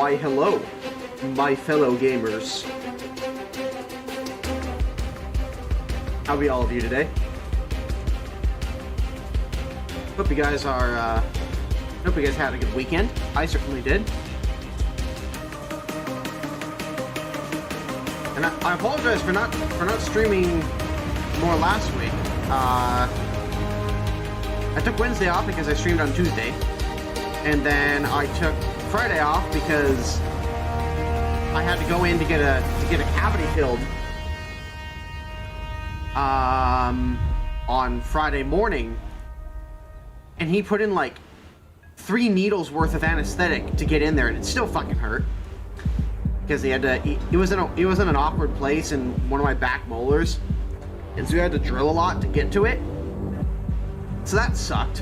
Why hello, my fellow gamers. How be all of you today? Hope you guys are, hope you guys had a good weekend. I certainly did. And I apologize for not streaming more last week. I took Wednesday off because I streamed on Tuesday, and then I took Friday off because I had to go in to get a cavity filled on Friday morning, and he put in like 3 needles worth of anesthetic to get in there, and it still fucking hurt because he had to. It was in an awkward place in one of my back molars, and so we had to drill a lot to get to it. So that sucked.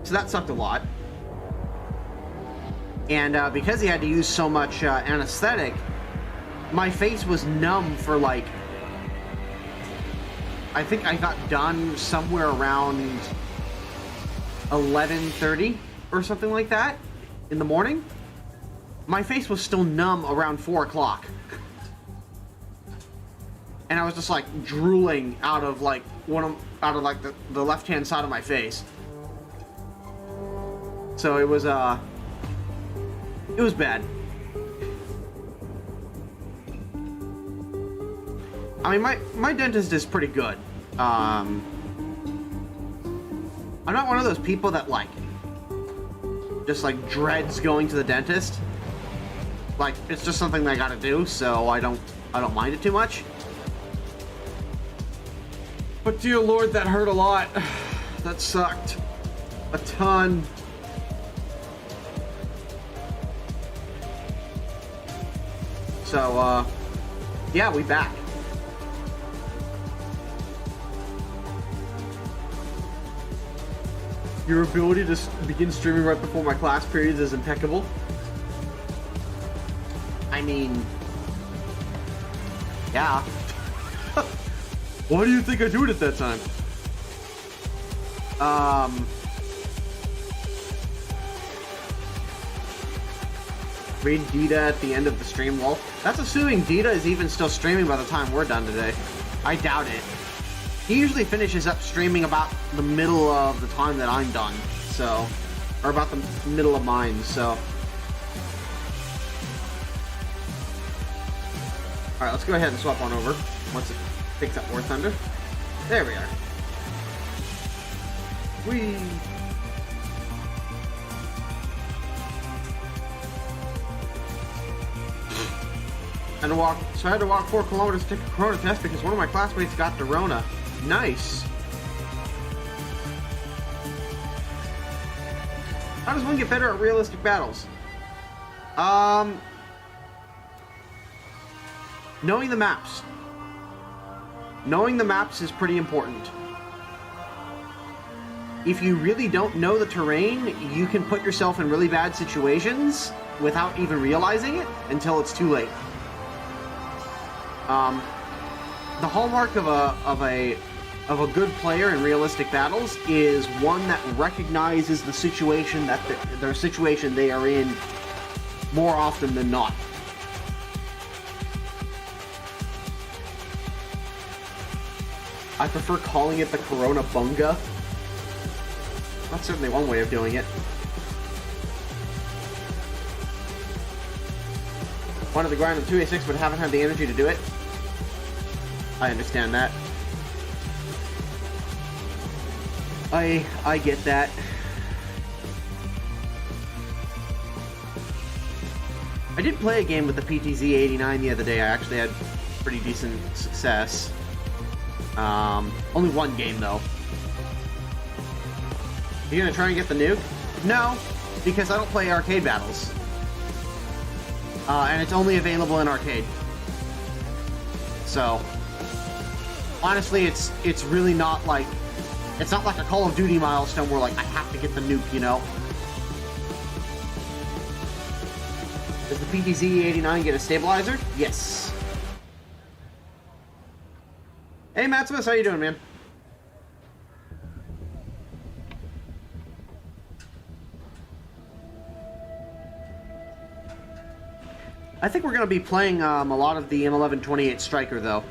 So that sucked a lot. And because he had to use so much anesthetic, my face was numb for like, I think I got done somewhere around 11:30 or something like that in the morning. My face was still numb around 4 o'clock. And I was just like drooling out of like the left-hand side of my face. So it was bad. I mean, my dentist is pretty good. I'm not one of those people that like just like dreads going to the dentist. Like, it's just something that I gotta do, so I don't mind it too much. But dear Lord, that hurt a lot. That sucked. A ton. So, yeah, we back. Your ability to begin streaming right before my class periods is impeccable. I mean, yeah. Why do you think I do it at that time? Read Dita at the end of the stream. Well, that's assuming Dita is even still streaming by the time we're done today. I doubt it. He usually finishes up streaming about the middle of the time that I'm done, so, or about the middle of mine, so. Alright, let's go ahead and swap on over once it picks up more thunder. There we are. Whee! I had to walk 4 kilometers to take a corona test because one of my classmates got the Rona. Nice. How does one get better at realistic battles? Knowing the maps. Knowing the maps is pretty important. If you really don't know the terrain, you can put yourself in really bad situations without even realizing it until it's too late. The hallmark of a good player in realistic battles is one that recognizes the situation that their situation they are in more often than not. I prefer calling it the Corona Bunga. That's certainly one way of doing it. Wanted to grind on 2A6 but haven't had the energy to do it. I understand that. I get that. I did play a game with the PTZ-89 the other day. I actually had pretty decent success. Only one game though. You gonna try and get the nuke? No, because I don't play arcade battles. And it's only available in arcade. So, honestly, it's really not like, it's not like a Call of Duty milestone where like I have to get the nuke, you know? Does the PTZ-89 get a stabilizer? Yes. Hey Matsimus, how you doing, man? I think we're going to be playing a lot of the M1128 Striker, though.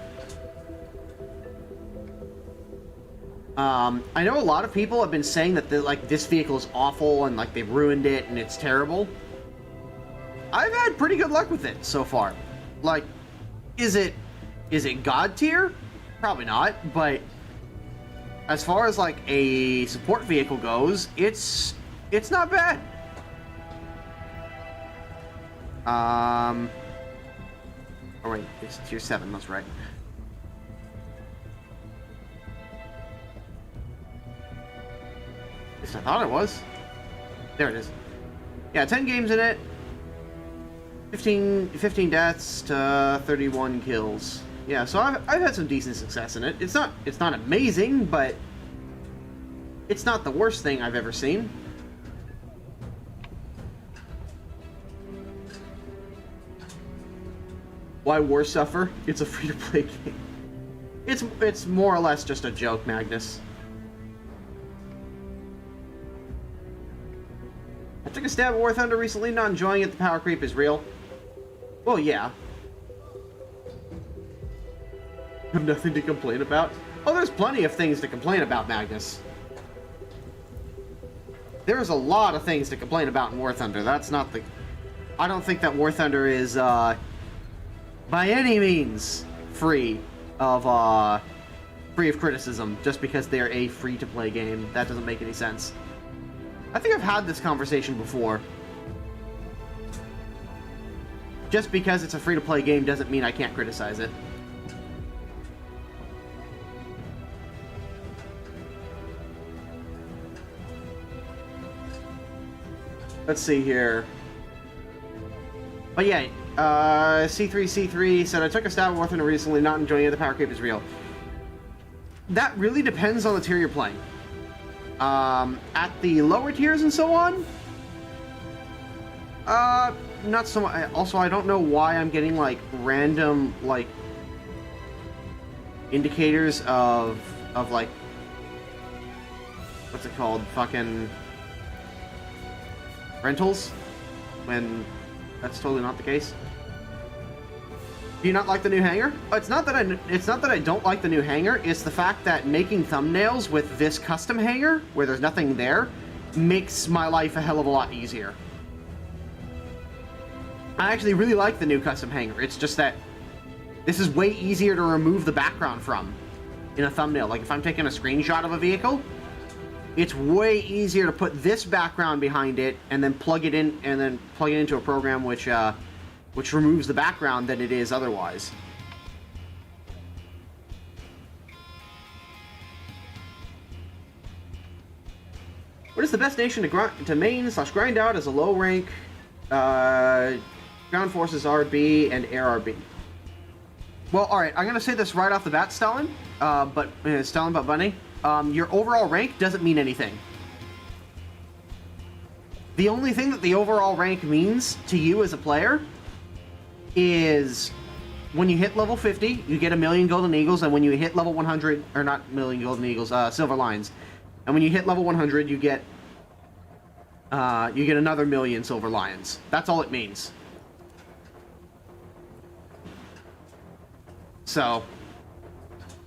I know a lot of people have been saying that this vehicle is awful and like they've ruined it and it's terrible. I've had pretty good luck with it so far. Like, is it God tier? Probably not, but as far as like a support vehicle goes, it's not bad. Oh wait, it's tier 7, that's right. At least I thought it was. There it is. Yeah, 10 games in it. 15 deaths to 31 kills. Yeah, so I've had some decent success in it. It's not amazing, but it's not the worst thing I've ever seen. Why war suffer? It's a free-to-play game. It's more or less just a joke, Magnus. I took a stab at War Thunder recently, not enjoying it. The power creep is real. Well, yeah. I have nothing to complain about. Oh, there's plenty of things to complain about, Magnus. There's a lot of things to complain about in War Thunder. That's not the... I don't think that War Thunder is, by any means, free of criticism, just because they're a free-to-play game. That doesn't make any sense. I think I've had this conversation before. Just because it's a free-to-play game doesn't mean I can't criticize it. Let's see here. But yeah, C3 said, I took a stab at War Thunder recently, not enjoying it. The power creep is real. That really depends on the tier you're playing. At the lower tiers and so on, not so much. Also, I don't know why I'm getting like random like indicators of like, what's it called, fucking rentals, when that's totally not the case. Do you not like the new hanger? It's not that I don't like the new hanger. It's the fact that making thumbnails with this custom hanger, where there's nothing there, makes my life a hell of a lot easier. I actually really like the new custom hanger. It's just that this is way easier to remove the background from in a thumbnail. Like if I'm taking a screenshot of a vehicle, it's way easier to put this background behind it and then plug it in and then plug it into a program which removes the background than it is otherwise. What is the best nation to main/grind out as a low rank? Ground forces RB and air RB. Well, alright, I'm gonna say this right off the bat, Stalin, but Bunny. Your overall rank doesn't mean anything. The only thing that the overall rank means to you as a player is when you hit level 50, you get 1,000,000 golden eagles, and when you hit level 100, or not 1,000,000 golden eagles, silver lions, and when you hit level 100, you get another 1,000,000 silver lions. That's all it means. So,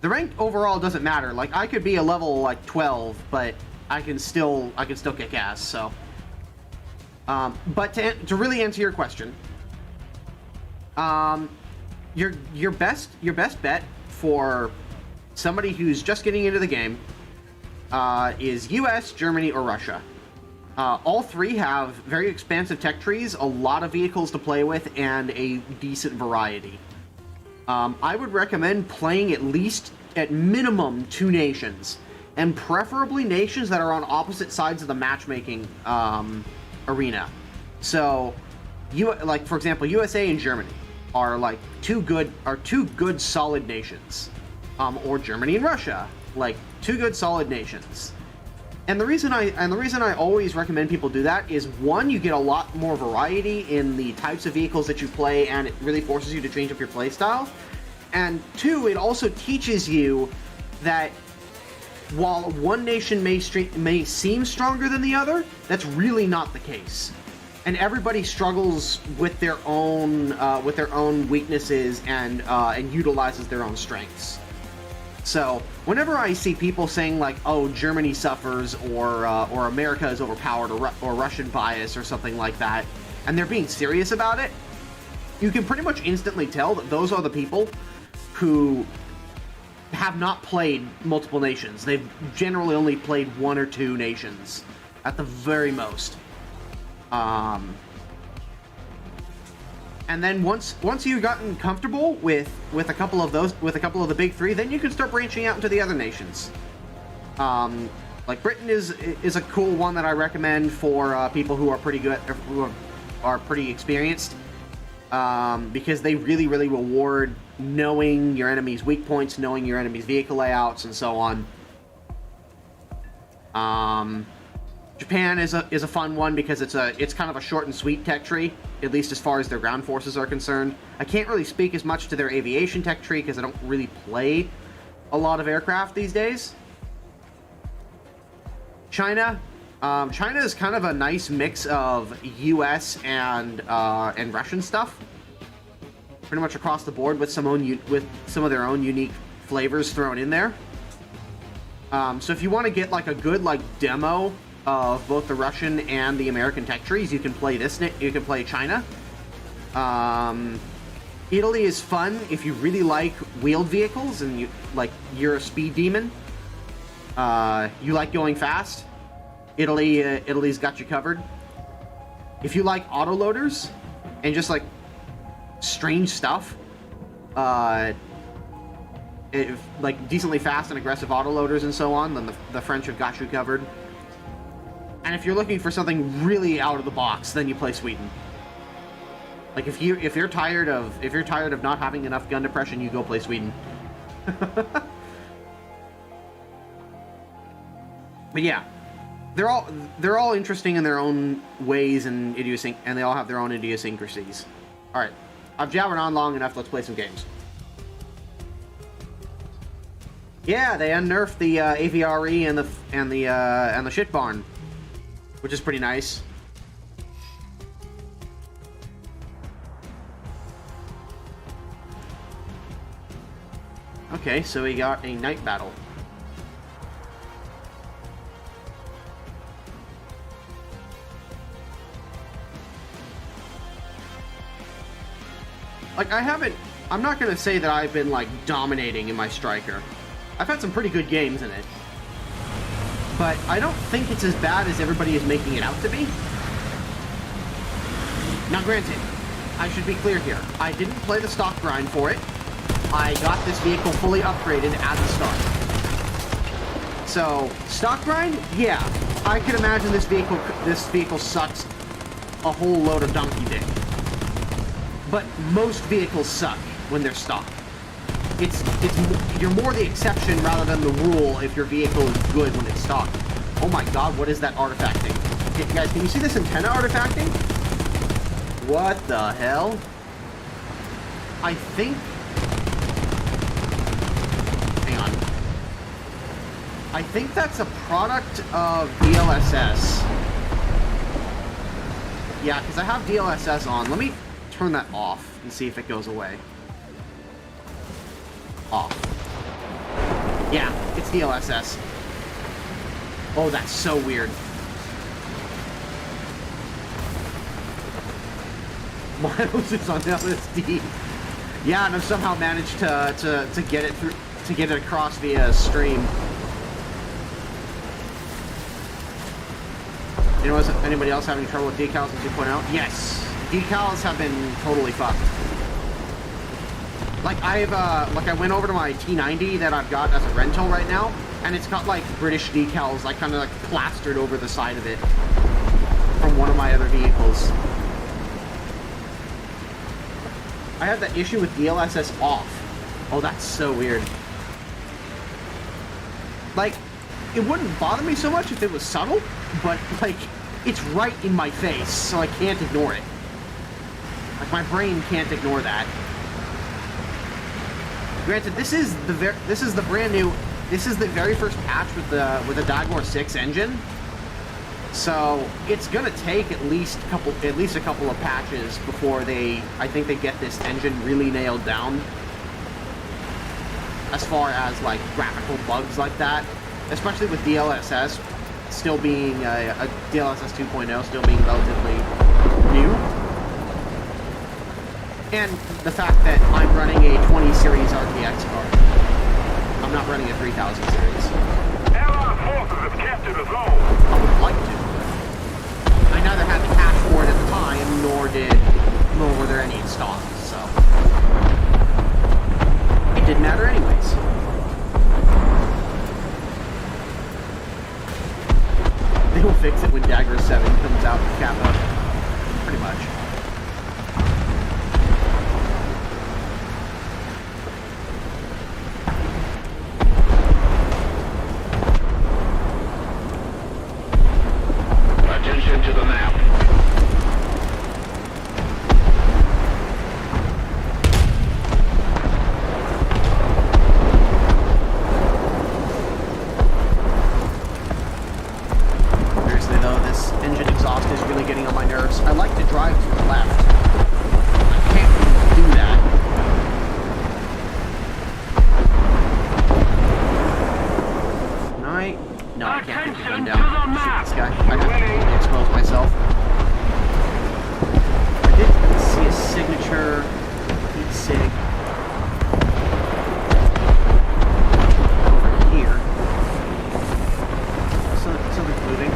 the rank overall doesn't matter. Like, I could be a level like 12, but I can still kick ass. So, but to really answer your question. Your best bet for somebody who's just getting into the game is US, Germany, or Russia. All three have very expansive tech trees, a lot of vehicles to play with, and a decent variety. I would recommend playing at minimum 2 nations, and preferably nations that are on opposite sides of the matchmaking arena. So, like for example, USA and Germany are like two good solid nations, or Germany and Russia, like 2 good solid nations. And the reason I always recommend people do that is, one, you get a lot more variety in the types of vehicles that you play, and it really forces you to change up your playstyle. And 2, it also teaches you that while one nation may seem stronger than the other, that's really not the case. and everybody struggles with their own weaknesses and utilizes their own strengths. So whenever I see people saying like, "Oh, Germany suffers," or America is overpowered, or Russian bias, or something like that, and they're being serious about it, you can pretty much instantly tell that those are the people who have not played multiple nations. They've generally only played one or two nations at the very most. And then once you've gotten comfortable with a couple of the big three, then you can start branching out into the other nations. Like Britain is a cool one that I recommend for people who are pretty good, who are pretty experienced, because they really reward knowing your enemy's weak points, knowing your enemy's vehicle layouts, and so on. Japan is a fun one because it's kind of a short and sweet tech tree, at least as far as their ground forces are concerned. I can't really speak as much to their aviation tech tree because I don't really play a lot of aircraft these days. China is kind of a nice mix of US and Russian stuff, pretty much across the board, with some of their own unique flavors thrown in there. So if you want to get like a good demo of both the Russian and the American tech trees, you can play You can play China. Italy is fun if you really like wheeled vehicles and you're a speed demon. You like going fast. Italy's got you covered. If you like autoloaders and just like strange stuff, like decently fast and aggressive autoloaders and so on, then the French have got you covered. And if you're looking for something really out of the box, then you play Sweden. Like if you're tired of not having enough gun depression, you go play Sweden. But yeah, they're all interesting in their own ways and they all have their own idiosyncrasies. All right, I've jabbered on long enough. Let's play some games. Yeah, they unnerfed the AVRE and the shit barn, which is pretty nice. Okay, so we got a night battle. Like, I'm not gonna say that I've been, like, dominating in my Striker. I've had some pretty good games in it. But I don't think it's as bad as everybody is making it out to be. Now granted, I should be clear here. I didn't play the stock grind for it. I got this vehicle fully upgraded at the start. So, stock grind? Yeah. I can imagine this vehicle sucks a whole load of donkey dick. But most vehicles suck when they're stock. You're more the exception rather than the rule if your vehicle is good when it's stock. Oh my god, what is that artifacting? Okay, guys, can you see this antenna artifacting? What the hell? I think... Hang on. I think that's a product of DLSS. Yeah, because I have DLSS on. Let me turn that off and see if it goes away. Off. Yeah, it's DLSS. Oh, that's so weird. Miles is on LSD. Yeah, and I've somehow managed to get it through, to get it across via stream. Anybody else having trouble with decals in 2.0? Yes, decals have been totally fucked. Like I went over to my T90 that I've got as a rental right now, and it's got like British decals like kind of like plastered over the side of it from one of my other vehicles. I have that issue with DLSS off. Oh, that's so weird. Like, it wouldn't bother me so much if it was subtle, but like, it's right in my face, so I can't ignore it. Like, my brain can't ignore that. Granted, this is the very first patch with the Dagmor 6 engine. So it's gonna take at least a couple of patches before I think they get this engine really nailed down. As far as like graphical bugs like that, especially with DLSS still being a DLSS 2.0 still being relatively new, and the fact that I'm running a 20 series RTX card. I'm not running a 3000 series. Allied forces have captured the zone. I would like to. I neither had the cash for it at the time, nor were there any in stock, so it didn't matter anyways. They will fix it when Dagger 7 comes out with Kappa, pretty much. Attention to the map. Seriously though, this engine exhaust is really getting on my nerves. I like to drive to the left. I can't really do that. No, I can't put the gun down. Shoot this guy. I have to expose myself. I did see a signature heat sig over here. Something's moving.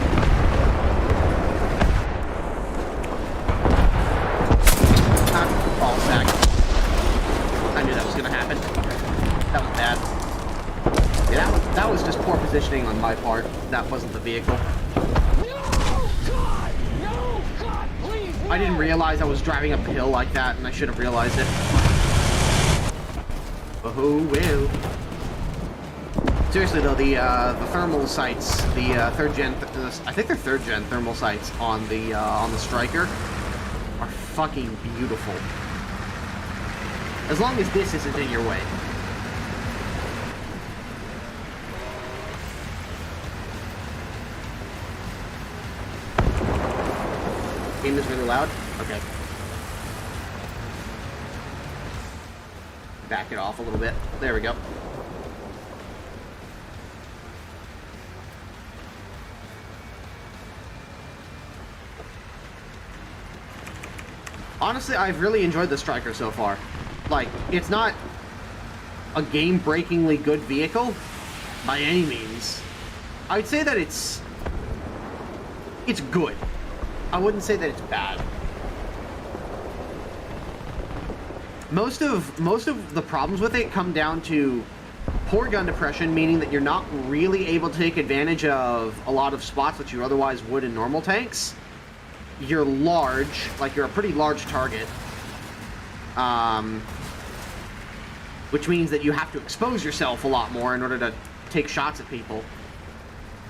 Ball sack. I knew that was gonna happen. That was bad. Yeah, that was just poor positioning on my part. That wasn't the vehicle. No, God! No, God, please! I didn't realize I was driving uphill like that, and I should have realized it. Oh, well. Seriously though, the thermal sights, the third gen, I think they're third gen thermal sights on the Striker are fucking beautiful. As long as this isn't in your way. Game is really loud? Okay. Back it off a little bit. There we go. Honestly, I've really enjoyed the Striker so far. Like, it's not a game-breakingly good vehicle by any means. I would say that it's good. I wouldn't say that it's bad. Most of the problems with it come down to poor gun depression, meaning that you're not really able to take advantage of a lot of spots that you otherwise would in normal tanks. You're large, like you're a pretty large target, which means that you have to expose yourself a lot more in order to take shots at people.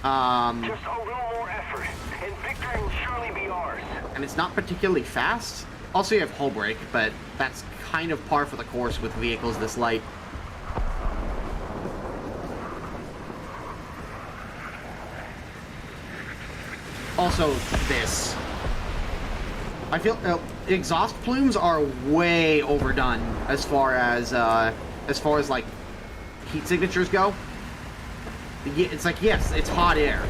Just a little more effort, and victory will surely be ours. And it's not particularly fast. Also, you have hull brake, but that's kind of par for the course with vehicles this light. Also, this. I feel exhaust plumes are way overdone as far as like heat signatures go. It's like, yes, it's hot air,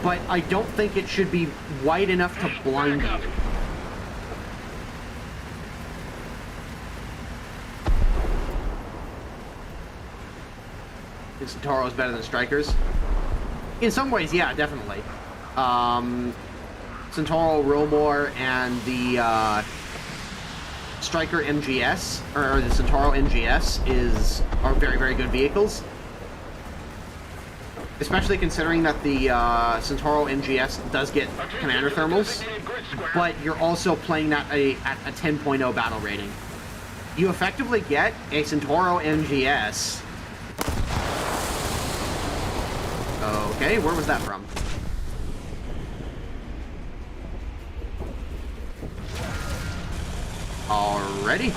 but I don't think it should be white enough to blind you. Think Centauro is better than Strikers? In some ways, yeah, definitely. Centauro Rollmore and the Striker MGS, or the Centauro MGS, are very, very good vehicles. Especially considering that the Centauro MGS does get commander thermals, but you're also playing that at a 10.0 battle rating. You effectively get a Centauro MGS. Okay, where was that from? Alrighty.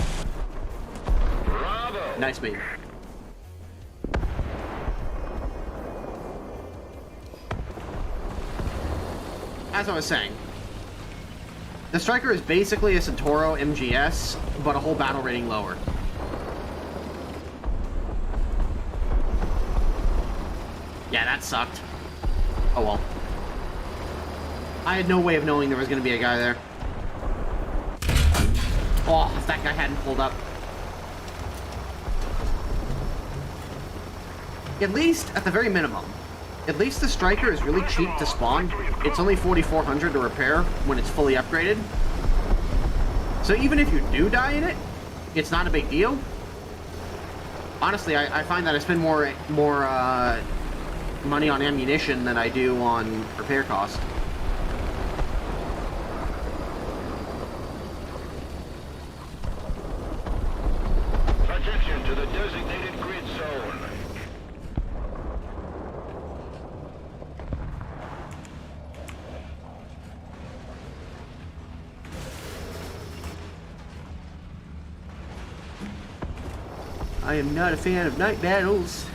Bravo. Nice meet. as I was saying, the Striker is basically a Centauro MGS, but a whole battle rating lower. Yeah, that sucked. Oh well. I had no way of knowing there was going to be a guy there. Oh, if that guy hadn't pulled up. At least, at the very minimum, at least the Striker is really cheap to spawn. It's only 4,400 to repair when it's fully upgraded. So even if you do die in it, it's not a big deal. Honestly, I find that I spend more money on ammunition than I do on repair cost. Attention to the designated grid zone. I am not a fan of night battles.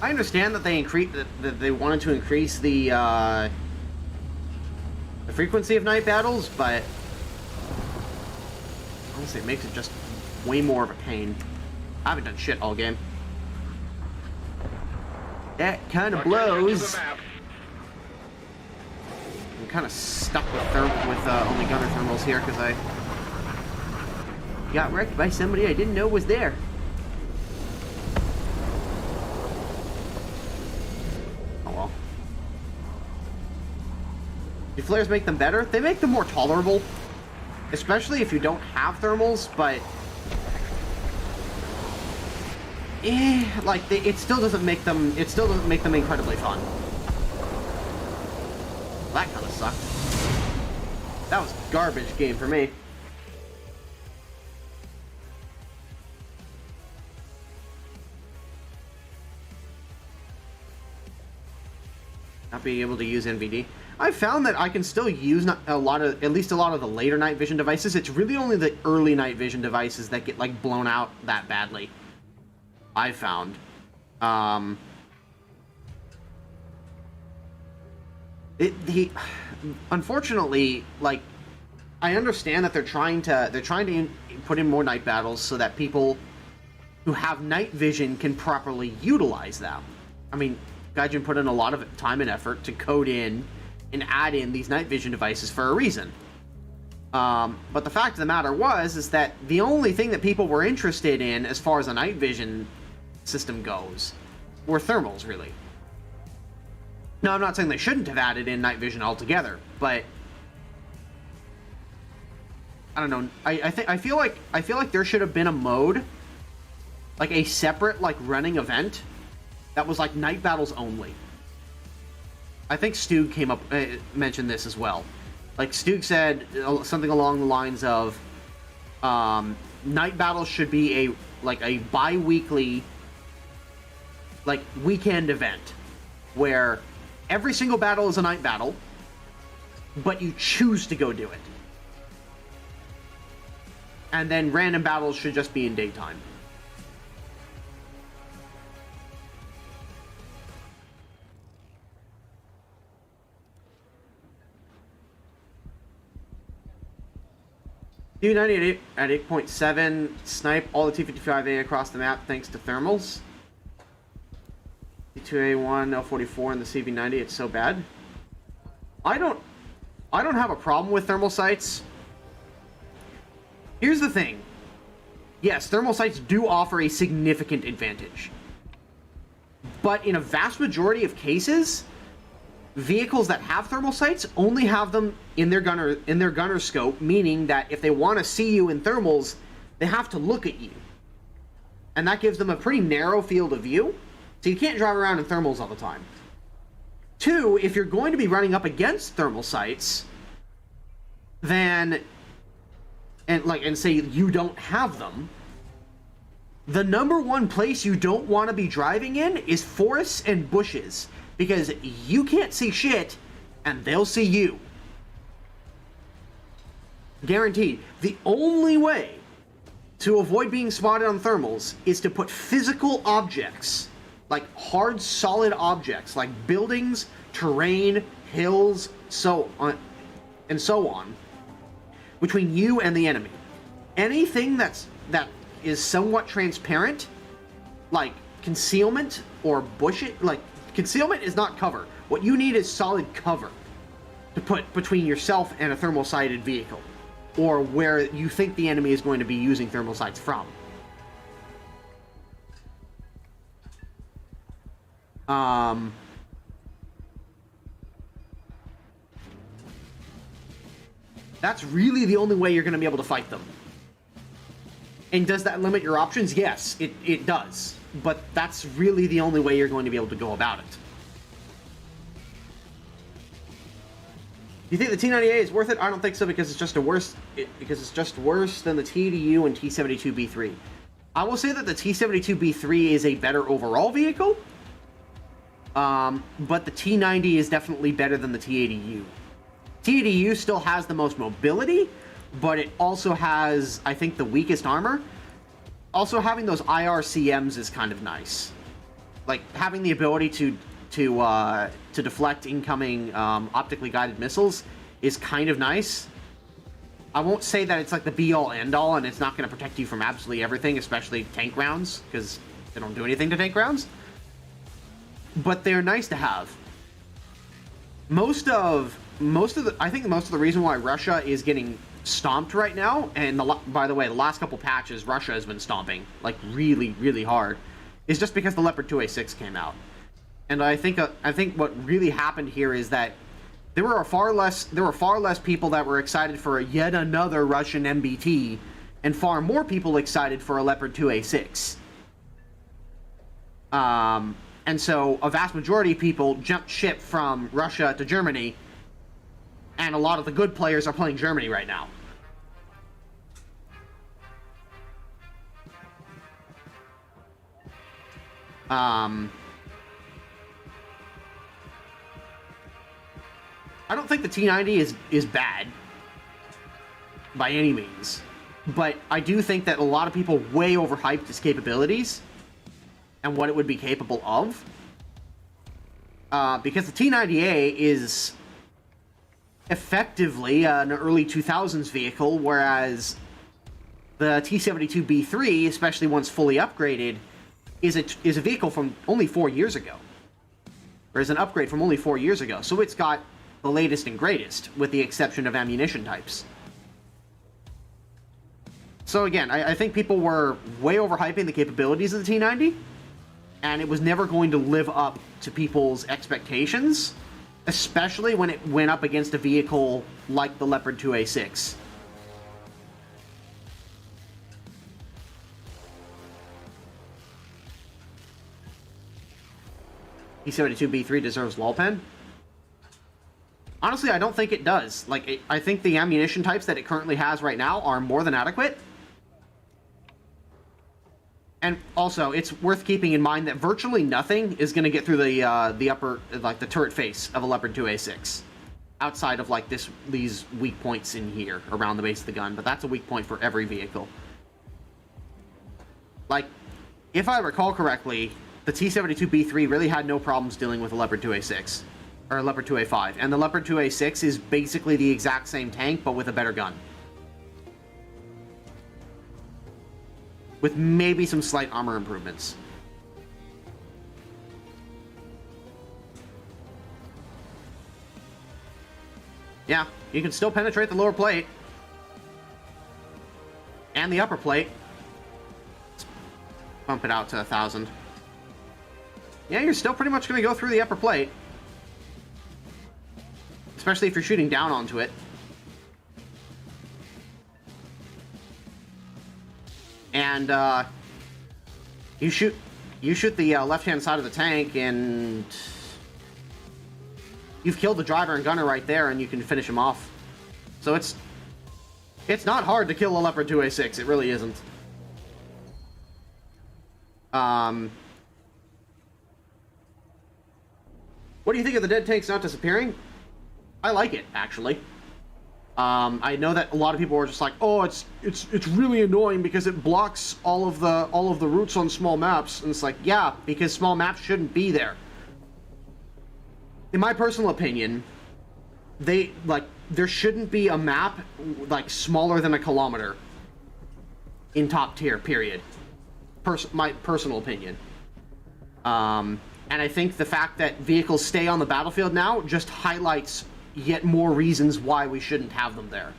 I understand that they wanted to increase the frequency of night battles, but honestly, it makes it just way more of a pain. I haven't done shit all game. That kind of blows. I'm kind of stuck with only gunner thermals here because I got wrecked by somebody I didn't know was there. Oh well. Do flares make them better? They make them more tolerable. Especially if you don't have thermals, but it still doesn't make them incredibly fun. That kind of sucked. That was garbage game for me. Not being able to use NVD. I found that I can still use at least a lot of the later night vision devices. It's really only the early night vision devices that get like blown out that badly. I found. Unfortunately, like, I understand that they're trying to put in more night battles so that people who have night vision can properly utilize them. I mean, Gaijin put in a lot of time and effort to code in and add in these night vision devices for a reason. But the fact of the matter is that the only thing that people were interested in as far as a night vision system goes were thermals, really. Now, I'm not saying they shouldn't have added in night vision altogether, but I don't know. I feel like there should have been a mode, like a separate like running event that was like night battles only. I think Stug mentioned this as well. Like Stug said something along the lines of night battles should be a bi-weekly like weekend event where every single battle is a night battle, but you choose to go do it. And then random battles should just be in daytime. U90 at 8.7, snipe all the T-55A across the map thanks to thermals. T2A1, L44, and the CV90, it's so bad. I don't have a problem with thermal sights. Here's the thing. Yes, thermal sights do offer a significant advantage. But in a vast majority of cases, vehicles that have thermal sights only have them in their gunner scope, meaning that if they want to see you in thermals, they have to look at you. And that gives them a pretty narrow field of view, so you can't drive around in thermals all the time. Two, if you're going to be running up against thermal sights, then and say you don't have them, the number one place you don't want to be driving in is forests and bushes, because you can't see shit and they'll see you. Guaranteed. The only way to avoid being spotted on thermals is to put physical objects, like hard, solid objects, like buildings, terrain, hills, so on, and so on, between you and the enemy. Anything that is somewhat transparent, like concealment or like concealment is not cover. What you need is solid cover to put between yourself and a thermal sighted vehicle, or where you think the enemy is going to be using thermal sights from. That's really the only way you're going to be able to fight them. And does that limit your options? Yes, it does. But that's really the only way you're going to be able to go about it. You think the T90A is worth it? I don't think so, because it's just worse than the TDU and T72B3. I will say that the T72B3 is a better overall vehicle, but the T90 is definitely better than the T80U. T80U still has the most mobility, but it also has, I think, the weakest armor. Also, having those IRCMs is kind of nice. Like, having the ability to deflect incoming optically guided missiles is kind of nice. I won't say that it's like the be-all, end-all, and it's not going to protect you from absolutely everything, especially tank rounds, because they don't do anything to tank rounds. But they're nice to have. I think most of the reason why Russia is getting stomped right now, and by the way, the last couple patches Russia has been stomping like really, really hard, is just because the Leopard 2A6 came out. And I think what really happened here is that there were far less people that were excited for yet another Russian MBT, and far more people excited for a Leopard 2A6. And so a vast majority of people jumped ship from Russia to Germany, and a lot of the good players are playing Germany right now. I don't think the T90 is bad by any means, but I do think that a lot of people way overhyped its capabilities and what it would be capable of, because the T90A is effectively an early 2000s vehicle, whereas the T72B3, especially once fully upgraded, is a vehicle from only 4 years ago, or is an upgrade from only 4 years ago. So it's got the latest and greatest, with the exception of ammunition types. So again, I think people were way overhyping the capabilities of the T90, and it was never going to live up to people's expectations, especially when it went up against a vehicle like the Leopard 2A6. T72B3 deserves wall pen? Honestly, I don't think it does. Like, I think the ammunition types that it currently has right now are more than adequate. And also, it's worth keeping in mind that virtually nothing is going to get through the upper, like the turret face of a Leopard 2A6, outside of like these weak points in here around the base of the gun. But that's a weak point for every vehicle. Like, if I recall correctly, the T72B3 really had no problems dealing with a Leopard 2A6 or a Leopard 2A5, and the Leopard 2A6 is basically the exact same tank but with a better gun, with maybe some slight armor improvements. Yeah, you can still penetrate the lower plate. And the upper plate. Let's bump it out to 1,000. Yeah, you're still pretty much going to go through the upper plate. Especially if you're shooting down onto it. And you shoot the left-hand side of the tank, and you've killed the driver and gunner right there, and you can finish him off. So it's not hard to kill a Leopard 2A6. It really isn't. What do you think of the dead tanks not disappearing? I like it, actually. I know that a lot of people are just like, oh, it's really annoying because it blocks all of the routes on small maps, and it's like, yeah, because small maps shouldn't be there. in my personal opinion, there shouldn't be a map like smaller than a kilometer in top tier, period. My personal opinion. And I think the fact that vehicles stay on the battlefield now just highlights yet more reasons why we shouldn't have them there.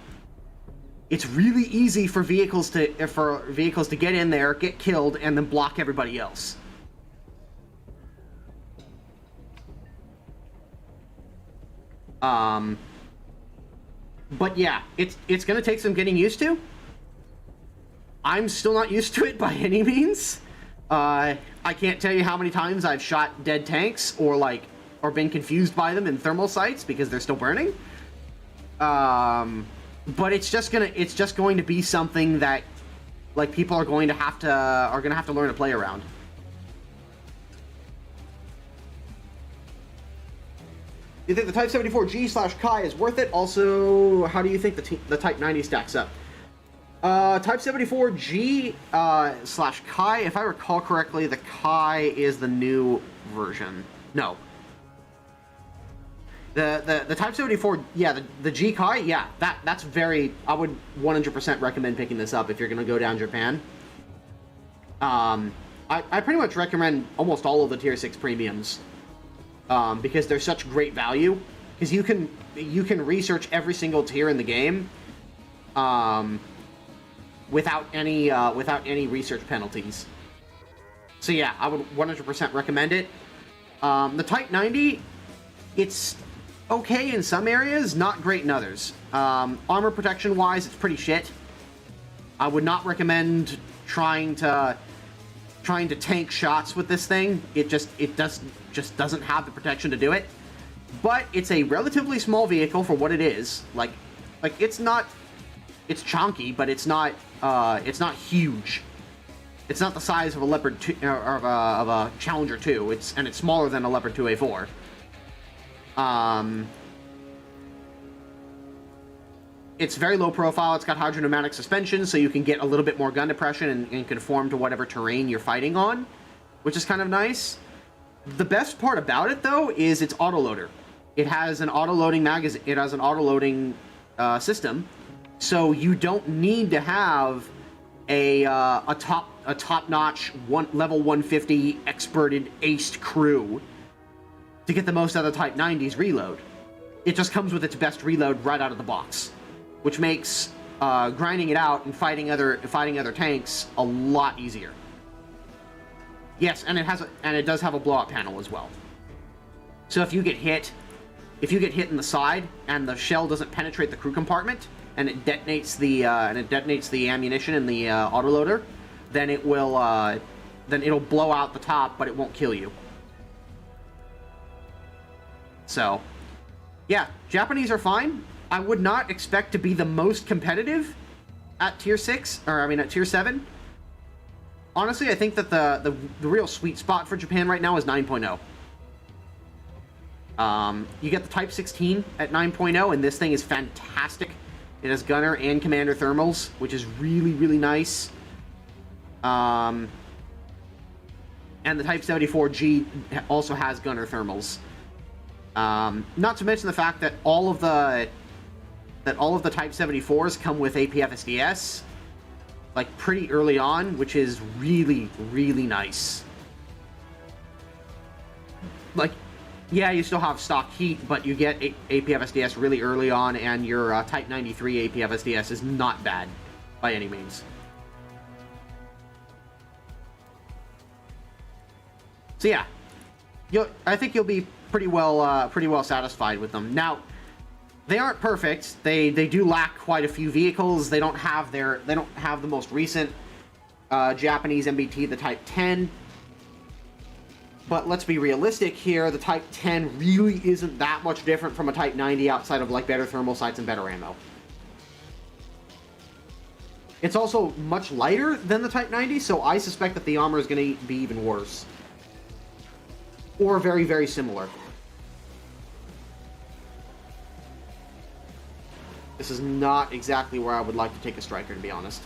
It's really easy for vehicles to get in there, get killed, and then block everybody else. But yeah, it's gonna take some getting used to. I'm still not used to it by any means. I can't tell you how many times I've shot dead tanks or been confused by them in thermal sights because they're still burning. But it's just going to be something that like people are going to have to learn to play around. You think the Type 74G/Kai is worth it? Also, how do you think the Type 90 stacks up? Type 74G/Kai, if I recall correctly, the Kai is the new version. No. The Type 74, yeah, the G-Kai, yeah, that's very, I would 100% recommend picking this up if you're going to go down Japan. I pretty much recommend almost all of the Tier 6 premiums. Because they're such great value. Because you can research every single tier in the game, without any research penalties. So yeah, I would 100% recommend it. The Type 90, it's okay in some areas, not great in others. Armor protection wise, it's pretty shit. I would not recommend trying to tank shots with this thing. It just doesn't have the protection to do it. But it's a relatively small vehicle for what it is. Like it's chunky, but it's not huge. It's not the size of a Leopard 2 or of a Challenger 2. It's smaller than a Leopard 2A4. It's very low profile. It's got hydropneumatic suspension, so you can get a little bit more gun depression and conform to whatever terrain you're fighting on, which is kind of nice. The best part about it, though, is its autoloader. It has an autoloading magazine. It has an autoloading system, so you don't need to have a top-notch level 150 experted aced crew to get the most out of the Type 90's reload. It just comes with its best reload right out of the box, which makes grinding it out and fighting other tanks a lot easier. Yes, and it does have a blowout panel as well. So if you get hit in the side and the shell doesn't penetrate the crew compartment and it detonates the ammunition in the autoloader, then it'll blow out the top, but it won't kill you. So, yeah, Japanese are fine. I would not expect to be the most competitive at Tier 6, at Tier 7. Honestly, I think that the real sweet spot for Japan right now is 9.0. You get the Type 16 at 9.0, and this thing is fantastic. It has gunner and commander thermals, which is really, really nice. And the Type 74G also has gunner thermals. Not to mention the fact that all of the Type 74s come with APF-SDS, like, pretty early on, which is really, really nice. Like, yeah, you still have stock heat, but you get APF-SDS really early on, and your Type 93 APF-SDS is not bad, by any means. So yeah, I think you'll be pretty well satisfied with them. Now, they aren't perfect. They do lack quite a few vehicles. They don't have the most recent Japanese MBT, the Type 10. But let's be realistic here. The Type 10 really isn't that much different from a Type 90 outside of like better thermal sights and better ammo. It's also much lighter than the Type 90, so I suspect that the armor is going to be even worse. Or very, very similar. This is not exactly where I would like to take a striker, to be honest.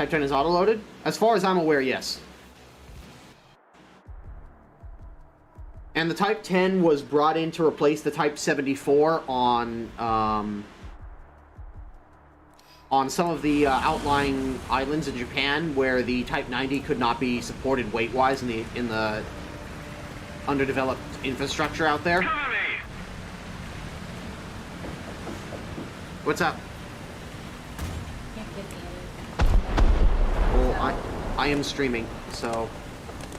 Type 10 is auto-loaded? As far as I'm aware, yes. And the Type 10 was brought in to replace the Type 74 on some of the outlying islands in Japan where the Type 90 could not be supported weight-wise in the underdeveloped infrastructure out there. What's up? Well, I am streaming, so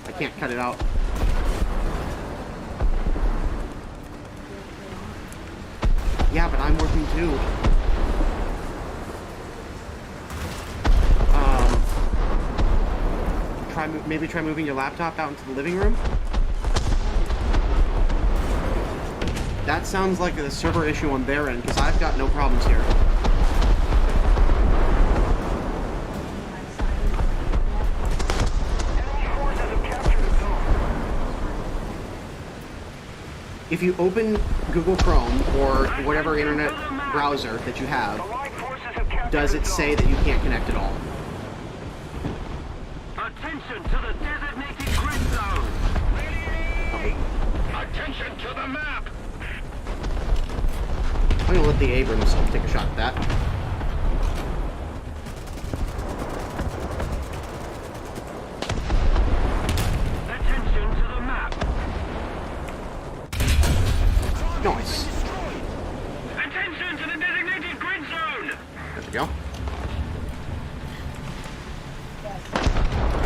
I can't cut it out. Yeah, but I'm working too. Maybe try moving your laptop out into the living room. That sounds like a server issue on their end, because I've got no problems here. If you open Google Chrome or whatever internet browser that you have, does it say that you can't connect at all? Attention to the designated grid zone. Okay. Attention to the map. I'm gonna let the Abrams take a shot at that. Attention to the map. Nice. Attention to the designated grid zone. There we go.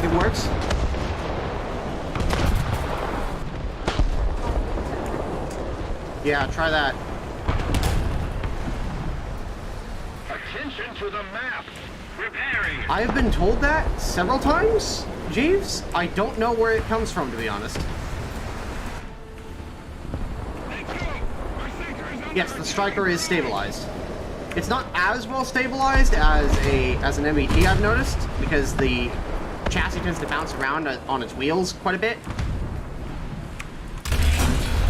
It works. Yeah, try that. Attention to the map. Repairing. I have been told that several times, Jeeves. I don't know where it comes from, to be honest. Yes, the Striker is stabilized. It's not as well stabilized as an MET, I've noticed, because the chassis tends to bounce around on its wheels quite a bit.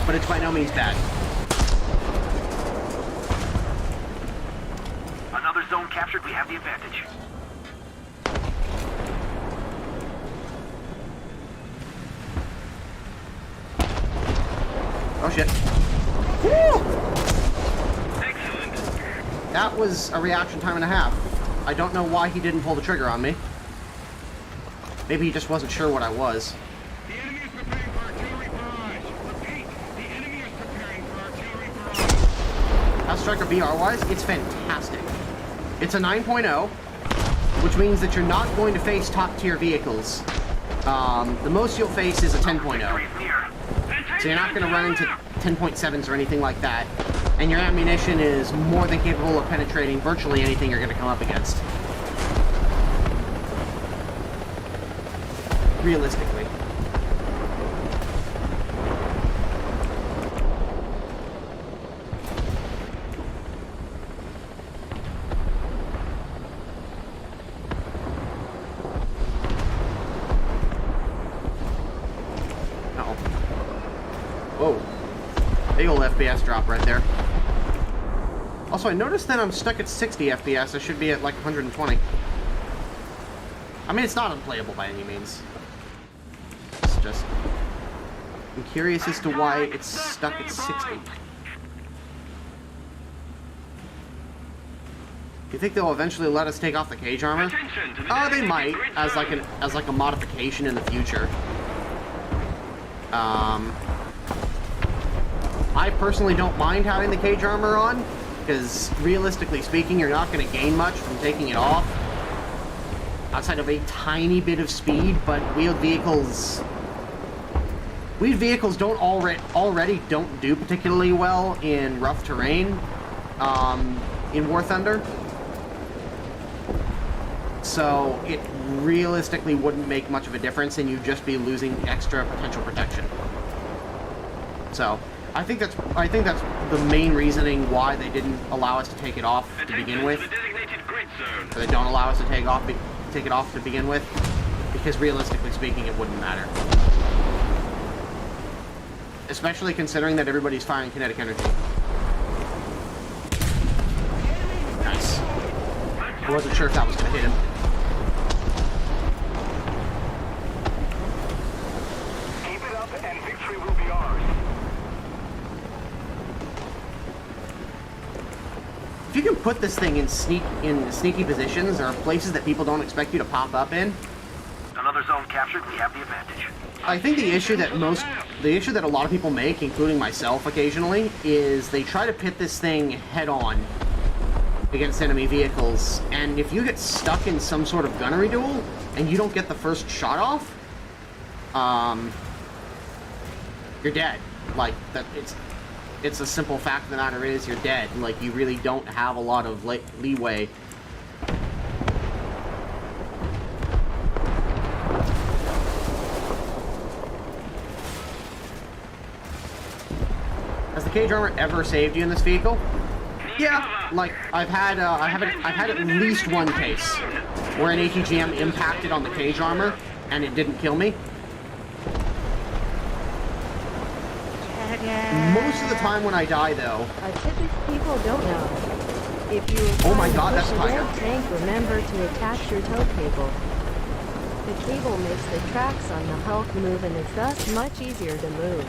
But it's by no means bad. Another zone captured. We have the advantage. Oh shit. Woo! Excellent. That was a reaction time and a half. I don't know why he didn't pull the trigger on me. Maybe he just wasn't sure what I was. The enemy is preparing for artillery barrage. Repeat, the enemy is preparing for artillery barrage. How's Striker BR-wise? It's fantastic. It's a 9.0, which means that you're not going to face top-tier vehicles. The most you'll face is a 10.0. So you're not going to run into 10.7s or anything like that. And your ammunition is more than capable of penetrating virtually anything you're going to come up against. Realistically. Whoa. Big ol' FPS drop right there. Also, I noticed that I'm stuck at 60 FPS. I should be at like 120. I mean, it's not unplayable by any means. It's just... I'm curious as to why it's stuck at 60. Do you think they'll eventually let us take off the cage armor? They might, as like a modification in the future. I personally don't mind having the cage armor on, because realistically speaking, you're not going to gain much from taking it off, outside of a tiny bit of speed. But wheeled vehicles don't already don't do particularly well in rough terrain, in War Thunder. So it realistically wouldn't make much of a difference, and you'd just be losing extra potential protection. So I think that's the main reasoning why they didn't allow us to take it off to begin with. Or they don't allow us to take it off to begin with, because realistically speaking, it wouldn't matter. Especially considering that everybody's firing kinetic energy. Nice. I wasn't sure if that was going to hit him. if you can put this thing in sneaky positions or places that people don't expect you to pop up in. Another zone captured, we have the advantage. I think the issue that a lot of people make, including myself occasionally, is they try to pit this thing head on against enemy vehicles, and if you get stuck in some sort of gunnery duel and you don't get the first shot off, you're dead. Like, that, it's a simple fact of the matter is you're dead. Like, you really don't have a lot of leeway. Has the cage armor ever saved you in this vehicle? Yeah, like I've had at least one case where an ATGM impacted on the cage armor and it didn't kill me. Most of the time when I die, though. A tip if people don't know. If you Oh my God, that's push a Tiger. red tank, remember to attach your tow cable. The cable makes the tracks on the Hulk move and is thus much easier to move.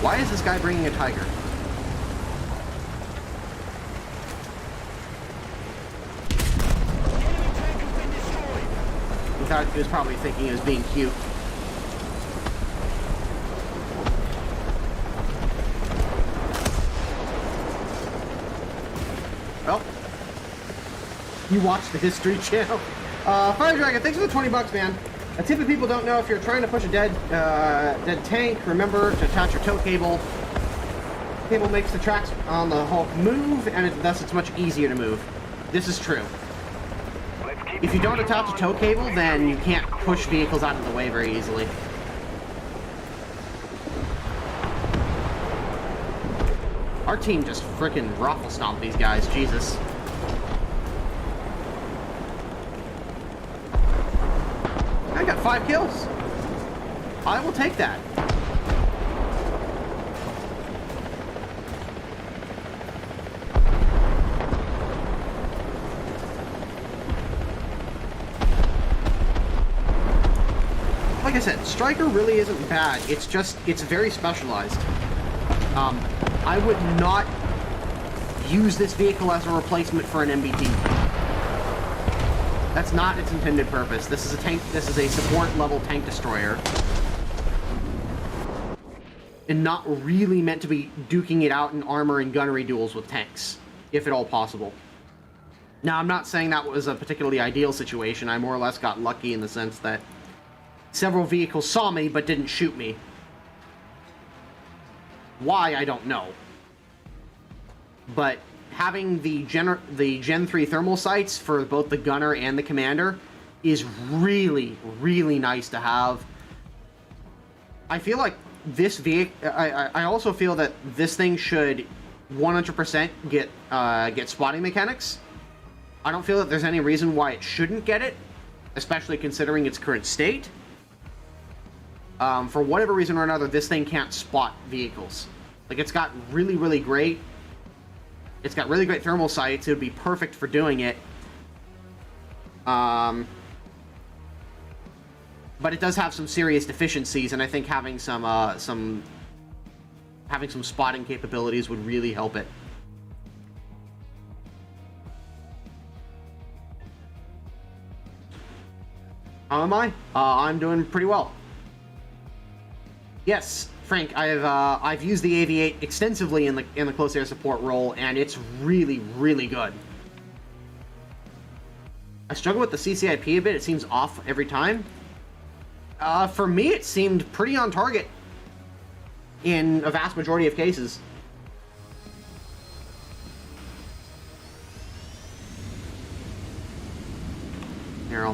Why is this guy bringing a Tiger? He thought he was probably thinking he was being cute. Well, you watch the History Channel. Fire Dragon, thanks for the 20 bucks, man. A tip that people don't know: if you're trying to push a dead tank, remember to attach your tow cable. Cable makes the tracks on the Hulk move, and thus it's much easier to move. This is true. If you don't attach a tow cable, then you can't push vehicles out of the way very easily. Our team just frickin' ruffle stomped these guys, Jesus. I got 5 kills. I will take that. Like I said, Striker really isn't bad. It's just, it's very specialized. I would not use this vehicle as a replacement for an MBT. That's not its intended purpose. This is a tank, this is a support level tank destroyer. And not really meant to be duking it out in armor and gunnery duels with tanks, if at all possible. Now, I'm not saying that was a particularly ideal situation. I more or less got lucky in the sense that several vehicles saw me but didn't shoot me. Why, I don't know. But having the Gen 3 thermal sights for both the gunner and the commander is really, really nice to have. I feel like this vehicle... I also feel that this thing should 100% get spotting mechanics. I don't feel that there's any reason why it shouldn't get it, especially considering its current state. For whatever reason or another, this thing can't spot vehicles. Like, it's got really, really great... It's got really great thermal sights. It would be perfect for doing it. But it does have some serious deficiencies, and I think having some spotting capabilities would really help it. How am I? I'm doing pretty well. Yes, Frank, I've used the AV8 extensively in the close air support role, and it's really, really good. I struggle with the CCIP a bit. It seems off every time. For me, it seemed pretty on target in a vast majority of cases. Here,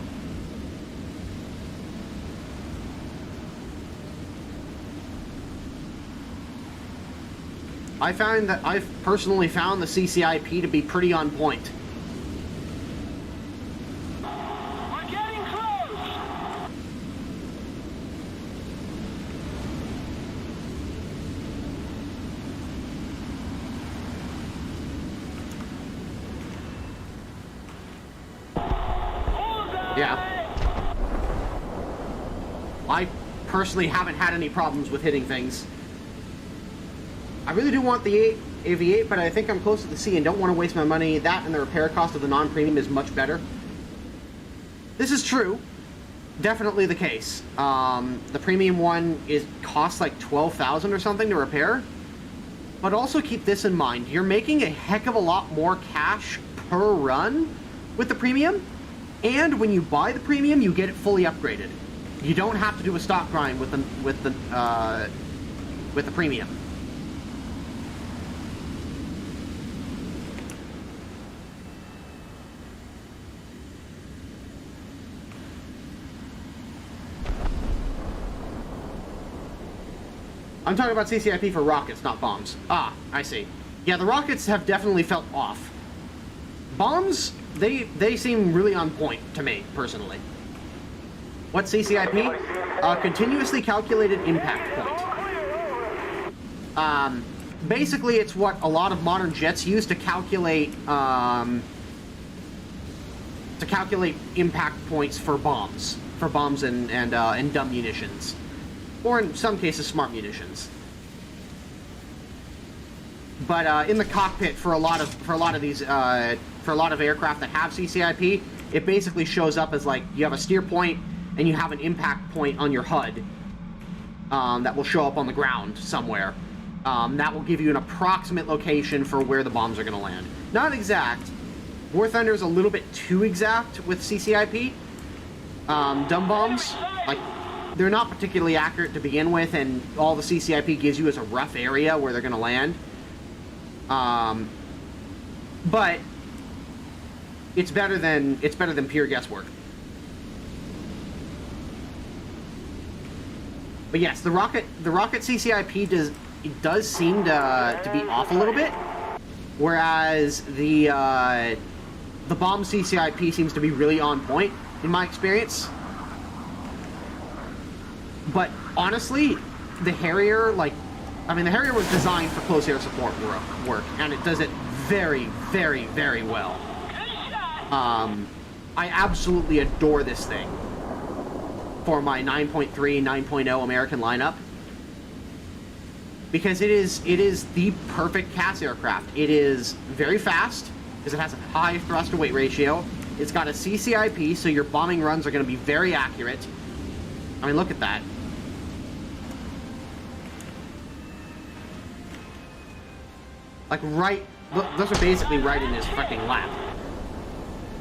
I've personally found the CCIP to be pretty on point. We're getting close! Yeah. I personally haven't had any problems with hitting things. I really do want the AV8, but I think I'm close to the C and don't want to waste my money. That and the repair cost of the non-premium is much better. This is true. Definitely the case. The premium one costs like $12,000 or something to repair. But also keep this in mind. You're making a heck of a lot more cash per run with the premium. And when you buy the premium, you get it fully upgraded. You don't have to do a stock grind with the premium. I'm talking about CCIP for rockets, not bombs. Ah, I see. Yeah, the rockets have definitely felt off. Bombs, they seem really on point to me, personally. What's CCIP? Continuously calculated impact point. Basically, it's what a lot of modern jets use to calculate impact points for bombs and dumb munitions. Or in some cases, smart munitions. But in the cockpit, for a lot of aircraft that have CCIP, it basically shows up as like you have a steer point and you have an impact point on your HUD that will show up on the ground somewhere. That will give you an approximate location for where the bombs are going to land. Not exact. War Thunder is a little bit too exact with CCIP. Dumb bombs, like, they're not particularly accurate to begin with, and all the CCIP gives you is a rough area where they're going to land. But it's better than pure guesswork. But yes, the rocket CCIP does seem to be off a little bit, whereas the bomb CCIP seems to be really on point in my experience. But honestly, the Harrier, the Harrier was designed for close air support work, and it does it very, very, very well. I absolutely adore this thing for my 9.3, 9.0 American lineup, because it is the perfect CAS aircraft. It is very fast, because it has a high thrust to weight ratio. It's got a CCIP, so your bombing runs are going to be very accurate. I mean, look at that. Like, right, those are basically right in his fucking lap.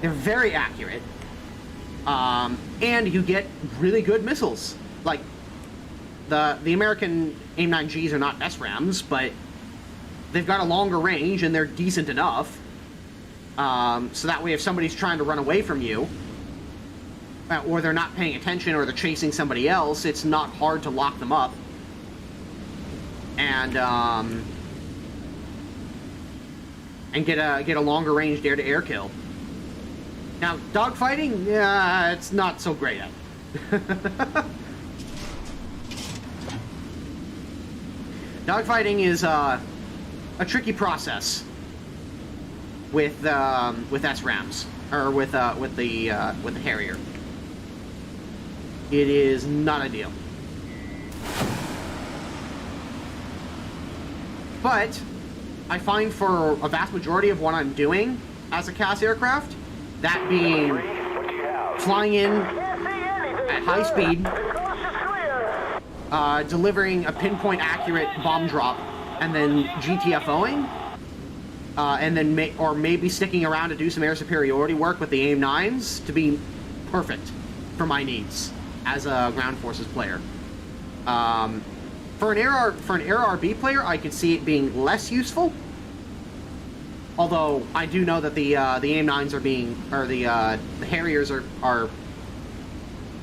They're very accurate. And you get really good missiles. Like, the American AIM-9Gs are not SRAMs, but they've got a longer range and they're decent enough. So that way if somebody's trying to run away from you, or they're not paying attention, or they're chasing somebody else, it's not hard to lock them up. And get a longer range air-to-air kill. Now, dogfighting, it's not so great at. Dogfighting is a tricky process with SRAMs, or with the Harrier. It is not ideal. But I find for a vast majority of what I'm doing as a CAS aircraft, that being flying in at high speed, delivering a pinpoint accurate bomb drop, and then GTFOing, and then maybe sticking around to do some air superiority work with the AIM-9s, to be perfect for my needs as a ground forces player. For an Air RB player, I could see it being less useful. Although I do know that the AIM-9s the Harriers are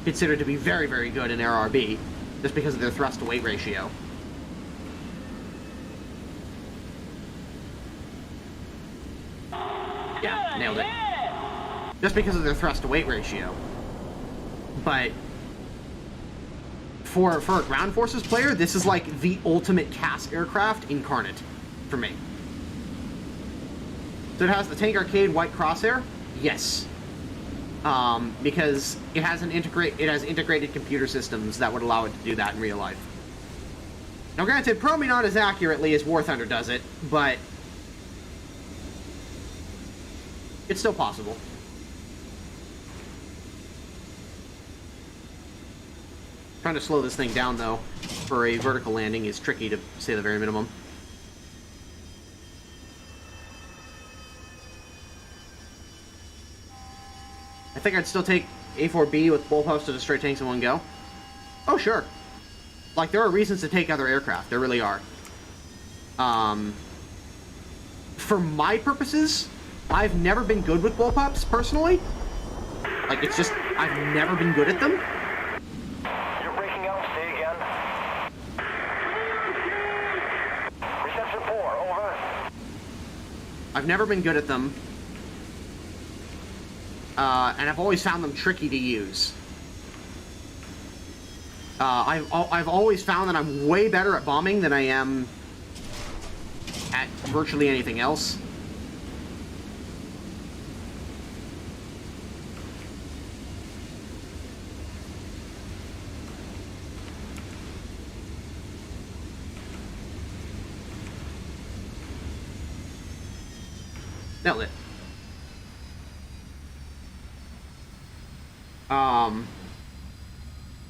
considered to be very, very good in Air RB, just because of their thrust to weight ratio. Yeah, nailed it. Just because of their thrust to weight ratio. But for a ground forces player, this is like the ultimate CAS aircraft incarnate for me. So it has the Tank Arcade white crosshair? Yes. because it has integrated computer systems that would allow it to do that in real life. Now, granted, probably not as accurately as War Thunder does it, but it's still possible. Trying to slow this thing down, though, for a vertical landing is tricky, to say the very minimum. I think I'd still take A4B with bullpups to destroy tanks in one go. Oh, sure. Like, there are reasons to take other aircraft. There really are. For my purposes, I've never been good with bullpups, personally. Like, it's just, I've never been good at them. You're breaking up. Say again. Reception 4, over. I've never been good at them. And I've always found them tricky to use. I've always found that I'm way better at bombing than I am at virtually anything else. Nailed it.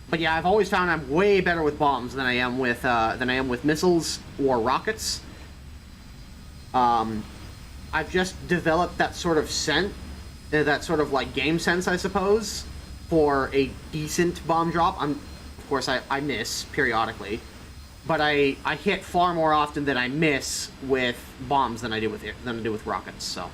But yeah, I've always found I'm way better with bombs than I am with missiles or rockets. I've just developed that sort of that sort of like game sense, I suppose, for a decent bomb drop. Of course, I miss periodically, but I hit far more often than I miss with bombs than I do with rockets. So.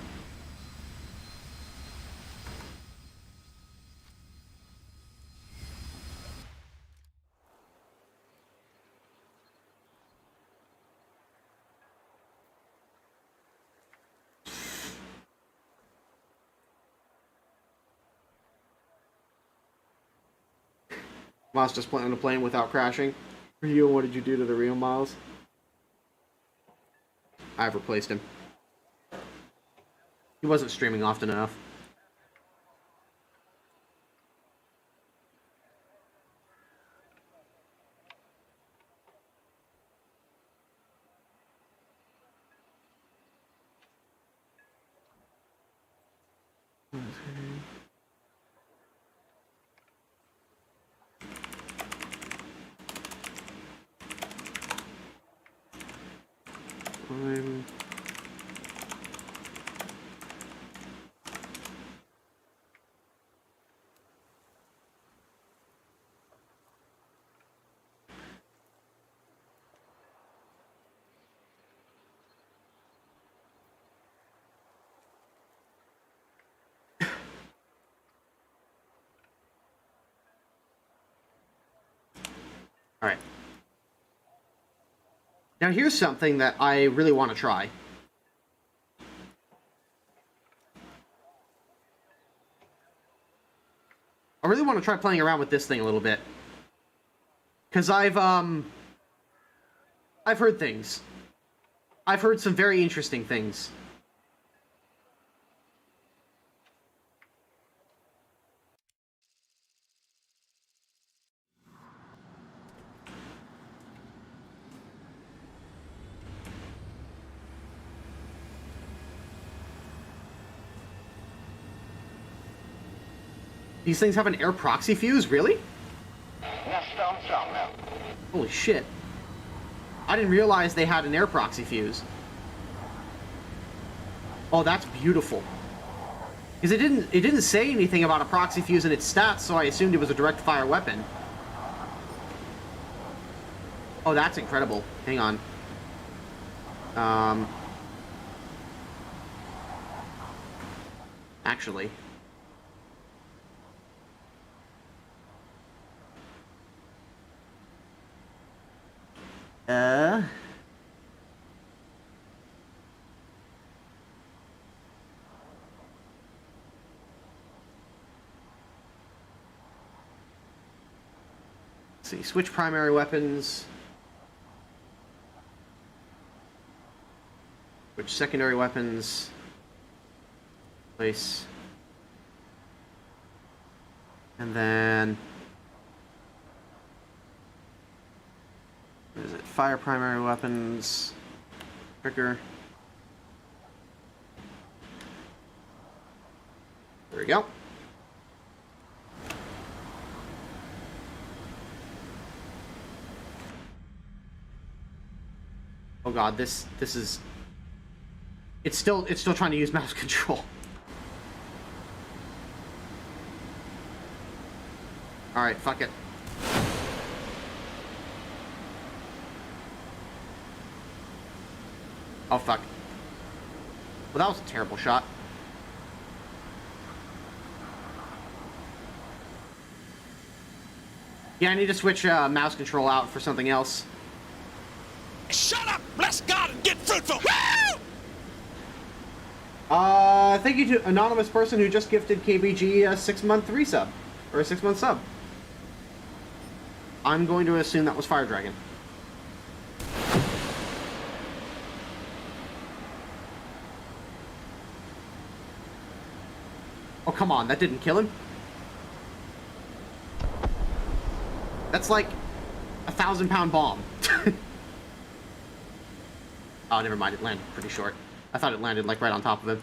Miles just on a plane without crashing. For you, what did you do to the real Miles? I've replaced him. He wasn't streaming often enough. Alright. Now here's something that I really want to try. I really want to try playing around with this thing a little bit. Because I've heard things. I've heard some very interesting things. These things have an air proxy fuse? Really? Holy shit. I didn't realize they had an air proxy fuse. Oh, that's beautiful. Because it didn't say anything about a proxy fuse in its stats, so I assumed it was a direct fire weapon. Oh, that's incredible. Hang on. Actually. Let's see, switch primary weapons. Switch secondary weapons. Place. And then... what is it? Fire primary weapons. Trigger. There we go. Oh god, this is... It's still trying to use mouse control. Alright, fuck it. Oh fuck. Well, that was a terrible shot. Yeah, I need to switch mouse control out for something else. Shut up! Bless God and get fruitful! Woo! Thank you to anonymous person who just gifted KBG a 6-month resub. Or a 6-month sub. I'm going to assume that was Fire Dragon. Oh, come on, that didn't kill him? That's like a 1,000-pound bomb. Oh, never mind, it landed pretty short. I thought it landed, like, right on top of him.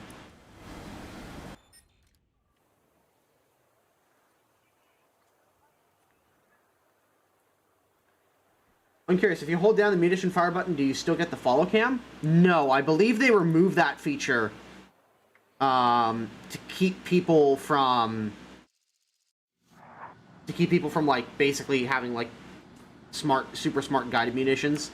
I'm curious, if you hold down the munition fire button, do you still get the follow cam? No, I believe they removed that feature to keep people from... like, basically having, like, super smart guided munitions.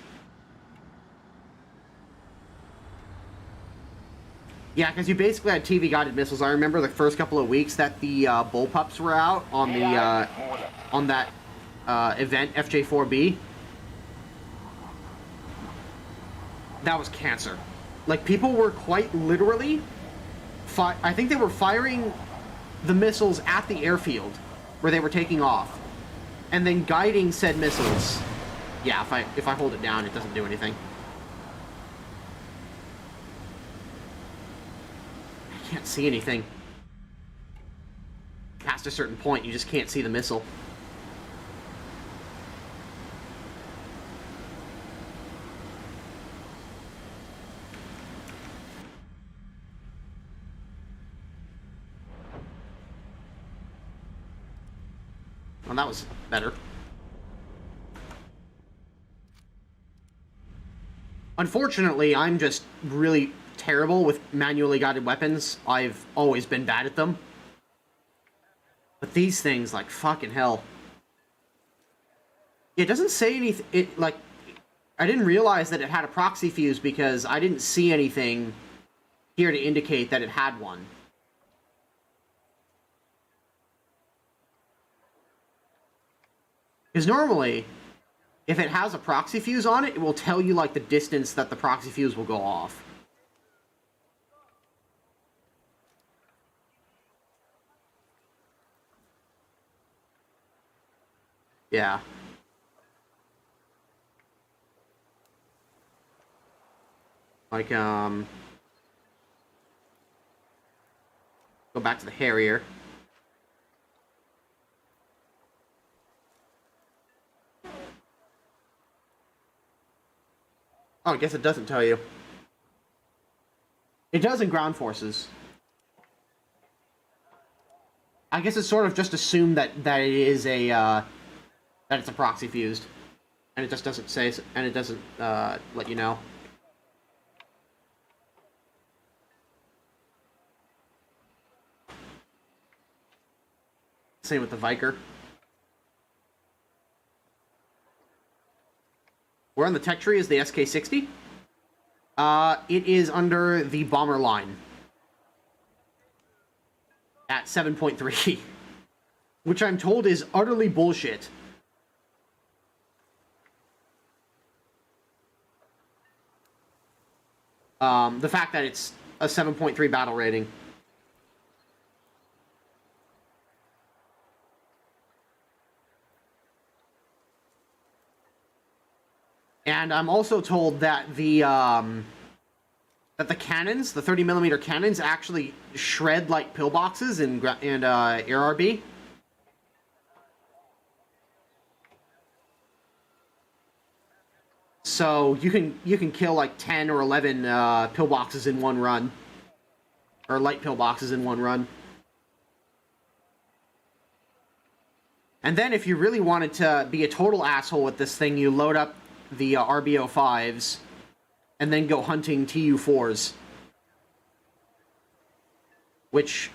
Yeah, because you basically had TV-guided missiles. I remember the first couple of weeks that the bullpups were out on the on that event, FJ4B. That was cancer. Like, people were quite literally... I think they were firing the missiles at the airfield where they were taking off, and then guiding said missiles. Yeah, if I hold it down, it doesn't do anything. I can't see anything. Past a certain point, you just can't see the missile. Well, that was better. Unfortunately, I'm just really terrible with manually guided weapons. I've always been bad at them. But these things, like, fucking hell. It doesn't say anything. It, like, I didn't realize that it had a proxy fuse because I didn't see anything here to indicate that it had one. Because normally, if it has a proxy fuse on it, it will tell you, like, the distance that the proxy fuse will go off. Yeah. Like, go back to the Harrier. Oh, I guess it doesn't tell you. It does in ground forces. I guess it's sort of just assumed that it is a, that it's a proxy fused. And it just doesn't say, and it doesn't, let you know. Same with the Viker. Where on the tech tree is the SK60? It is under the bomber line. At 7.3. Which I'm told is utterly bullshit. The fact that it's a 7.3 battle rating. And I'm also told that the cannons, the 30mm cannons, actually shred like pillboxes and ARB. So you can kill like 10 or 11 pillboxes in one run, or light pillboxes in one run. And then if you really wanted to be a total asshole with this thing, you load up the RB05s and then go hunting TU4s, which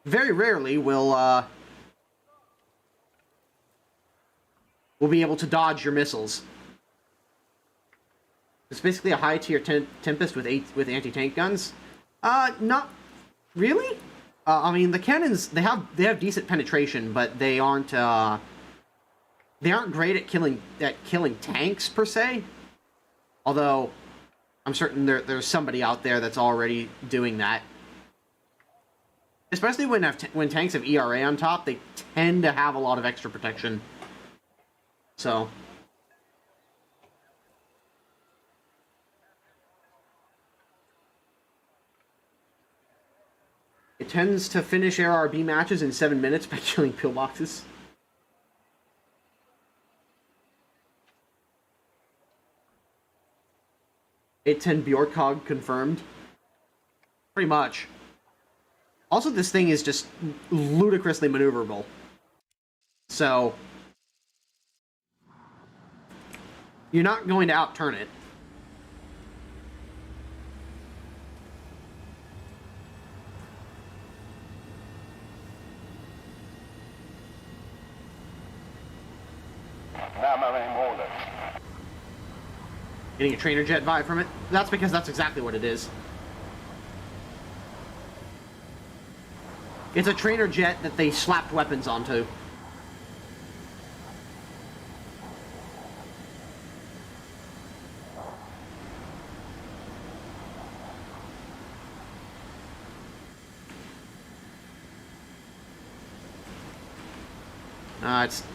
very rarely will be able to dodge your missiles. It's basically a high-tier Tempest with anti-tank guns. Not really. I mean, the cannons they have decent penetration, but they aren't great at killing tanks per se. Although I'm certain there's somebody out there that's already doing that. Especially when tanks have ERA on top, they tend to have a lot of extra protection. So. It tends to finish ARB matches in 7 minutes by killing pillboxes. A10 Bjorkog confirmed. Pretty much. Also, this thing is just ludicrously maneuverable. So, you're not going to outturn it. Getting a trainer jet vibe from it? That's because that's exactly what it is. It's a trainer jet that they slapped weapons onto.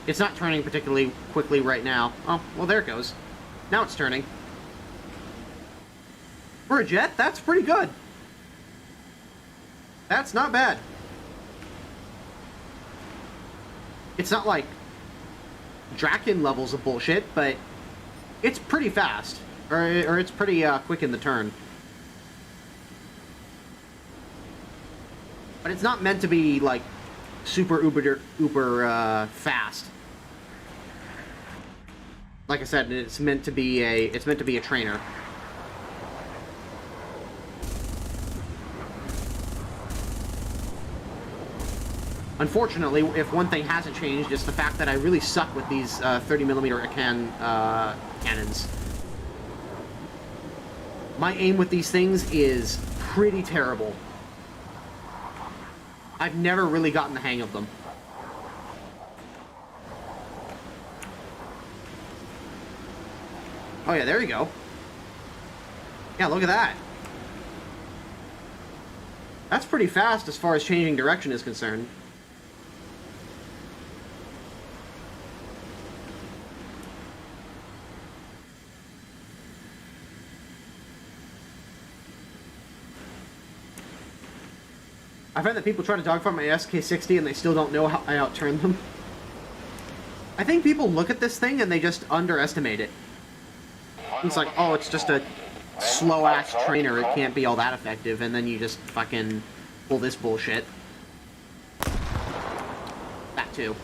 It's not turning particularly quickly right now. Oh, well, there it goes. Now it's turning. For a jet, that's pretty good. That's not bad. It's not like Draken levels of bullshit, but it's pretty fast. Or it's pretty quick in the turn. But it's not meant to be, like, super uber fast. Like I said, it's meant to be a trainer. Unfortunately, if one thing hasn't changed, it's the fact that I really suck with these 30mm cannons. My aim with these things is pretty terrible. I've never really gotten the hang of them. Oh yeah, there you go. Yeah, look at that. That's pretty fast as far as changing direction is concerned. I find that people try to dogfight my SK60 and they still don't know how I outturned them. I think people look at this thing and they just underestimate it. It's like, oh, it's just a slow-ass trainer, it can't be all that effective, and then you just fucking pull this bullshit. That too.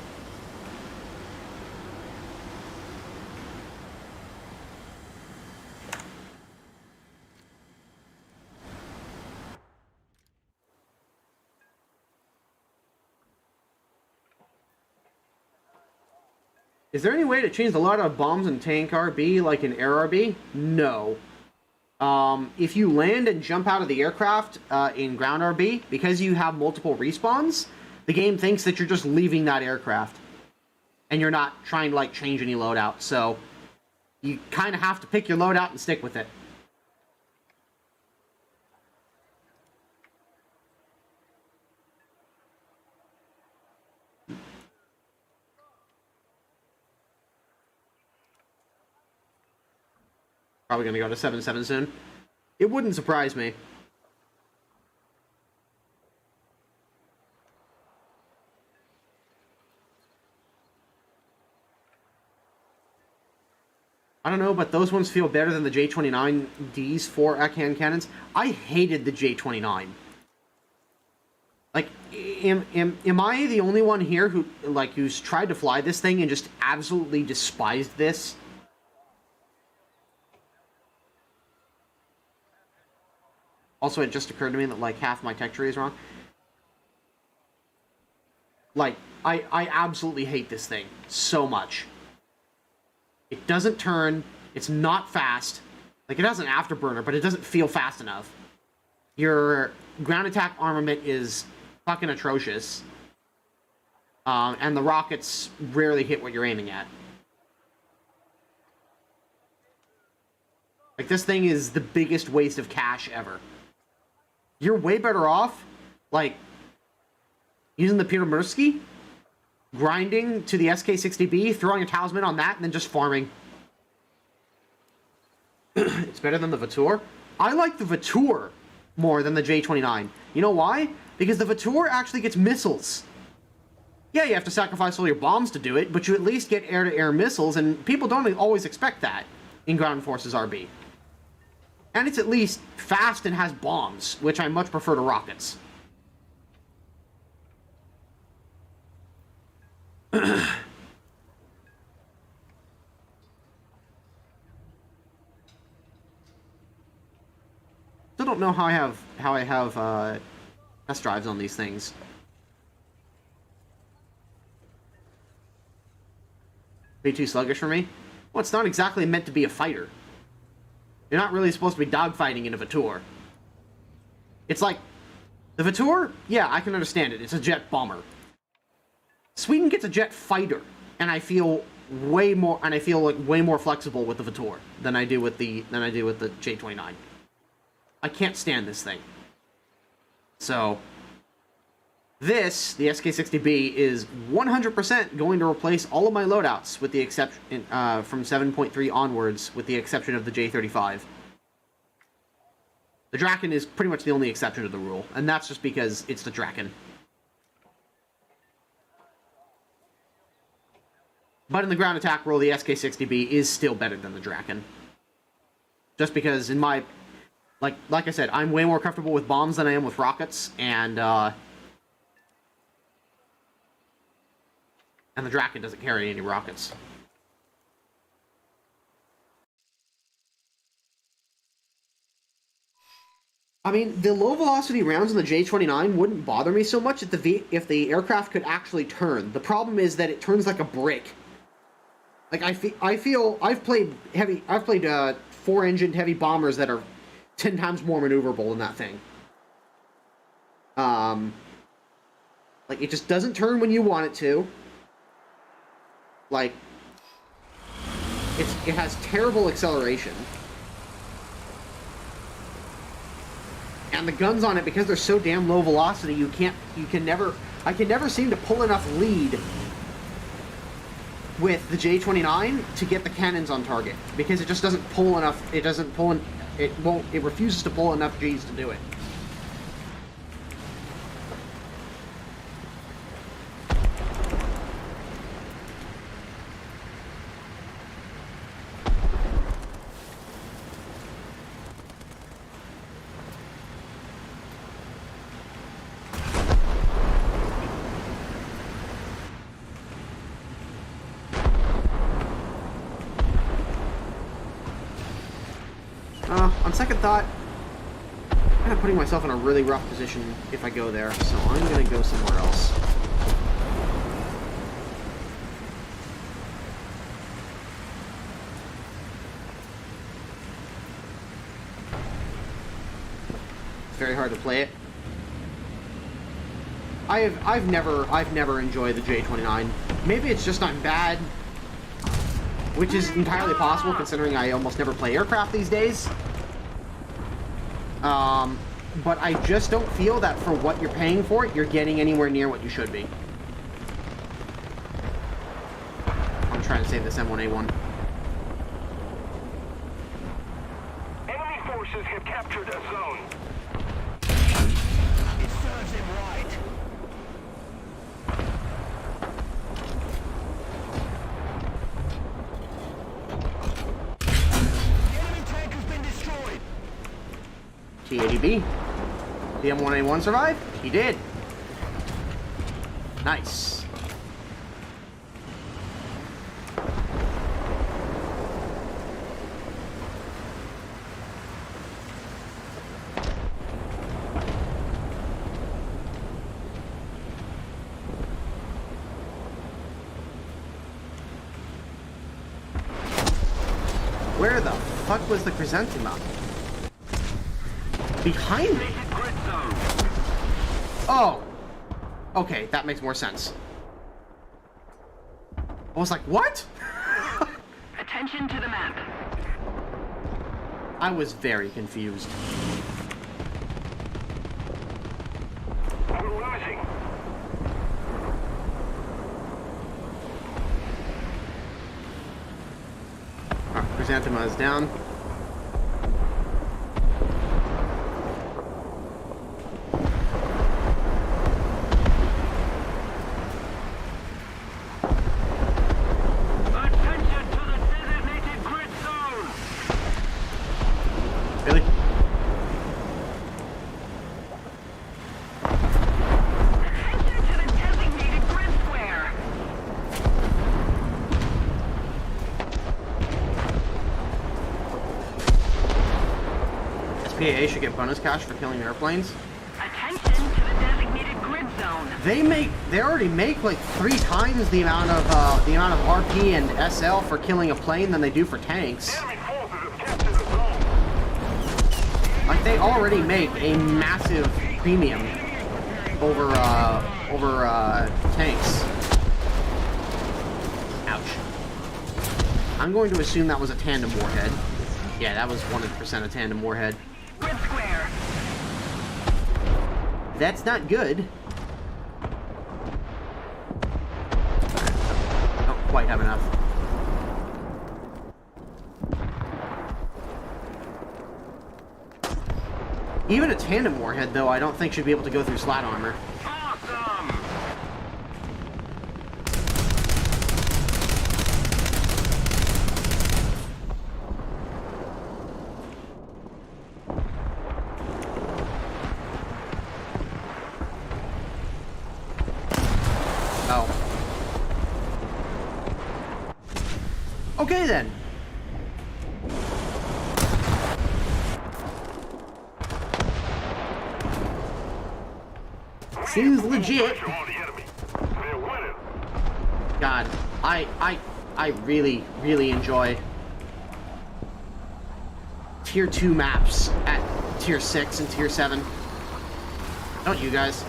Is there any way to change the loadout of bombs in tank RB like in air RB? No. If you land and jump out of the aircraft in ground RB, because you have multiple respawns, the game thinks that you're just leaving that aircraft. And you're not trying to, like, change any loadout. So, you kind of have to pick your loadout and stick with it. Probably going to go to 7-7 soon. It wouldn't surprise me. I don't know, but those ones feel better than the J29Ds for Achan cannons. I hated the J29. Like, am I the only one here who, like, who's tried to fly this thing and just absolutely despised this? Also, it just occurred to me that, like, half my tech tree is wrong. Like, I absolutely hate this thing so much. It doesn't turn, it's not fast. Like, it has an afterburner, but it doesn't feel fast enough. Your ground attack armament is fucking atrocious. And the rockets rarely hit what you're aiming at. Like, this thing is the biggest waste of cash ever. You're way better off, like, using the Peripherals, grinding to the SK60B, throwing a talisman on that, and then just farming. It's better than the Vatour. I like the Vatour more than the J29. You know why? Because the Vatour actually gets missiles. Yeah, you have to sacrifice all your bombs to do it, but you at least get air-to-air missiles, and people don't always expect that in Ground Forces RB. And it's at least fast and has bombs, which I much prefer to rockets. Still don't know how I have test drives on these things. Be too sluggish for me? Well, it's not exactly meant to be a fighter. You're not really supposed to be dogfighting in a Vatour. It's like, the Vatour, yeah, I can understand it. It's a jet bomber. Sweden gets a jet fighter, and I feel way more, and I feel like way more flexible with the Vatour than I do with the J29. I can't stand this thing. So, this, the SK60B, is 100% going to replace all of my loadouts, with the exception from 7.3 onwards, with the exception of the J35. The Draken is pretty much the only exception to the rule, and that's just because it's the Draken. But in the ground attack role, the SK60B is still better than the Draken. Just because in my... Like I said, I'm way more comfortable with bombs than I am with rockets, and the Draken doesn't carry any rockets. I mean, the low-velocity rounds in the J29 wouldn't bother me so much if the aircraft could actually turn. The problem is that it turns like a brick. Like, I feel I've played 4-engined heavy bombers that are 10 times more maneuverable than that thing. Like, it just doesn't turn when you want it to. Like, it has terrible acceleration. And the guns on it, because they're so damn low velocity, I can never seem to pull enough lead with the J29 to get the cannons on target, because it just doesn't pull enough, it refuses to pull enough G's to do it. On second thought, I'm kind of putting myself in a really rough position if I go there, so I'm going to go somewhere else. It's very hard to play it. I've never enjoyed the J29. Maybe it's just I'm bad, which is entirely possible considering I almost never play aircraft these days. But I just don't feel that for what you're paying for it, you're getting anywhere near what you should be. I'm trying to save this M1A1. Enemy forces have captured a zone. It serves him right. T80B. The M1A1 survive? He did. Nice. Where the fuck was the chrysanthemum? Behind me? Oh. Okay, that makes more sense. I was like, what? Attention to the map. I was very confused. We're losing. Chrysanthema is down. Attention to the designated grid zone. Really? Attention to the designated grid square. SPAA should get bonus cash for killing airplanes. Attention to the designated grid zone. They already make like 3 times the amount of RP and SL for killing a plane than they do for tanks. Enemy forces have captured the zone. Like they already make a massive premium over tanks. Ouch. I'm going to assume that was a tandem warhead. Yeah, that was 100% a tandem warhead. Grid square. That's not good. Don't quite have enough. Even a tandem warhead, though, I don't think should be able to go through slat armor. Awesome. Oh. Okay, then. Seems legit. Pressure on the enemy. They're winning. God, I really, really enjoy Tier 2 maps at Tier 6 and Tier 7. Don't you guys?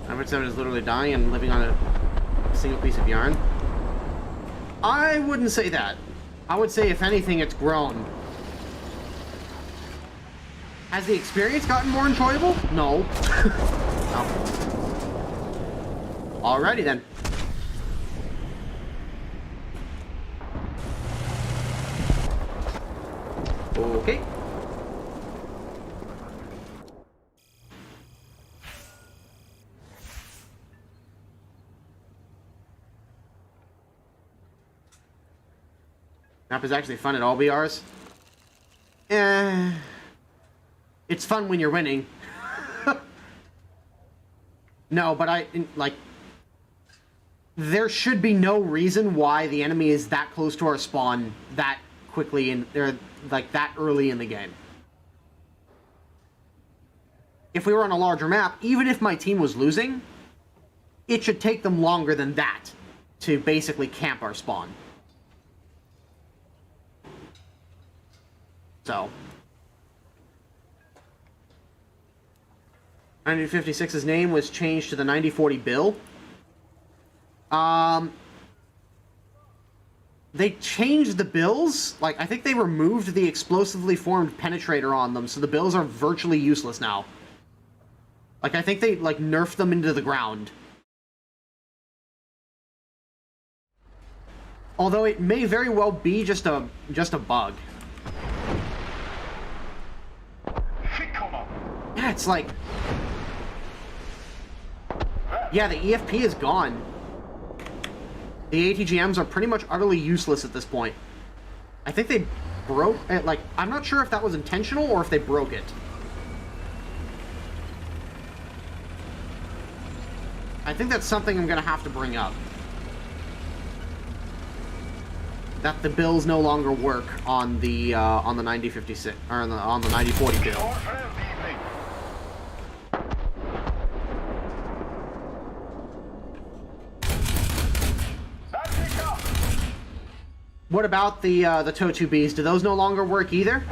Number 7 is literally dying and living on a single piece of yarn. I wouldn't say that. I would say, if anything, it's grown. Has the experience gotten more enjoyable? No. No. Alrighty then. Okay. Map is actually fun at all BRs. It's fun when you're winning. No, but there should be no reason why the enemy is that close to our spawn that quickly and they're like that early in the game. If we were on a larger map, even if my team was losing, it should take them longer than that to basically camp our spawn. So 9056's name was changed to the 9040 Bill. They changed the bills. Like, I think they removed the explosively formed penetrator on them, so the bills are virtually useless now. Like, I think they, like, nerfed them into the ground. Although it may very well be just a bug. Yeah, it's like, Yeah, the EFP is gone. The ATGMs are pretty much utterly useless at this point. I think they broke... Like, I'm not sure if that was intentional or if they broke it. I think that's something I'm going to have to bring up. That the bills no longer work on the 9056 or on the 9040 bill. What about the TOE2Bs? Do those no longer work either?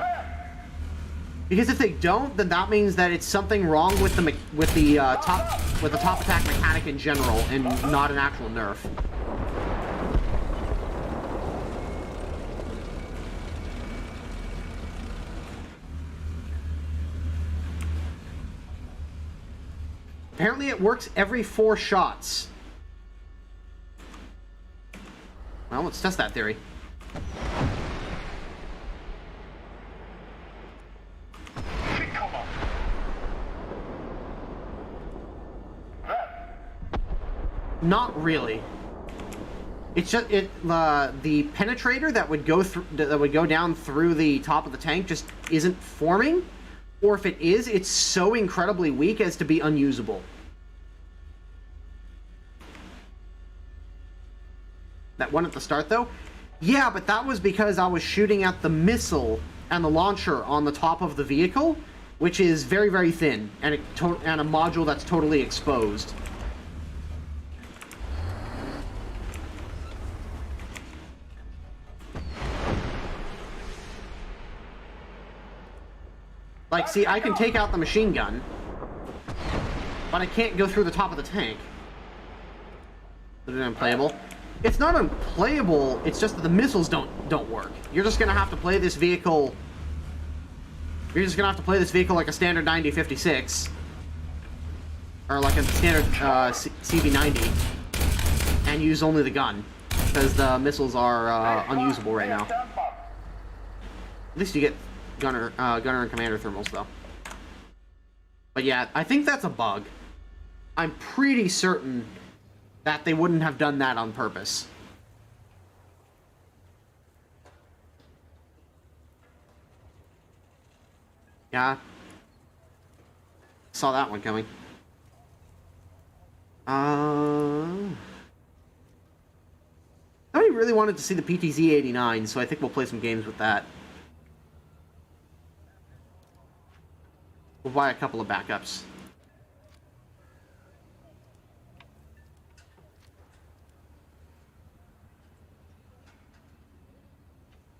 Because if they don't, then that means that it's something wrong with the top attack mechanic in general, and not an actual nerf. Apparently it works every 4 shots. Well, let's test that theory. Not really. It's just the penetrator that would go down through the top of the tank just isn't forming, or if it is, it's so incredibly weak as to be unusable. That one at the start, though? Yeah, but that was because I was shooting at the missile and the launcher on the top of the vehicle, which is very, very thin, and a module that's totally exposed. Like, see, I can take out the machine gun, but I can't go through the top of the tank. Is it unplayable? It's not unplayable, it's just that the missiles don't work. You're just gonna have to play this vehicle... You're just gonna have to play this vehicle like a standard 9056. Or like a standard CV90. And use only the gun. Because the missiles are unusable right now. At least you get gunner and commander thermals, though. But yeah, I think that's a bug. I'm pretty certain that they wouldn't have done that on purpose. Yeah. Saw that one coming. Nobody really wanted to see the PTZ-89, so I think we'll play some games with that. We'll buy a couple of backups.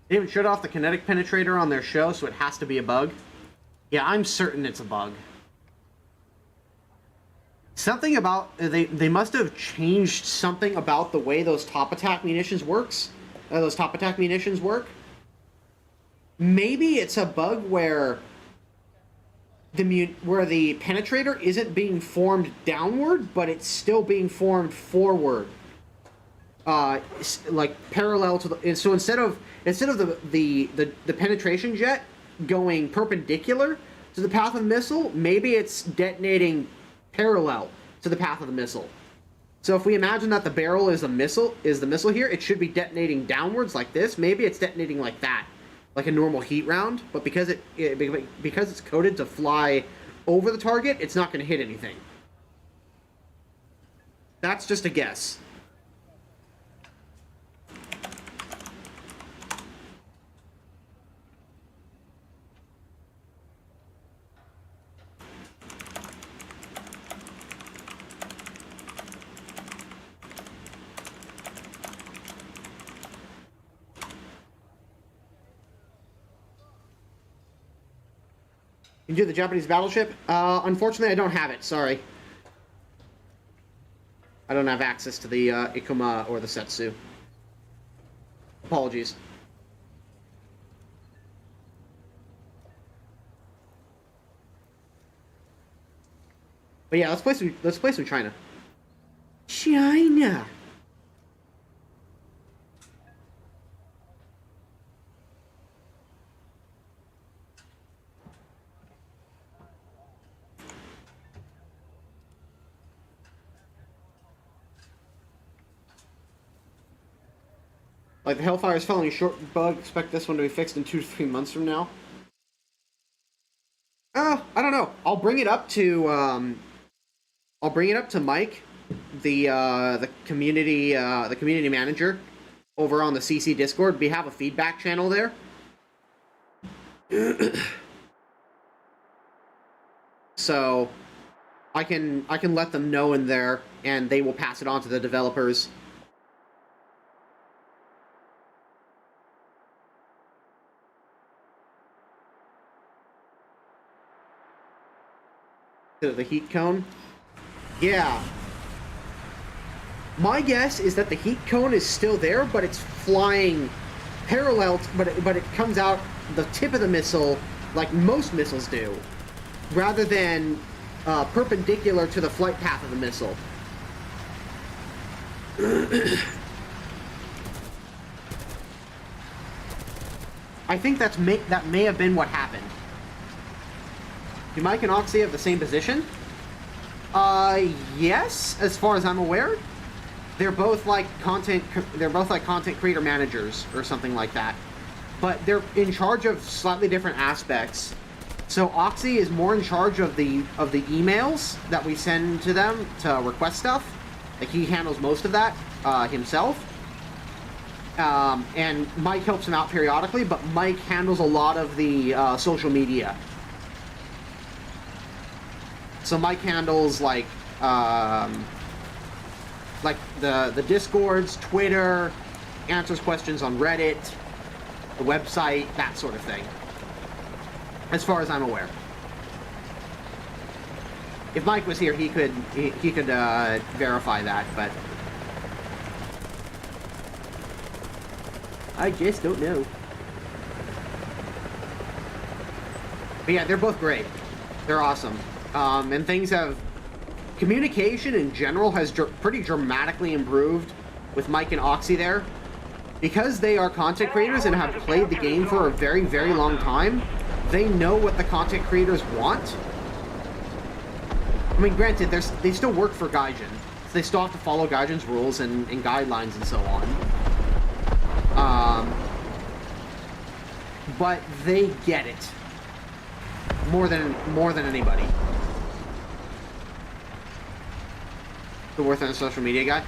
They even shut off the kinetic penetrator on their show, so it has to be a bug. Yeah, I'm certain it's a bug. Something about... They must have changed something about the way those top attack munitions works. Those top attack munitions work. Maybe it's a bug where the penetrator isn't being formed downward, but it's still being formed forward. Like parallel to the... So instead of the penetration jet going perpendicular to the path of the missile, maybe it's detonating parallel to the path of the missile. So if we imagine that the barrel is the missile here, it should be detonating downwards like this. Maybe it's detonating like that, like a normal heat round. But because it's coded to fly over the target, it's not going to hit anything. That's just a guess. You can do the Japanese battleship? Unfortunately, I don't have it. Sorry. I don't have access to the Ikuma or the Setsu. Apologies. But yeah, let's play some China. China. Like, the Hellfire's falling short bug. Expect this one to be fixed in 2 to 3 months from now. I don't know. I'll bring it up to Mike, the community manager over on the CC Discord. We have a feedback channel there. So I can let them know in there, and they will pass it on to the developers. To the heat cone? Yeah. My guess is that the heat cone is still there, but it's flying parallel, but it comes out the tip of the missile like most missiles do, rather than perpendicular to the flight path of the missile. I think that may have been what happened. Do Mike and Oxy have the same position? Yes, as far as I'm aware. They're both like content creator managers or something like that. But they're in charge of slightly different aspects. So Oxy is more in charge of the emails that we send to them to request stuff. Like, he handles most of that himself. And Mike helps him out periodically, but Mike handles a lot of the social media. So Mike handles like the Discords, Twitter, answers questions on Reddit, the website, that sort of thing. As far as I'm aware. If Mike was here, he could verify that, but I just don't know. But yeah, they're both great. They're awesome. And things have... Communication in general has pretty dramatically improved with Mike and Oxy there. Because they are content creators and have played the game for a very, very long time, they know what the content creators want. I mean, granted, they still work for Gaijin, so they still have to follow Gaijin's rules and guidelines and so on. But they get it more than anybody. The worth on a social media guy.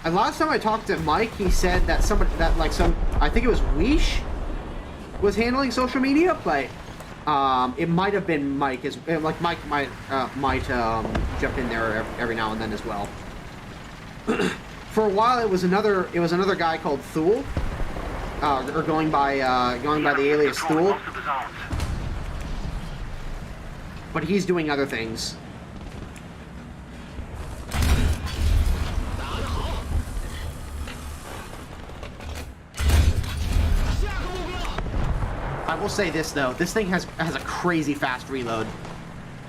And last time I talked to Mike, he said that I think it was Weish was handling social media, but it might have been Mike. Mike might jump in there every now and then as well. For a while, it was another guy called Thule, or going by the alias Thule. But he's doing other things. I will say this though, this thing has a crazy fast reload.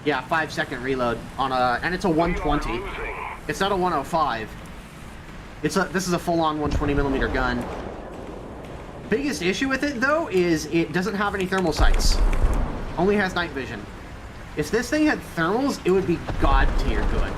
Yeah, 5-second reload on and it's a 120. It's not a 105. This is a full-on 120mm gun. Biggest issue with it though is it doesn't have any thermal sights. Only has night vision. If this thing had thermals, it would be god tier good.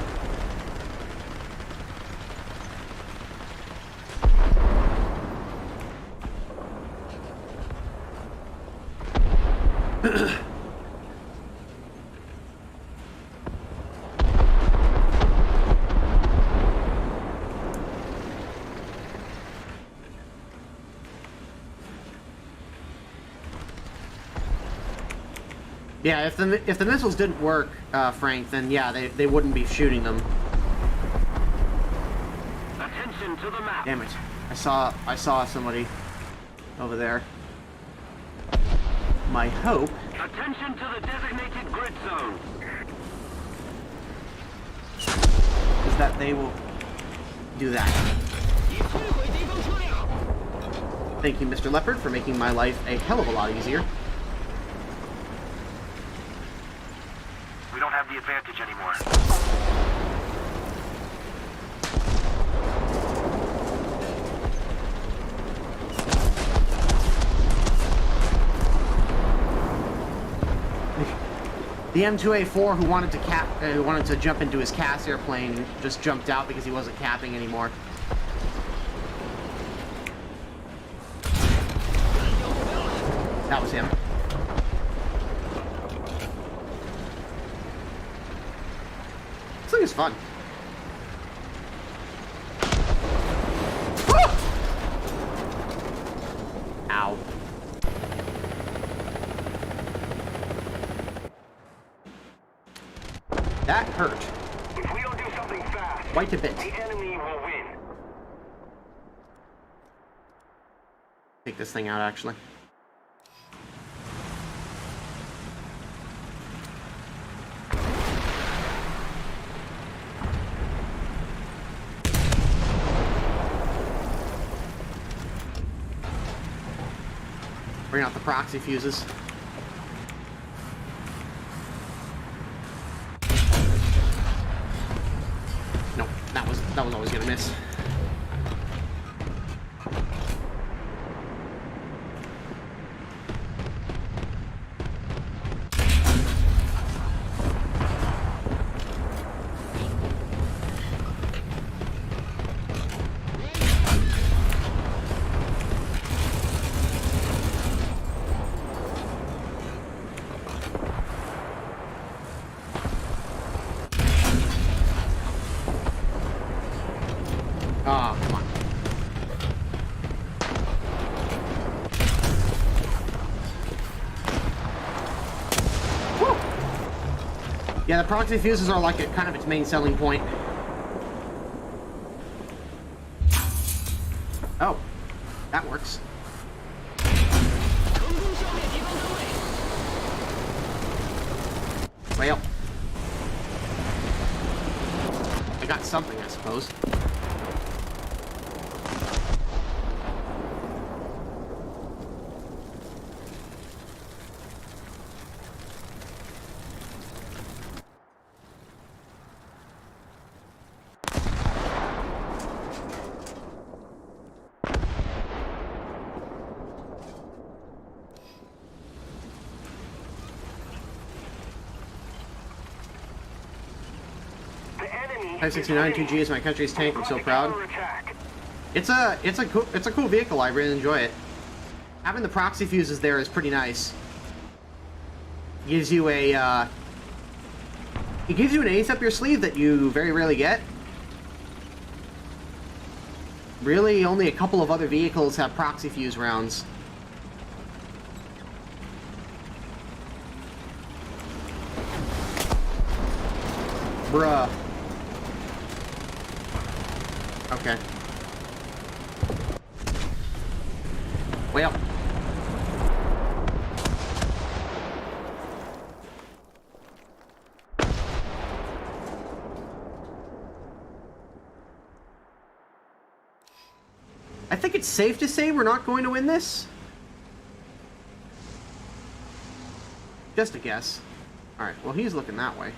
Yeah, if the missiles didn't work, Frank, then yeah, they wouldn't be shooting them. Attention to the map. Damn it! I saw somebody over there. My hope. Attention to the designated grid zone. Is that they will do that. Thank you, Mr. Leopard, for making my life a hell of a lot easier. We don't have the advantage anymore. The M2A4 who wanted to jump into his CAS airplane just jumped out because he wasn't capping anymore. is fun. Ow. That hurt. If we don't do something fast, Quite a bit. the enemy will win. Take this thing out, actually. Bring out the proxy fuses. Nope, that was always gonna miss. Oh, come on. Woo! Yeah, the proxy fuses are like kind of its main selling point. Oh, that works. Well, I got something, I suppose. Type 69 2G is my country's tank. I'm so proud. It's a cool vehicle. I really enjoy it. Having the proxy fuses there is pretty nice. Gives you a it gives you an ace up your sleeve that you very rarely get. Really, only a couple of other vehicles have proxy fuse rounds. Bruh. Okay. Well. I think it's safe to say we're not going to win this. Just a guess. Alright, well, he's looking that way.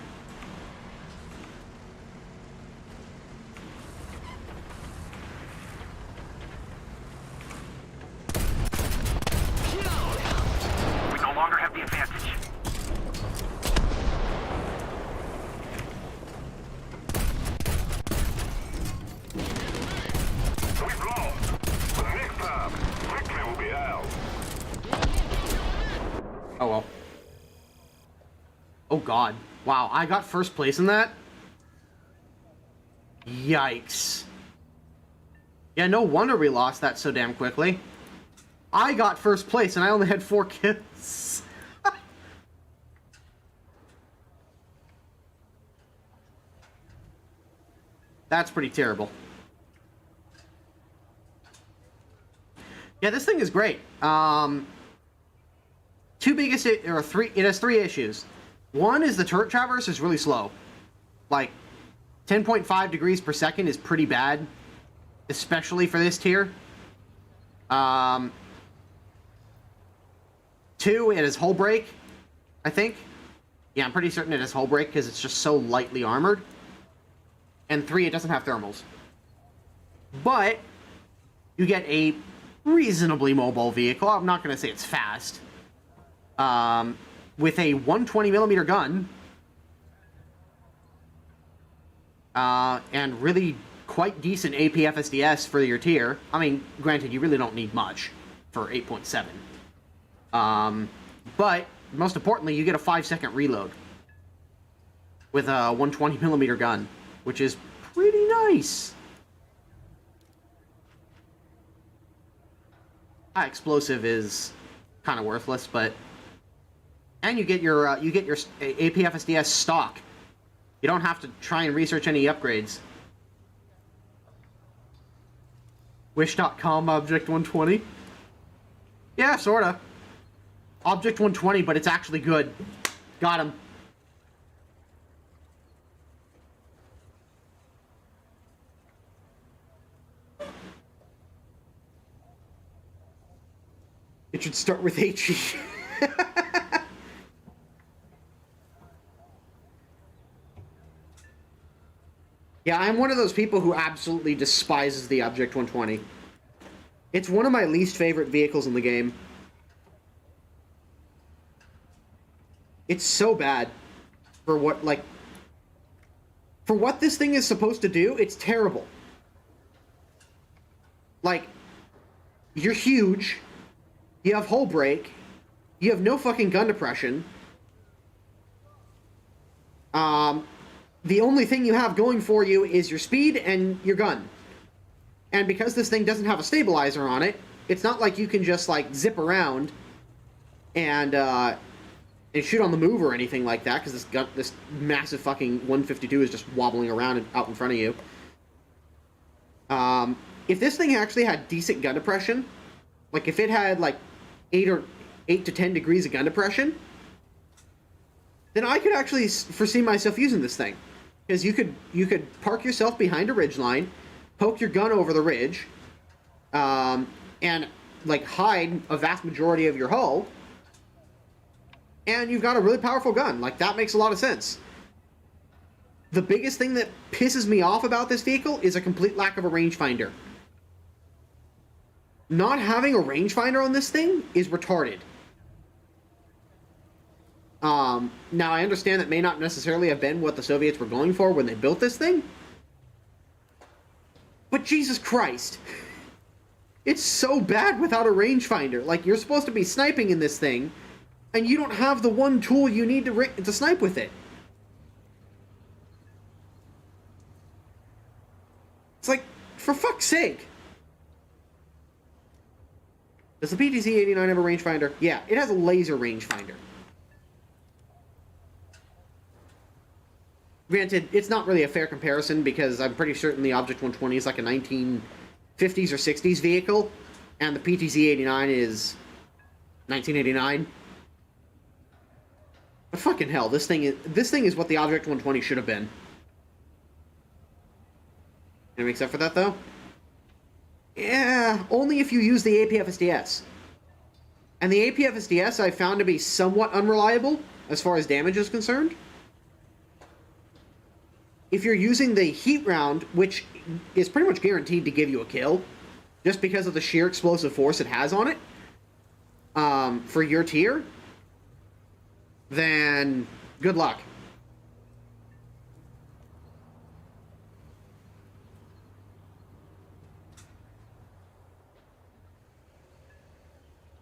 Oh well. Oh god. Wow, I got first place in that? Yikes. Yeah, no wonder we lost that so damn quickly. I got first place and I only had 4 kills. That's pretty terrible. Yeah, this thing is great. It has 3 issues. One is the turret traverse is really slow. Like, 10.5 degrees per second is pretty bad, especially for this tier. 2, it has hull break, I think. Yeah, I'm pretty certain it has hull break because it's just so lightly armored. And 3, it doesn't have thermals. But you get a reasonably mobile vehicle. I'm not going to say it's fast. With a 120mm gun. And really quite decent AP FSDS for your tier. I mean, granted, you really don't need much for 8.7. But, most importantly, you get a 5-second reload with a 120mm gun. which is pretty nice. High explosive is kind of worthless, but and you get your APFSDS stock. You don't have to try and research any upgrades. Wish.com Object 120? Yeah, sorta. Object 120, but it's actually good. Got him. It should start with HE. Yeah, I'm one of those people who absolutely despises the Object 120. It's one of my least favorite vehicles in the game. It's so bad for what, like, for what this thing is supposed to do, it's terrible. Like, you're huge, you have hull break, you have no fucking gun depression. The only thing you have going for you is your speed and your gun. And because this thing doesn't have a stabilizer on it, it's not like you can just, like, zip around and shoot on the move or anything like that, because this massive fucking 152 is just wobbling around out in front of you. If this thing actually had decent gun depression, like if it had like 8 to 10 degrees of gun depression, then I could actually foresee myself using this thing, because you could park yourself behind a ridgeline, poke your gun over the ridge, and like hide a vast majority of your hull, and you've got a really powerful gun. Like, that makes a lot of sense. The biggest thing that pisses me off about this vehicle is a complete lack of a rangefinder. Not having a rangefinder on this thing is retarded. Now, I understand that may not necessarily have been what the Soviets were going for when they built this thing, but Jesus Christ, it's so bad without a rangefinder. Like, you're supposed to be sniping in this thing, and you don't have the one tool you need to snipe with it. It's like, for fuck's sake. Does the PTZ-89 have a rangefinder? Yeah, it has a laser rangefinder. Granted, it's not really a fair comparison, because I'm pretty certain the Object 120 is like a 1950s or 60s vehicle, and the PTZ-89 is 1989. But fucking hell, this thing is what the Object 120 should have been. Anything except for that, though? Yeah, only if you use the APFSDS. And the APFSDS I found to be somewhat unreliable as far as damage is concerned. If you're using the heat round, which is pretty much guaranteed to give you a kill, just because of the sheer explosive force it has on it, for your tier, then good luck.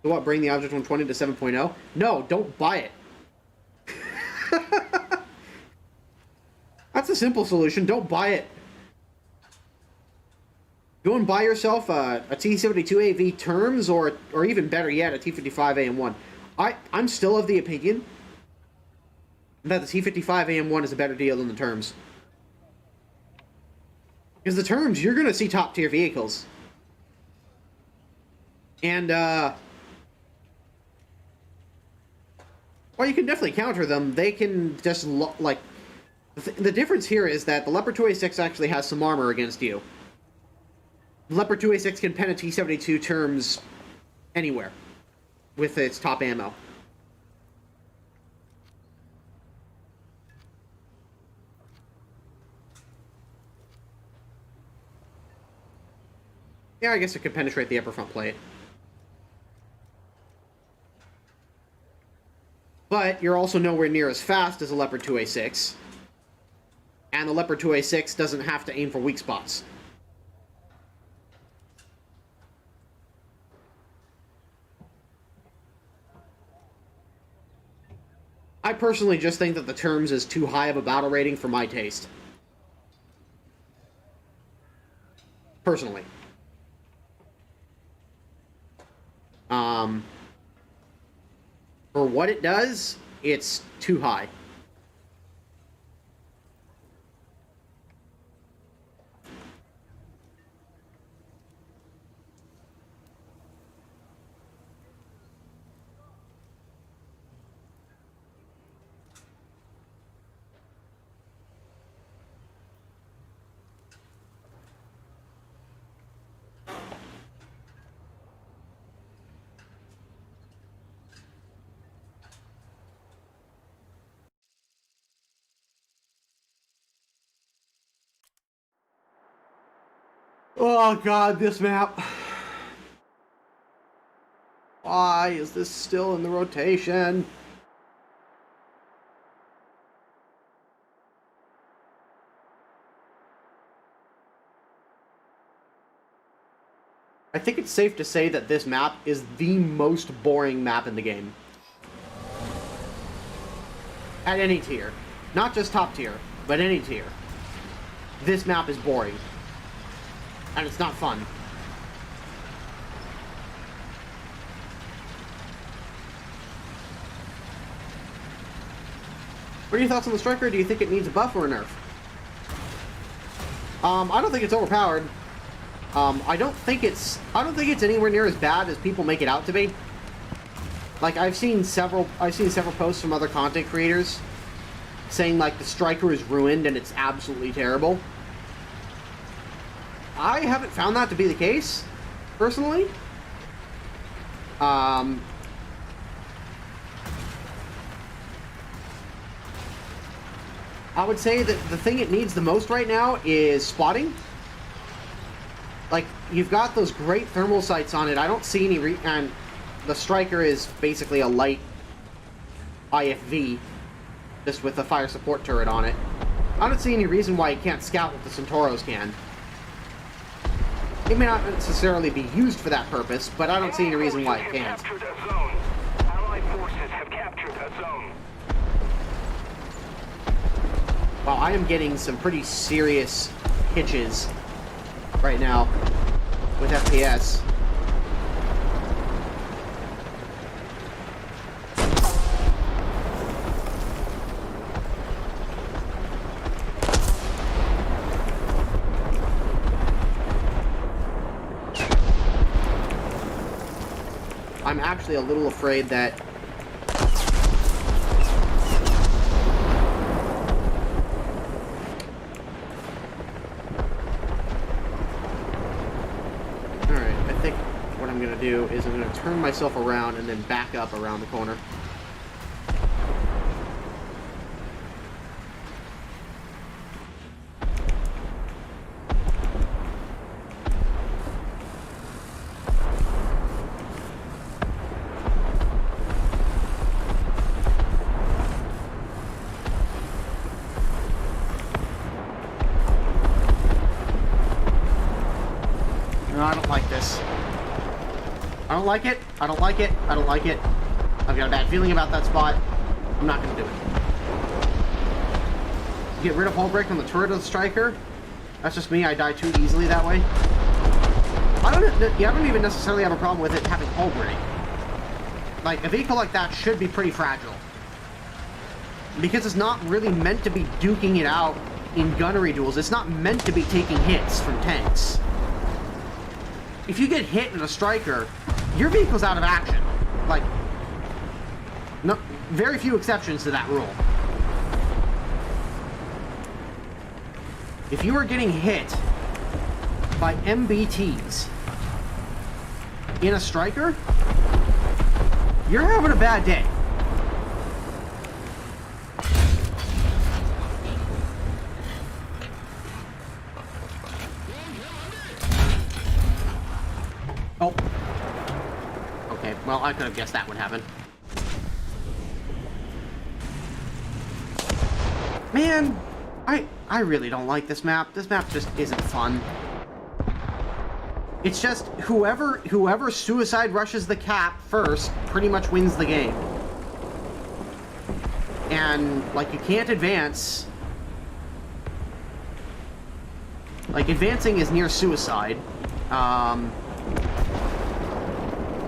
So what, bring the Object 120 to 7.0? No, don't buy it. That's a simple solution. Don't buy it. Go and buy yourself a T72AV Terms, or even better yet, a T55 AM1. I'm still of the opinion that the T55 AM1 is a better deal than the Terms. Because the Terms, you're going to see top tier vehicles. And, well, you can definitely counter them. They can just, like... The difference here is that the Leopard 2A6 actually has some armor against you. The Leopard 2A6 can pen a T-72 Terms anywhere with its top ammo. Yeah, I guess it could penetrate the upper front plate. But you're also nowhere near as fast as a Leopard 2A6. And the Leopard 2A6 doesn't have to aim for weak spots. I personally just think that the Terms is too high of a battle rating for my taste. personally. For what it does, it's too high. Oh god, this map. Why is this still in the rotation? I think it's safe to say that this map is the most boring map in the game. At any tier. Not just top tier, but any tier. This map is boring. And it's not fun. What are your thoughts on the Striker? Do you think it needs a buff or a nerf? I don't think it's overpowered. I don't think it's anywhere near as bad as people make it out to be. Like I've seen several posts from other content creators saying like the Striker is ruined and it's absolutely terrible. I haven't found that to be the case, personally. I would say that the thing it needs the most right now is spotting. Like, you've got those great thermal sights on it. I don't see any and the Striker is basically a light IFV, just with a fire support turret on it. I don't see any reason why it can't scout what the Centauros can. It may not necessarily be used for that purpose, but I don't see any reason why it can't. Allied forces have captured a zone. Wow, I am getting some pretty serious hitches right now with FPS. I'm actually a little afraid that do is I'm going to turn myself around and then back up around the corner. No, I don't like this. I don't like it. I don't like it. I don't like it. I've got a bad feeling about that spot. I'm not going to do it. Get rid of hull break on the turret of the Striker. That's just me. I die too easily that way. I don't even necessarily have a problem with it having hull break. Like, a vehicle like that should be pretty fragile. Because it's not really meant to be duking it out in gunnery duels. It's not meant to be taking hits from tanks. If you get hit in a Striker, your vehicle's out of action. Like, no, very few exceptions to that rule. If you are getting hit by MBTs in a Striker, you're having a bad day. Oh. Okay, well, I could have guessed that would happen. Man, I really don't like this map. This map just isn't fun. It's just whoever suicide rushes the cap first pretty much wins the game. And, like, you can't advance Like, advancing is near suicide.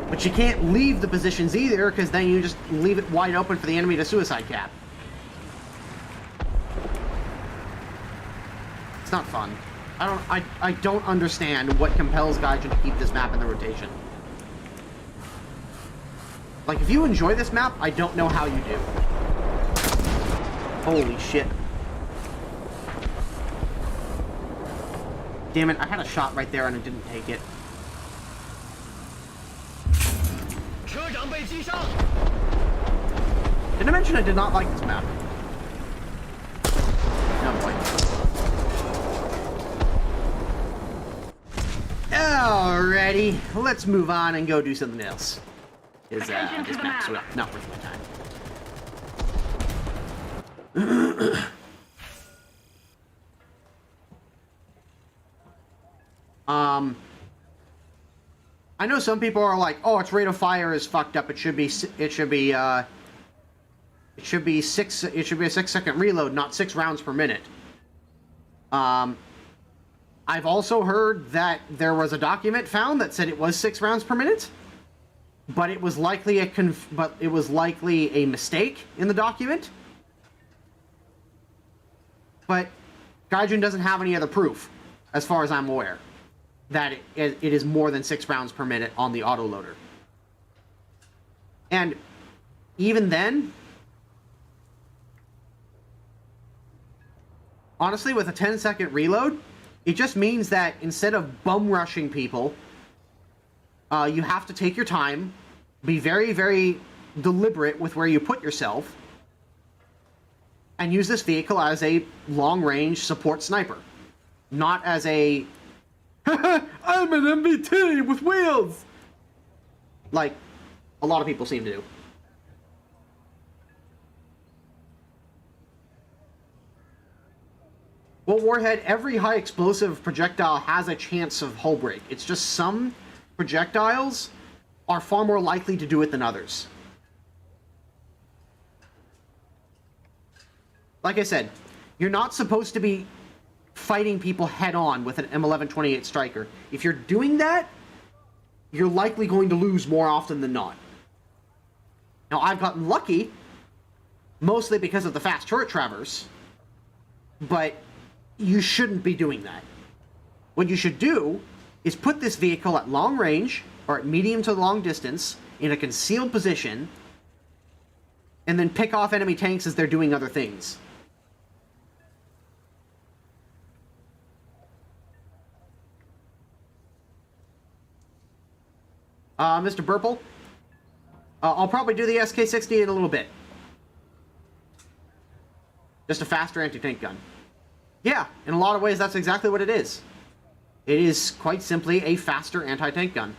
But you can't leave the positions either, because then you just leave it wide open for the enemy to suicide cap. It's not fun. I don't understand what compels Gaijin to keep this map in the rotation. Like, if you enjoy this map, I don't know how you do. Holy shit. Damn it, I had a shot right there and I didn't take it. Didn't I mention I did not like this map? No boy. Alrighty, let's move on and go do something else. This map's not worth my time. I know some people are like, "Oh, its rate of fire is fucked up. It should be a 6-second reload, not 6 rounds per minute." I've also heard that there was a document found that said it was 6 rounds per minute, but it was likely a mistake in the document. But Gaijin doesn't have any other proof, as far as I'm aware, that it is more than 6 rounds per minute on the autoloader. And even then, honestly, with a 10-second reload, it just means that instead of bum rushing people, you have to take your time, be very, very deliberate with where you put yourself, and use this vehicle as a long-range support sniper, not as a I'm an MBT with wheels, like a lot of people seem to do. Well, Warhead, every high explosive projectile has a chance of hull break. It's just some projectiles are far more likely to do it than others. Like I said, you're not supposed to be fighting people head-on with an M1128 Striker. If you're doing that, you're likely going to lose more often than not. Now, I've gotten lucky, mostly because of the fast turret traverse, but you shouldn't be doing that. What you should do is put this vehicle at long range, or at medium to long distance, in a concealed position, and then pick off enemy tanks as they're doing other things. Mr. Burple, I'll probably do the SK60 in a little bit. Just a faster anti-tank gun. Yeah, in a lot of ways, that's exactly what it is. It is quite simply a faster anti-tank gun.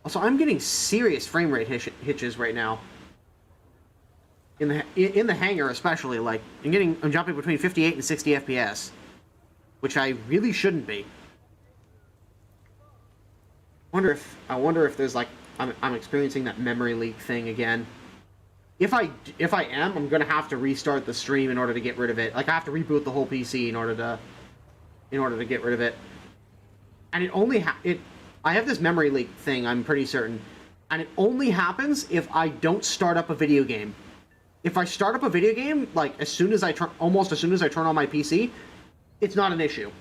Also, I'm getting serious frame rate hitches right now. In the hangar, especially, like I'm jumping between 58 and 60 FPS, which I really shouldn't be. I wonder if there's like I'm experiencing that memory leak thing again. If I am, I'm gonna have to restart the stream in order to get rid of it. Like, I have to reboot the whole PC in order to get rid of it. And I have this memory leak thing, I'm pretty certain, and it only happens if I don't start up a video game. If I start up a video game, like almost as soon as I turn on my PC, it's not an issue.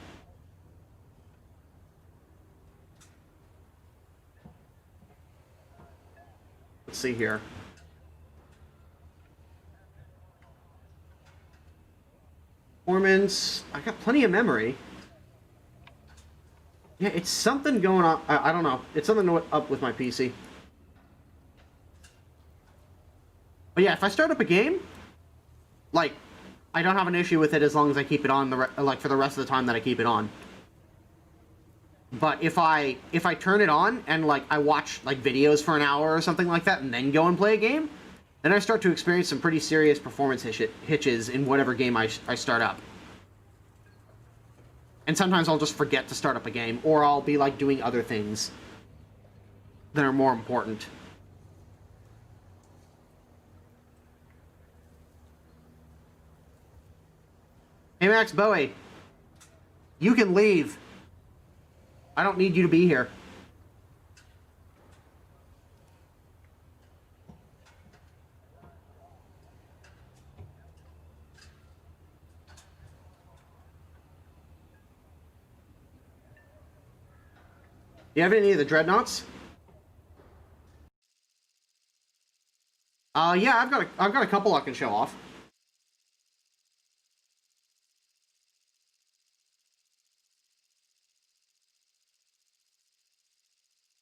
Let's see here. Performance, I got plenty of memory. Yeah, it's something going on. I don't know. It's something up with my PC. But yeah, if I start up a game, like, I don't have an issue with it as long as I keep it on for the rest of the time that I keep it on. But if I turn it on and like I watch like videos for an hour or something like that and then go and play a game, then I start to experience some pretty serious performance hitches in whatever game I start up. And sometimes I'll just forget to start up a game, or I'll be like doing other things that are more important. Hey, Max Bowie. You can leave. I don't need you to be here. Do you have any of the dreadnoughts? Yeah, I've got a couple I can show off.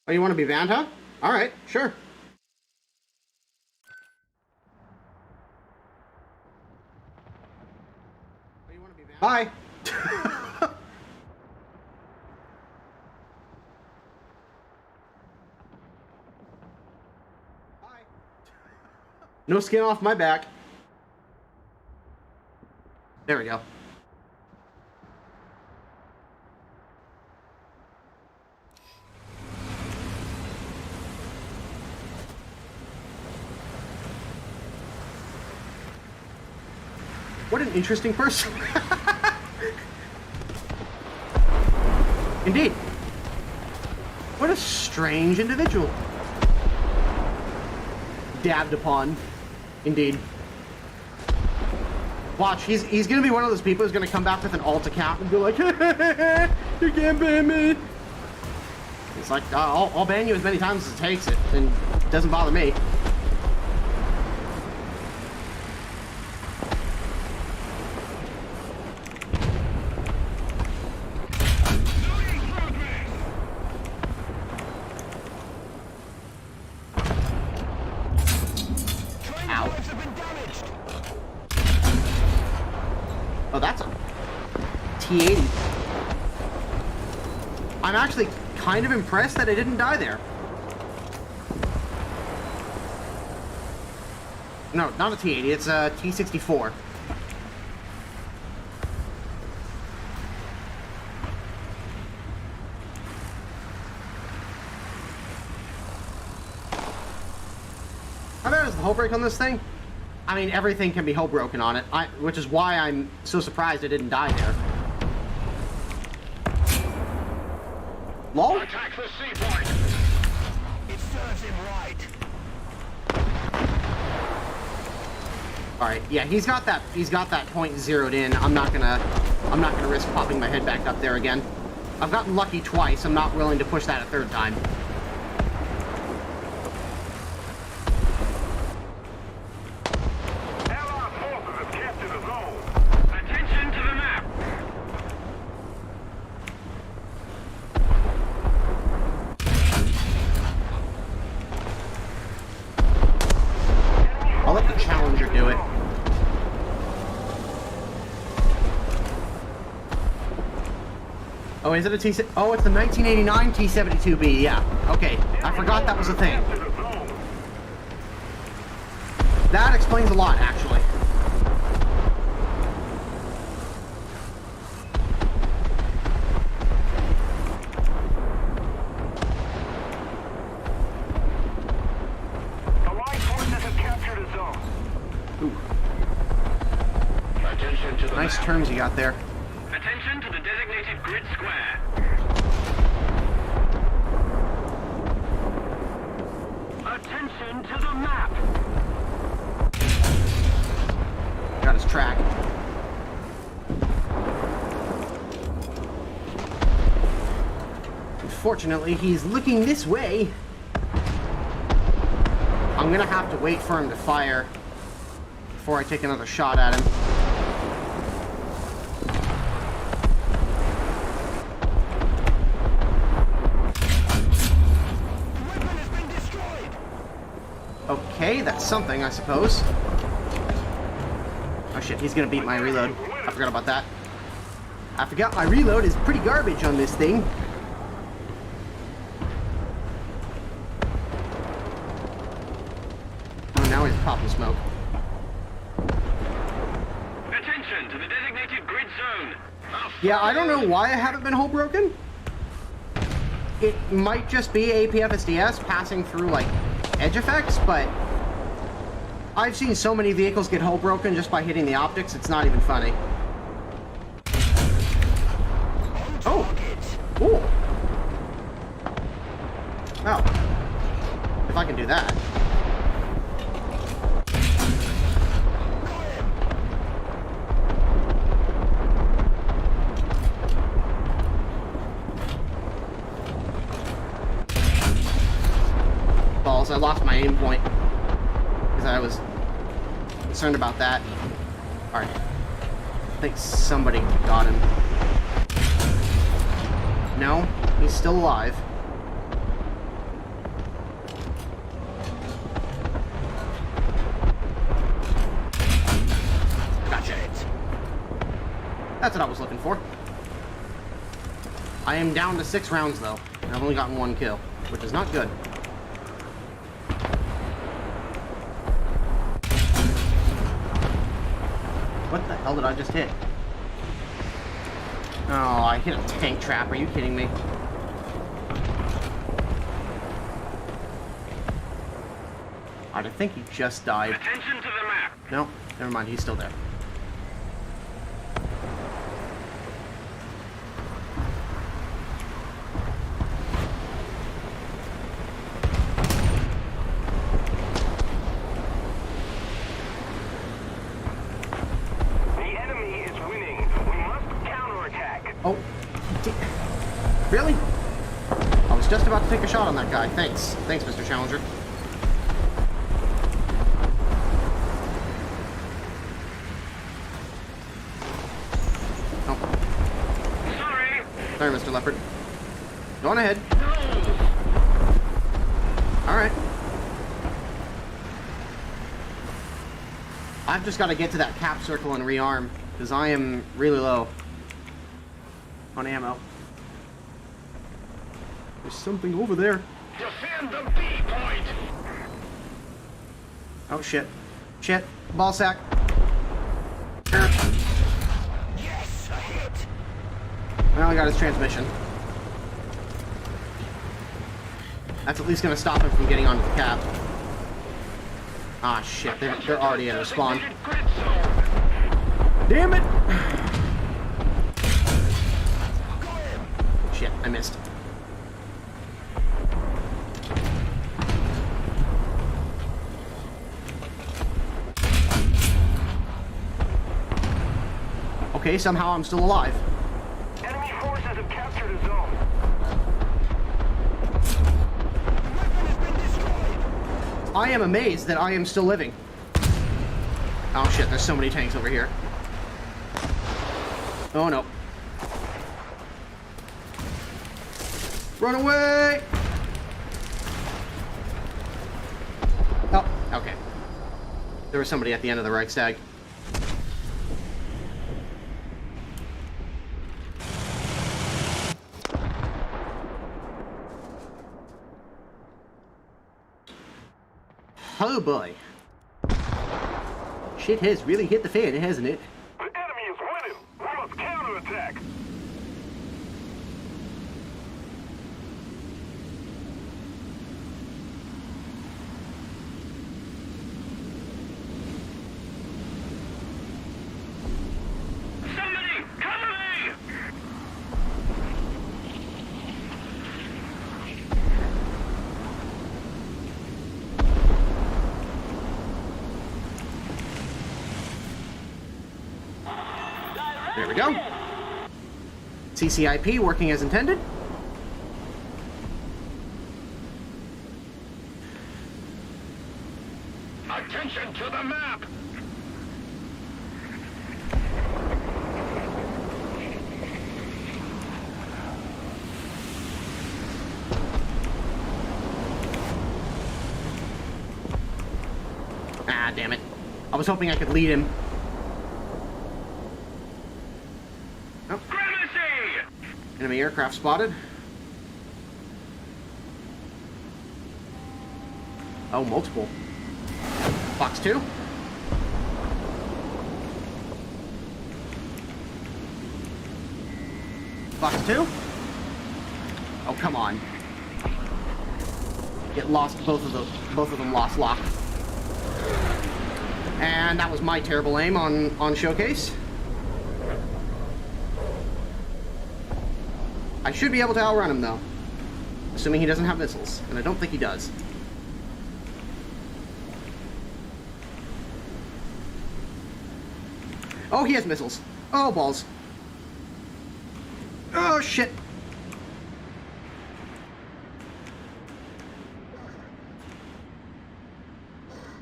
Oh, you want to be banned, huh? All right, sure. Oh, you want to be banned? Bye. No skin off my back. There we go. What an interesting person. Indeed. What a strange individual. Dabbed upon. Indeed. Watch, he's gonna be one of those people who's gonna come back with an alt account and be like, you can't ban me. It's like, I'll ban you as many times as it takes it, and it doesn't bother me. Oh, that's a T80. I'm actually kind of impressed that I didn't die there. No, not a T80, it's a T64. How bad is the hull break on this thing? I mean, everything can be hull broken on it, which is why I'm so surprised I didn't die there. LOL? Attack the seaport. It serves him right. Alright, yeah, he's got that point zeroed in. I'm not gonna risk popping my head back up there again. I've gotten lucky twice. I'm not willing to push that a third time. I'll let the Challenger do it. Oh, is it a T? Oh, it's the 1989 T-72B. Yeah. Okay, I forgot that was a thing. That explains a lot, actually. Nice terms you got there. Attention to the designated grid square. Attention to the map. Got his track. Unfortunately, he's looking this way. I'm gonna have to wait for him to fire before I take another shot at him. Okay, that's something, I suppose. Oh shit, he's gonna beat my reload. I forgot about that. I forgot my reload is pretty garbage on this thing. Oh, now he's popping smoke. Attention to the designated grid zone. Yeah, I don't know why I haven't been hull broken. It might just be APFSDS passing through, like, edge effects, but I've seen so many vehicles get hull broken just by hitting the optics, it's not even funny. Ooh. Oh. If I can do that. Balls, I lost my aim point. Because I was concerned about that. Alright. I think somebody got him. No, he's still alive. Gotcha. That's what I was looking for. I am down to 6 rounds though, and I've only gotten 1 kill, which is not good. What the hell did I just hit? Oh, I hit a tank trap. Are you kidding me? Alright, I think he just died. Attention to the map. No, never mind. He's still there. Oh, really? I was just about to take a shot on that guy. Thanks. Thanks, Mr. Challenger. Oh. Sorry, Mr. Leopard. Go on ahead. Alright. I've just got to get to that cap circle and rearm, because I am really low on ammo. There's something over there. Defend the B point. Oh shit. Shit. Ball sack. Yes, a hit. I only got his transmission. That's at least gonna stop him from getting onto the cap. Ah shit, they're already at a spawn. Damn it! Shit, I missed. Okay, somehow I'm still alive. Enemy forces have captured a zone. I am amazed that I am still living. Oh shit, there's so many tanks over here. Oh no. Run away! Oh, okay. There was somebody at the end of the Reichstag. Oh boy. Shit has really hit the fan, hasn't it? The enemy is winning. We must counterattack. Somebody, cover me! There we go. CCIP working as intended. Attention to the map! Ah, damn it. I was hoping I could lead him. Oh, enemy aircraft spotted. Oh, multiple. Box 2. Box 2. Oh, come on. Get lost, both of them lost lock. And that was my terrible aim on Showcase. I should be able to outrun him, though. Assuming he doesn't have missiles. And I don't think he does. Oh, he has missiles. Oh, balls. Oh, shit.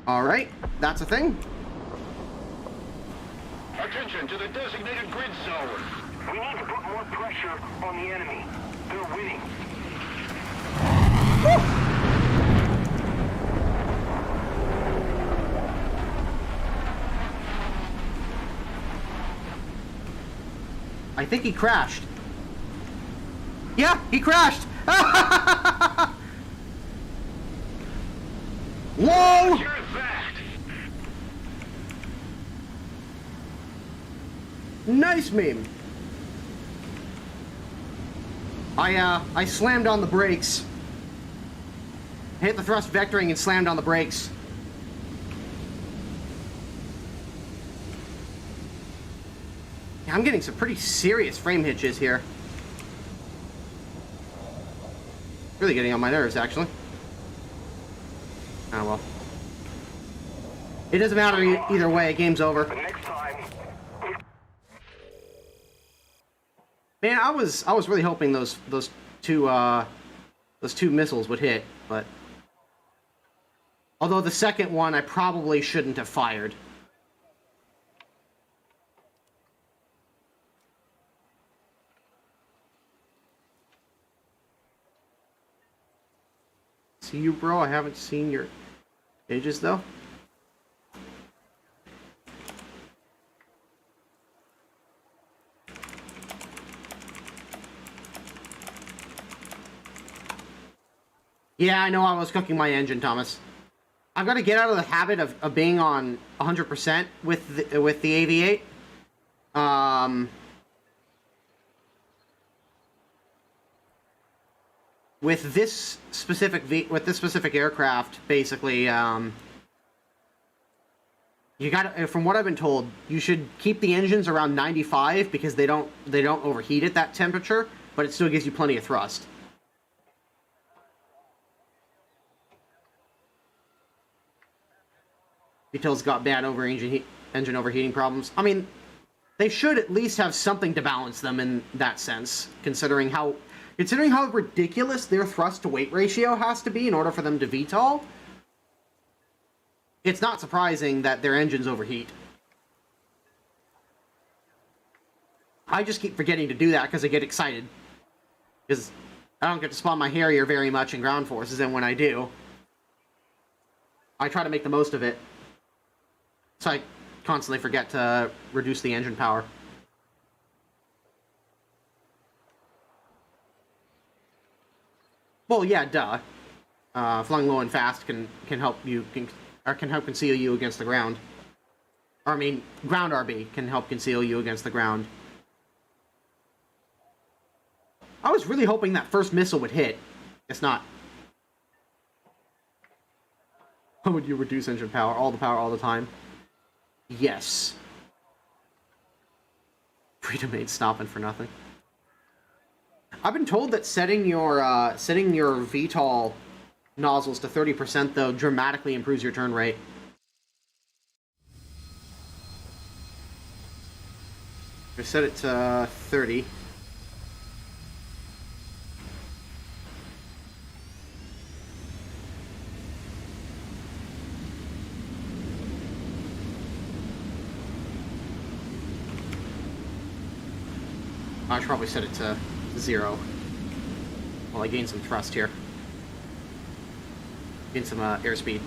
Alright, that's a thing. Attention to the designated grid zone. We need to put more pressure on the enemy. They're winning. I think he crashed. Yeah, he crashed! Whoa! Here's that. Nice meme. I slammed on the brakes. Hit the thrust vectoring and slammed on the brakes. Yeah, I'm getting some pretty serious frame hitches here. Really getting on my nerves, actually. Oh well. It doesn't matter either way, game's over. But next time, Man, I was really hoping those two missiles would hit, but although the second one I probably shouldn't have fired. See you, bro. I haven't seen your pages though. Yeah, I know I was cooking my engine, Thomas. I've got to get out of the habit of being on 100% with the AV8. With this specific aircraft, basically, you got, from what I've been told, you should keep the engines around 95 because they don't overheat at that temperature, but it still gives you plenty of thrust. Vito's got bad engine overheating problems. I mean, they should at least have something to balance them in that sense, considering how ridiculous their thrust to weight ratio has to be in order for them to VTOL. It's not surprising that their engines overheat. I just keep forgetting to do that because I get excited. Because I don't get to spawn my Harrier very much in ground forces, and when I do, I try to make the most of it. So I constantly forget to reduce the engine power. Well, yeah, duh. Flying low and fast can help you can help conceal you against the ground. Or I mean, ground RB can help conceal you against the ground. I was really hoping that first missile would hit. It's not. How would you reduce engine power? All the power, all the time. Yes. Freedom ain't stopping for nothing. I've been told that setting your VTOL nozzles to 30% though dramatically improves your turn rate. I set it to 30. I should probably set it to 0. Well, I gained some thrust here. Gained some airspeed.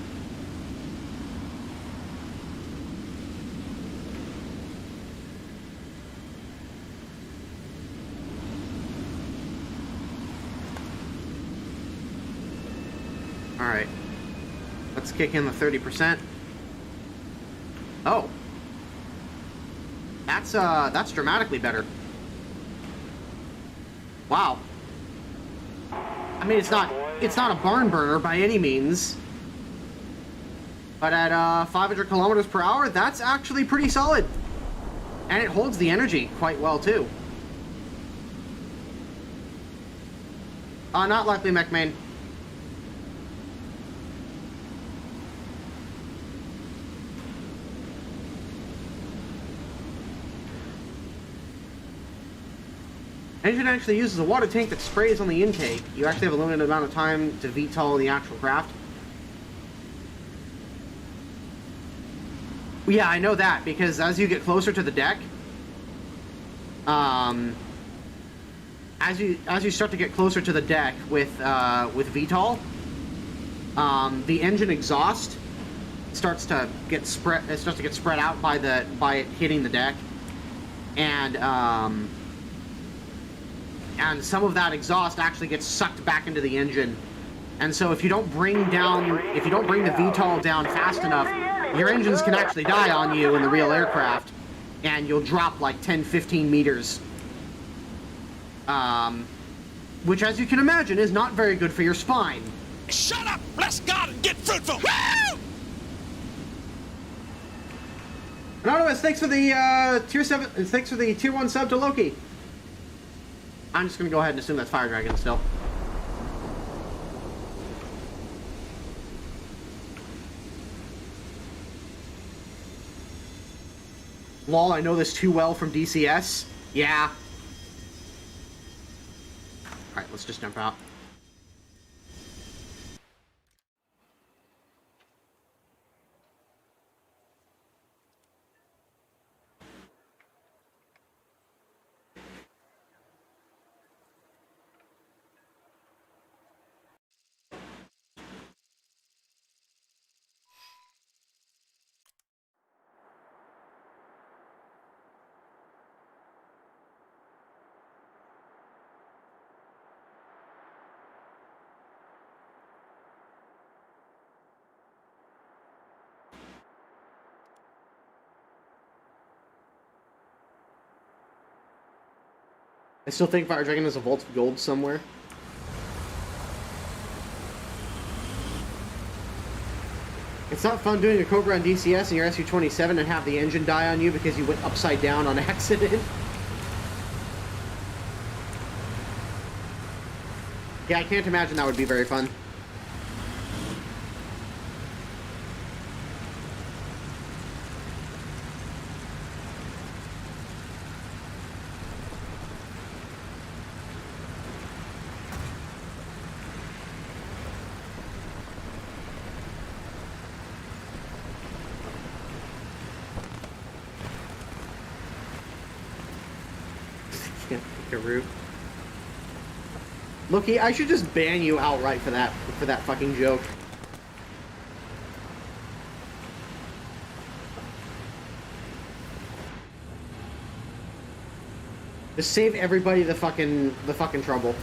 Alright. Let's kick in the 30%. Oh. That's dramatically better. Wow. I mean, it's not a barn burner by any means. But at 500 kilometers per hour, that's actually pretty solid. And it holds the energy quite well, too. Not likely, McMain. Engine actually uses a water tank that sprays on the intake. You actually have a limited amount of time to VTOL the actual craft. Yeah, I know that, because as you get closer to the deck, as you start to get closer to the deck with VTOL, the engine exhaust starts to get spread. It starts to get spread out by it hitting the deck, and some of that exhaust actually gets sucked back into the engine. And so if you don't bring the VTOL down fast enough, your engines can actually die on you in the real aircraft, and you'll drop like 10-15 meters. Which, as you can imagine, is not very good for your spine. Shut up, bless God, and get fruitful. Woo! Anonymous, thanks for the tier 7. Thanks for the tier 1 sub to Loki. I'm just gonna go ahead and assume that's Fire Dragon still. Lol, I know this too well from DCS. Yeah. Alright, let's just jump out. I still think Fire Dragon has a vault of gold somewhere. It's not fun doing a Cobra on DCS in your SU-27 and have the engine die on you because you went upside down on accident. Yeah, I can't imagine that would be very fun. Loki, I should just ban you outright for that fucking joke. Just save everybody the fucking trouble.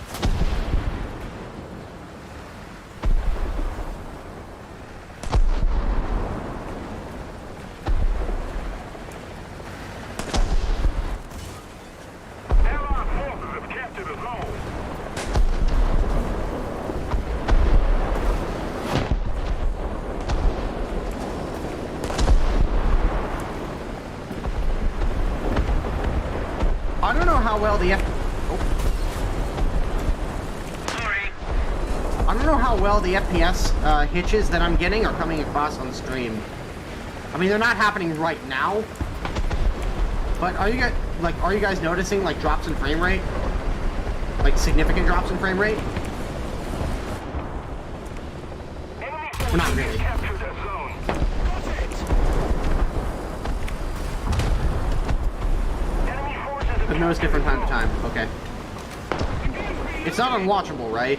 The FPS hitches that I'm getting are coming across on stream. I mean, they're not happening right now, but are you guys noticing like drops in frame rate? Like significant drops in frame rate? Well, not really. I've noticed different time to time. Okay. It's not unwatchable, right?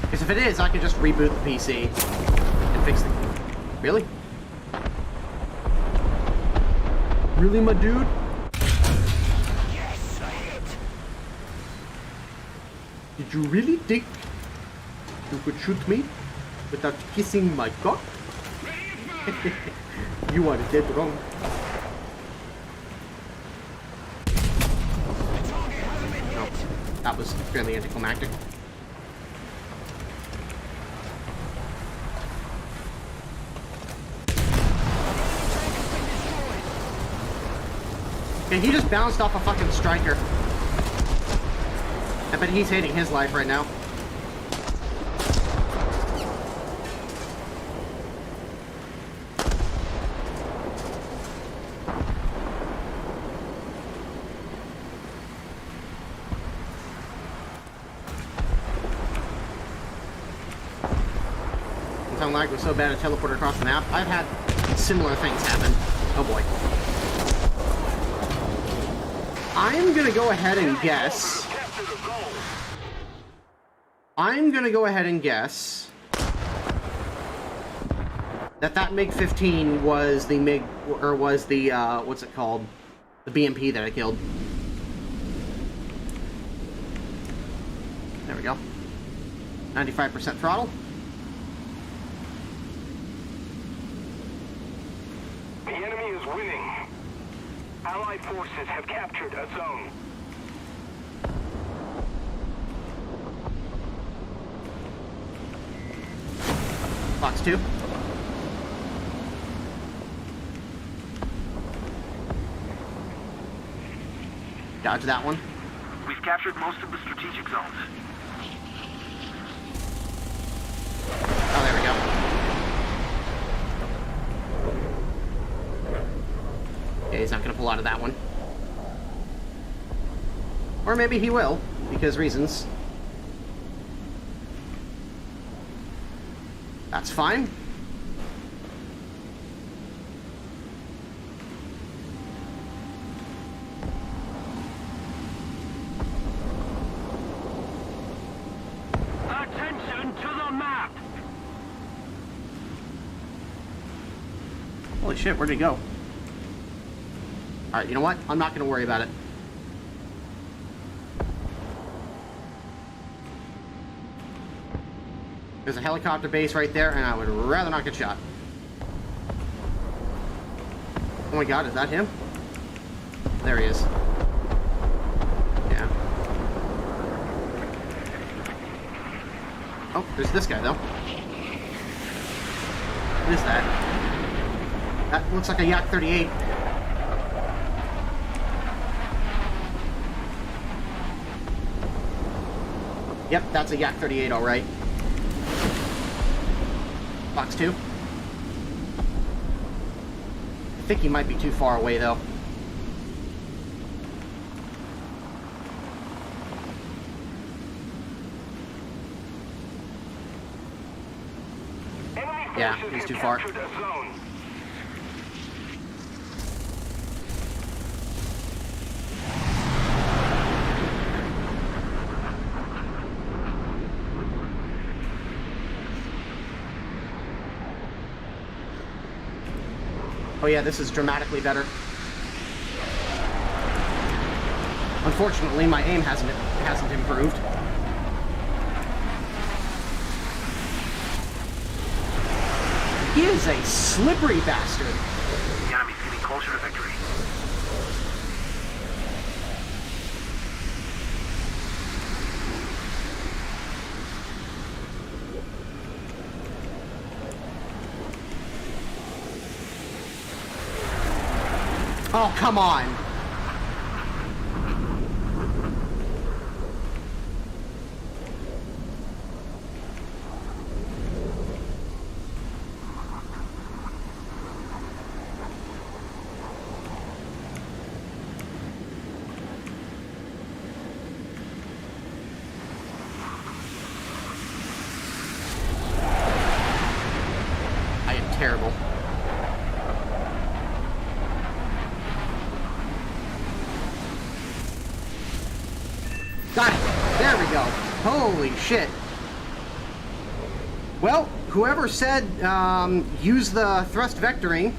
Because if it is, I could just reboot the PC and fix it. Really? Really, my dude? Yes, I hit. Did you really think you could shoot me without kissing my cock? You are dead wrong. No, that was fairly anticlimactic. Okay, he just bounced off a fucking striker. I bet he's hating his life right now. Lag was so bad it teleported across the map. I've had similar things happen. Oh boy. I'm gonna go ahead and guess. I'm gonna go ahead and guess that MiG-15 was the MiG, or was the, what's it called? The BMP that I killed. There we go. 95% throttle. The enemy is winning. Allied forces have captured a zone. Box 2. Dodge that one. We've captured most of the strategic zones. Oh, there we go. Okay, he's not going to pull out of that one. Or maybe he will, because reasons. That's fine. Attention to the map! Holy shit, where'd he go? Alright, you know what? I'm not going to worry about it. There's a helicopter base right there, and I would rather not get shot. Oh my god, is that him? There he is. Yeah. Oh, there's this guy, though. What is that? That looks like a Yak 38. Yep, that's a Yak 38, alright. Box 2. I think he might be too far away, though. Yeah, he's too far. Oh yeah, this is dramatically better. Unfortunately, my aim hasn't improved. He is a slippery bastard. The enemy's getting closer to victory. Oh, come on. I am terrible. Got it. There we go. Holy shit. Well, whoever said use the thrust vectoring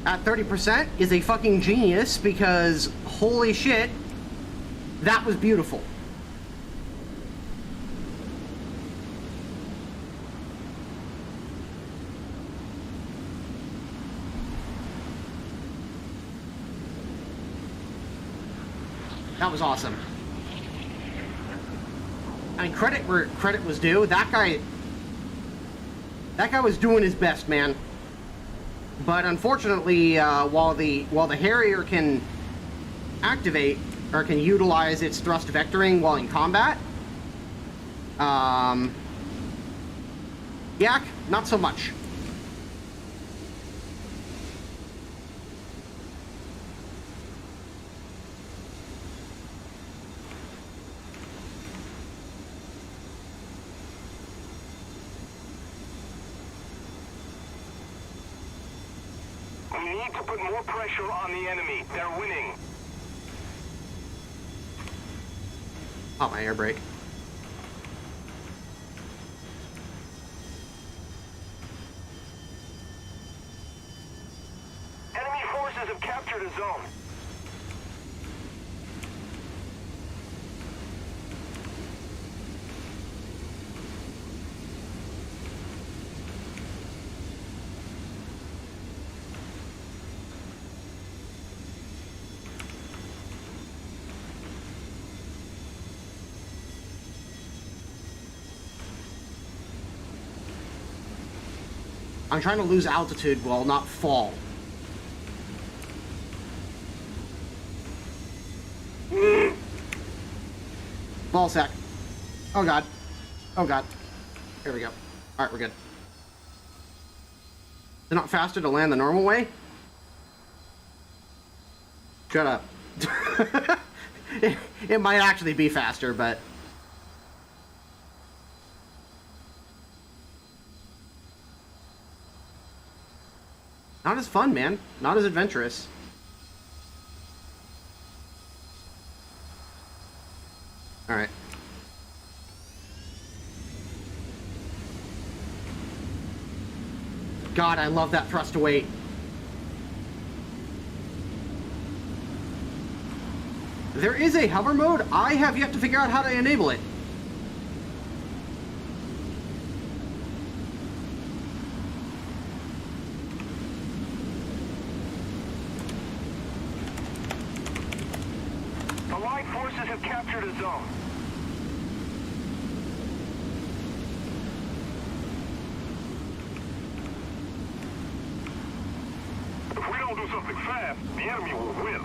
at 30% is a fucking genius, because holy shit, that was beautiful. That was awesome. I mean, credit where credit was due. That guy was doing his best, man. But unfortunately, while the Harrier can activate or can utilize its thrust vectoring while in combat. Yak, not so much. We need to put more pressure on the enemy. They're winning. Pop my air brake. Enemy forces have captured a zone. I'm trying to lose altitude while not fall. Ball sack. Oh god. Oh god. Here we go. Alright, we're good. Is it not faster to land the normal way? Shut up. It might actually be faster, but... not as fun, man. Not as adventurous. Alright. God, I love that thrust to weight. There is a hover mode. I have yet to figure out how to enable it. Allied forces have captured a zone. If we don't do something fast, the enemy will win.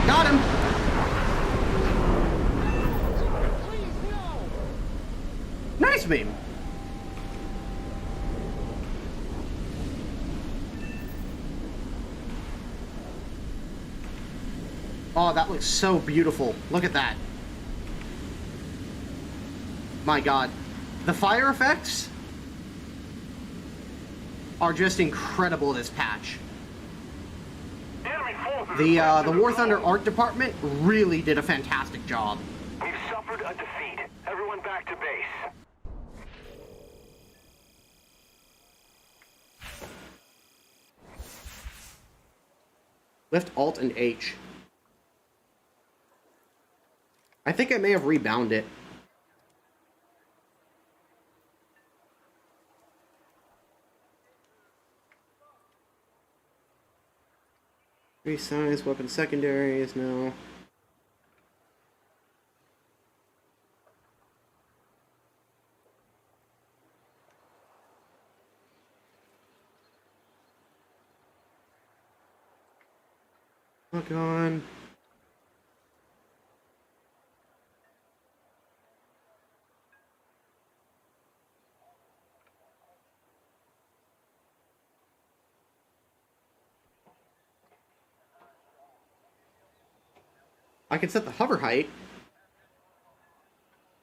Got him! Nice beam! Oh, that looks so beautiful. Look at that. My god. The fire effects are just incredible this patch. Enemy forces The have the captured War a Thunder zone. art department really did a fantastic job. We've suffered a defeat. Everyone back to base. Lift Alt and H. I think I may have rebound it. Resize weapon secondaries, no. Look on. I can set the hover height,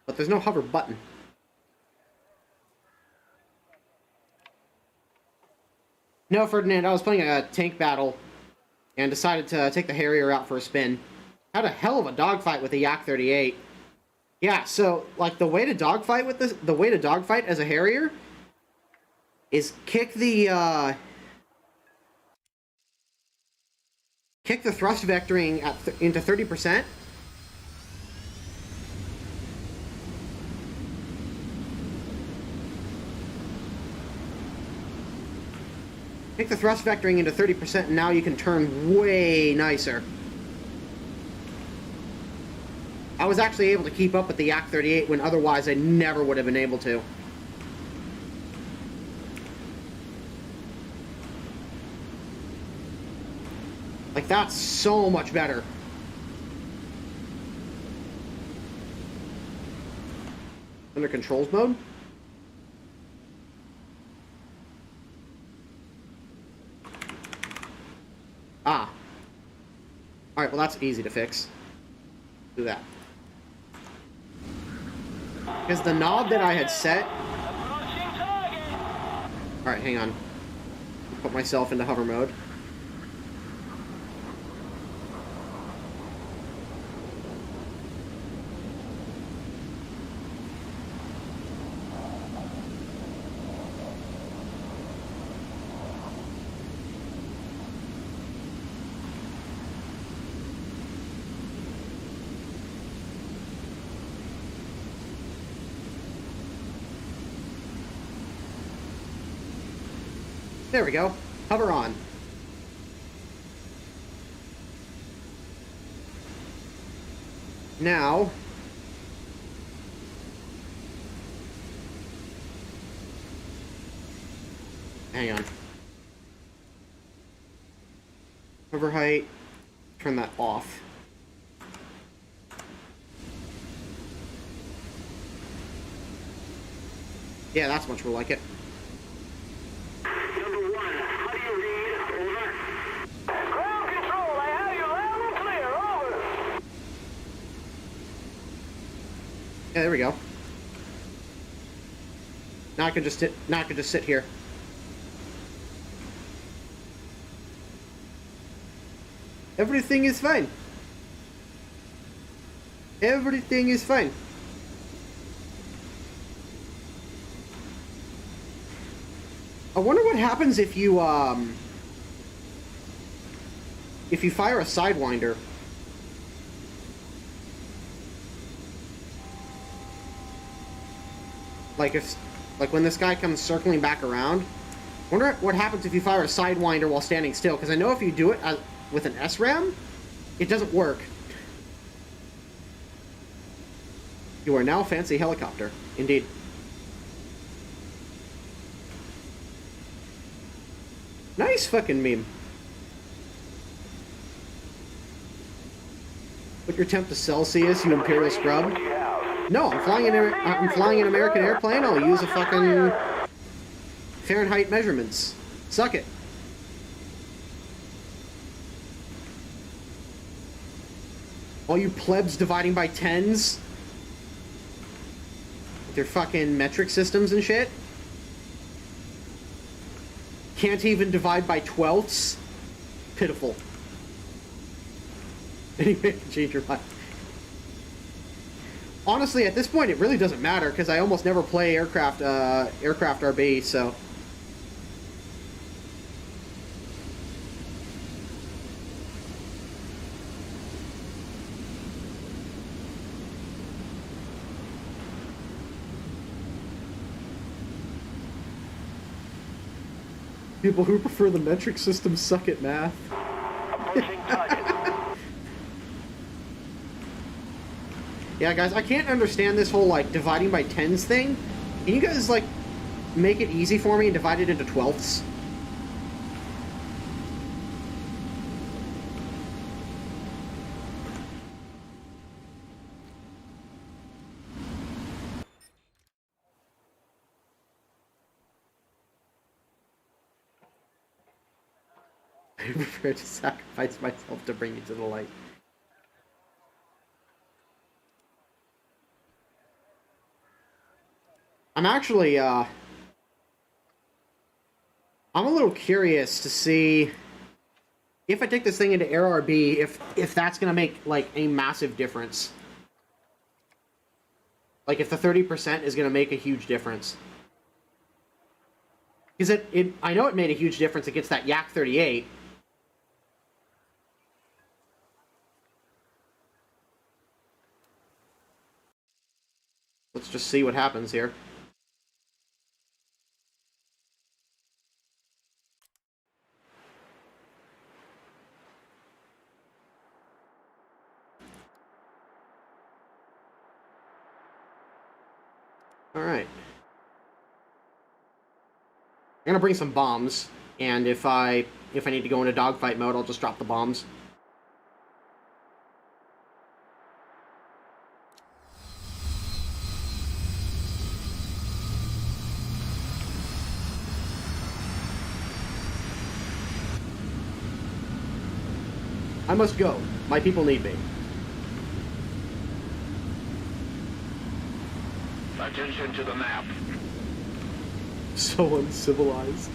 but there's no hover button. No, Ferdinand, I was playing a tank battle and decided to take the Harrier out for a spin. Had a hell of a dogfight with the Yak 38. Yeah, so like the way to dogfight with this, the way to dogfight as a Harrier is kick the thrust vectoring into 30%. Take the thrust vectoring into 30%, and now you can turn way nicer. I was actually able to keep up with the Yak 38 when otherwise I never would have been able to. Like, that's so much better. Under controls mode? Ah. Alright, well that's easy to fix. Do that. Because the knob that I had set... Alright, hang on. Put myself into hover mode. There we go. Hover on. Now... Hang on. Hover height. Turn that off. Yeah, that's much more like it. Yeah, there we go. Now I can just sit here. Everything is fine. Everything is fine. I wonder what happens if you fire a Sidewinder. Like when this guy comes circling back around, I wonder what happens if you fire a Sidewinder while standing still, because I know if you do it with an SRAM, it doesn't work. You are now fancy helicopter. Indeed. Nice fucking meme. Put your temp to Celsius, you imperial scrub. No, I'm flying an American airplane. I'll use a fucking Fahrenheit measurements. Suck it. All you plebs dividing by tens with your fucking metric systems and shit. Can't even divide by twelfths. Pitiful. Anyway, change your mind. Honestly, at this point, it really doesn't matter because I almost never play aircraft RB, so. People who prefer the metric system suck at math. Yeah, guys, I can't understand this whole, like, dividing by tens thing. Can you guys, like, make it easy for me and divide it into twelfths? I prefer to sacrifice myself to bring you to the light. I'm actually, I'm a little curious to see if I take this thing into AirRB, if that's gonna make, like, a massive difference. Like, if the 30% is gonna make a huge difference. Because I know it made a huge difference against that Yak 38. Let's just see what happens here. Alright. I'm gonna bring some bombs, and if I need to go into dogfight mode, I'll just drop the bombs. I must go. My people need me. Attention to the map. So uncivilized.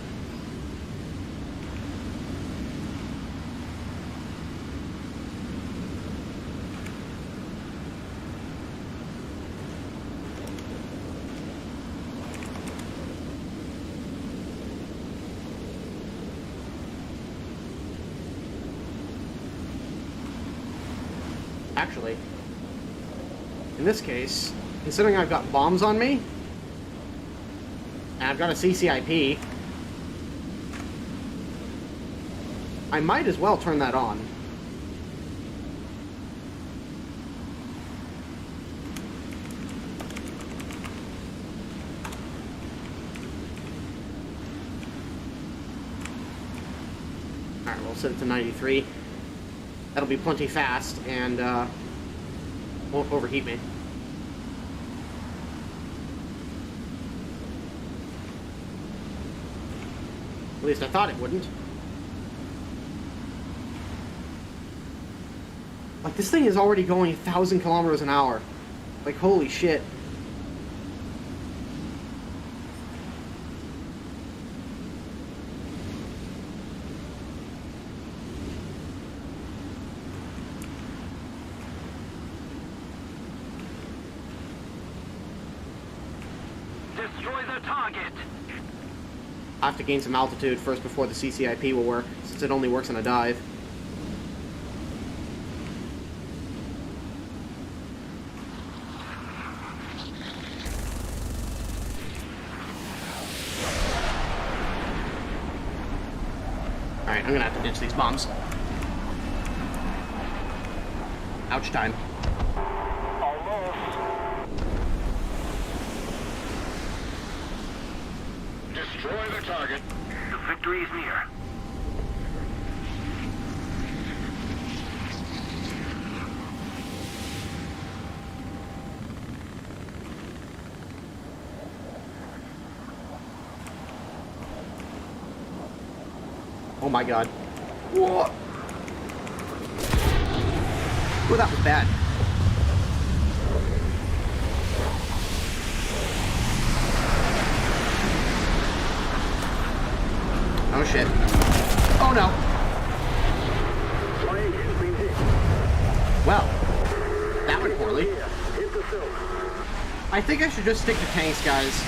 Actually, in this case, considering I've got bombs on me, and I've got a CCIP, I might as well turn that on. Alright, we'll set it to 93. That'll be plenty fast, and won't overheat me. At least I thought it wouldn't. Like, this thing is already going 1,000 kilometers an hour. Like, holy shit. Destroy the target. I have to gain some altitude first before the CCIP will work, since it only works on a dive. Alright, I'm gonna have to ditch these bombs. Ouch time. Destroy the target. The victory is near. Oh my god. Whoa! Oh, that was bad. Oh shit. Oh no. Well, that went poorly. I think I should just stick to tanks, guys.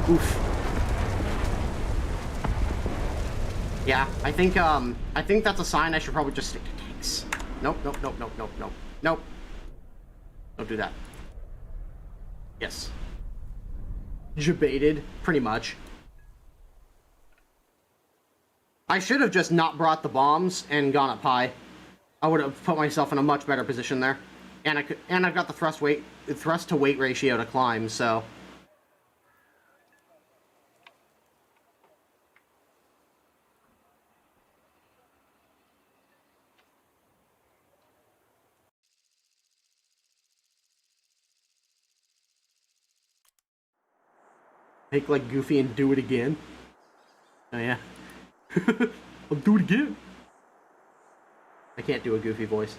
Oof. Yeah, I think that's a sign I should probably just stick to tanks. Nope, nope, nope, nope, nope, nope. Nope. Don't do that. Yes. Debated, pretty much. I should have just not brought the bombs and gone up high. I would have put myself in a much better position there. And I've got the thrust to weight ratio to climb, so. Make like Goofy and do it again. Oh yeah. I'll do it again. I can't do a Goofy voice.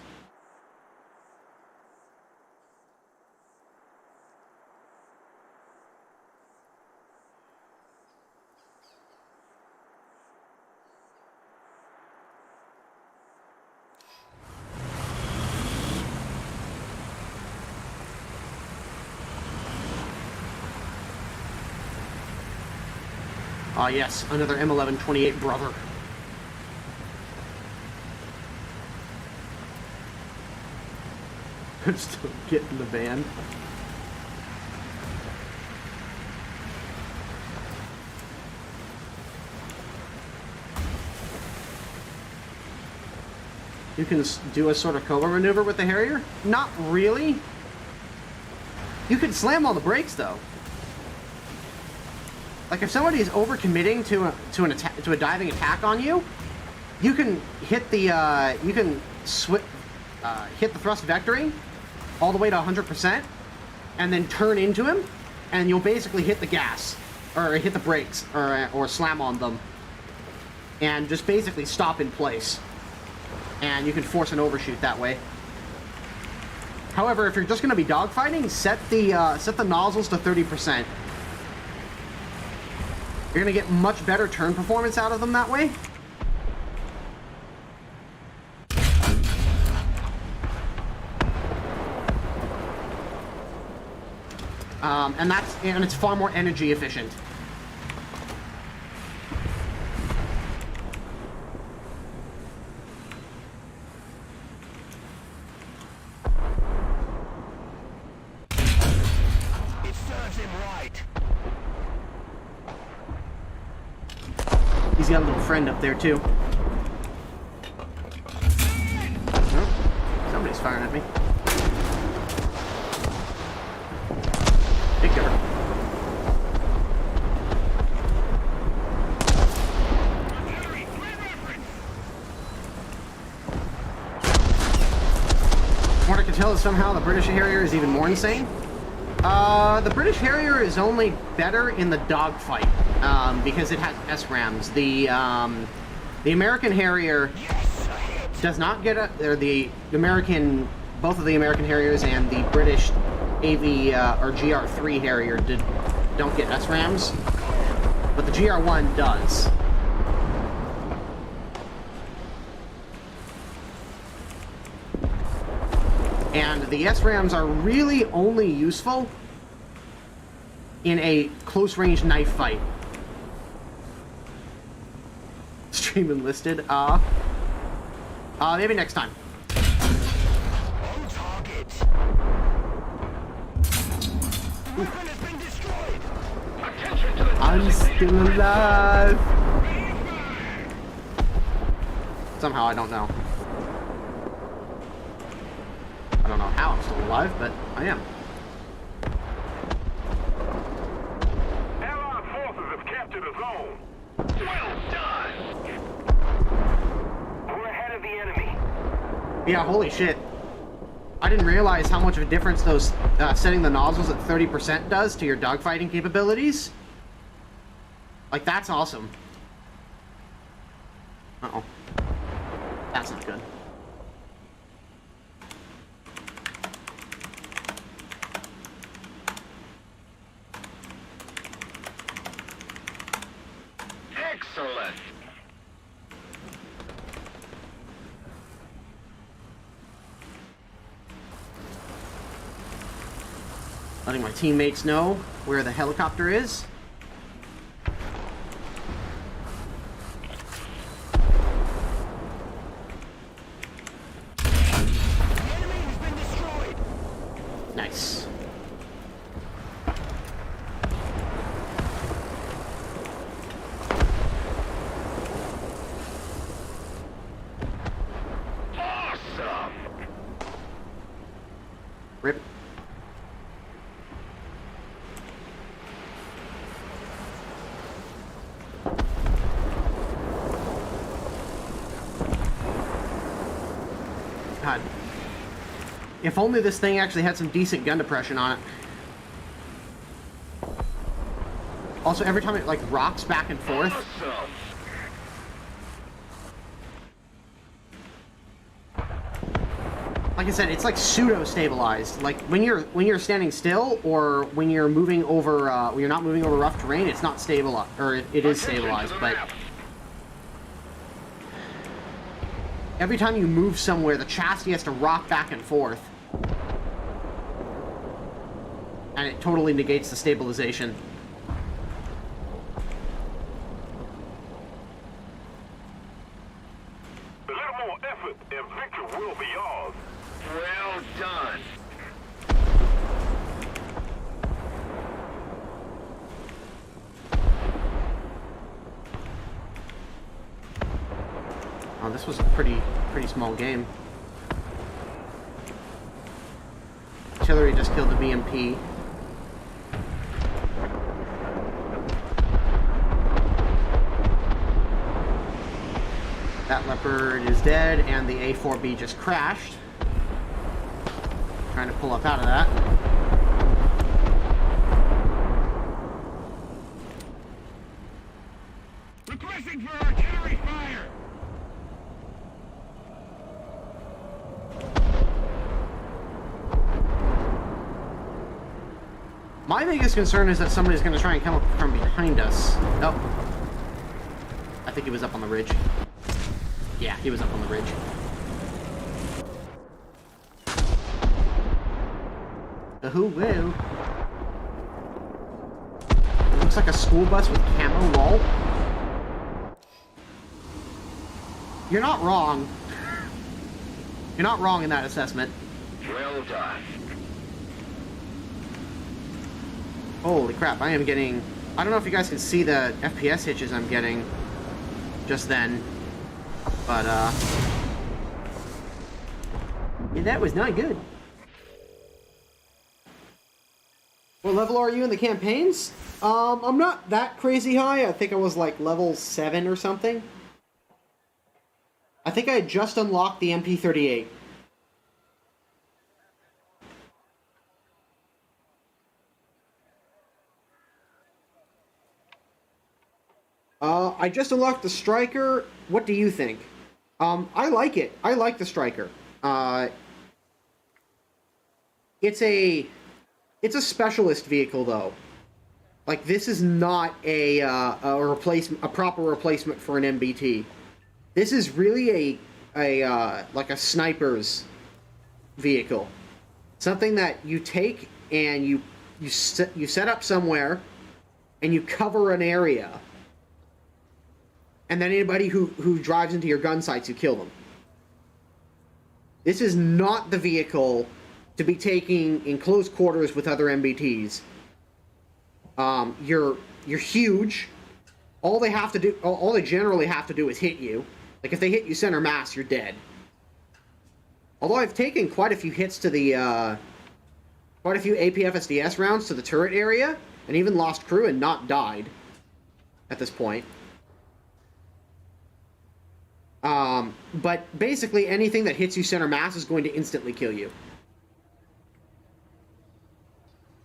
Ah, yes, another M1128 brother. Just get in the van. you can do a sort of cobra maneuver with the Harrier? Not really. You can slam on the brakes though. Like if somebody is overcommitting to a diving attack on you, you can hit the hit the thrust vectoring all the way to 100%, and then turn into him, and you'll basically hit the gas or hit the brakes or slam on them, and just basically stop in place. And you can force an overshoot that way. However, if you're just going to be dogfighting, set the nozzles to 30%. You're going to get much better turn performance out of them that way. And it's far more energy efficient. It serves him right. He's got a little friend up there too. Oh, somebody's firing at me. Big cover. From what I can tell is somehow the British Harrier is even more insane. The British Harrier is only better in the dogfight because it has SRAMs. The American Harrier does not get both of the American Harriers and the British AV or GR3 Harrier don't get SRAMs, but the GR1 does. And the SRAMs are really only useful in a close-range knife fight. Stream Enlisted. Maybe next time. On target. Weapon has been destroyed. Attention to the I'm still alive. Somehow, I don't know. I don't know how I'm still alive, but I am. Allied forces have captured a zone. Well done. We're ahead of the enemy. Yeah, holy shit. I didn't realize how much of a difference those setting the nozzles at 30% does to your dogfighting capabilities. Like, that's awesome. Uh-oh. That's not good. Excellent. Letting my teammates know where the helicopter is. The enemy has been destroyed. Nice. Awesome. Rip. God. If only this thing actually had some decent gun depression on it. Also, every time it like rocks back and forth. Awesome. Like I said, it's like pseudo-stabilized. Like when you're standing still, or when you're moving over, when you're not moving over rough terrain, it's not stable, or it is stabilized. But every time you move somewhere, the chassis has to rock back and forth, and it totally negates the stabilization. A little more effort and victory will be yours. Well done. Oh, this was a pretty small game. Artillery just killed the BMP. That Leopard is dead, and the A4B just crashed. Trying to pull up out of that. Requesting for artillery fire. My biggest concern is that somebody's going to try and come up from behind us. Oh. I think he was up on the ridge. Yeah, he was up on the ridge. Who will? It looks like a school bus with camo wall. You're not wrong. You're not wrong in that assessment. Well done. Holy crap, I am getting... I don't know if you guys can see the FPS hitches I'm getting just then. But, yeah, that was not good. What level are you in the campaigns? I'm not that crazy high. I think I was like level 7 or something. I think I had just unlocked the MP38. I just unlocked the Striker. What do you think? I like it. I like the Striker. It's a specialist vehicle, though. Like, this is not a proper replacement for an MBT. This is really like a sniper's vehicle. Something that you take and you set up somewhere and you cover an area. And then anybody who drives into your gun sights, you kill them. This is not the vehicle to be taking in close quarters with other MBTs. You're huge. All they generally have to do is hit you. Like, if they hit you center mass, you're dead. Although I've taken quite a few hits to the, quite a few APFSDS rounds to the turret area, and even lost crew and not died at this point. But basically anything that hits you center mass is going to instantly kill you.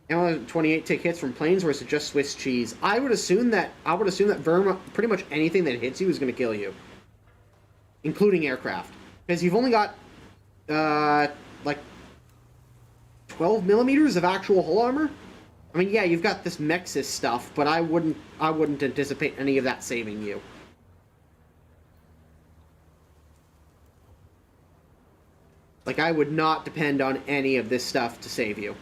And 28 take hits from planes, or is it just Swiss cheese? I would assume that pretty much anything that hits you is going to kill you, including aircraft, because you've only got like 12 millimeters of actual hull armor. I mean, yeah, you've got this Mexis stuff, but I wouldn't anticipate any of that saving you. Like, I would not depend on any of this stuff to save you.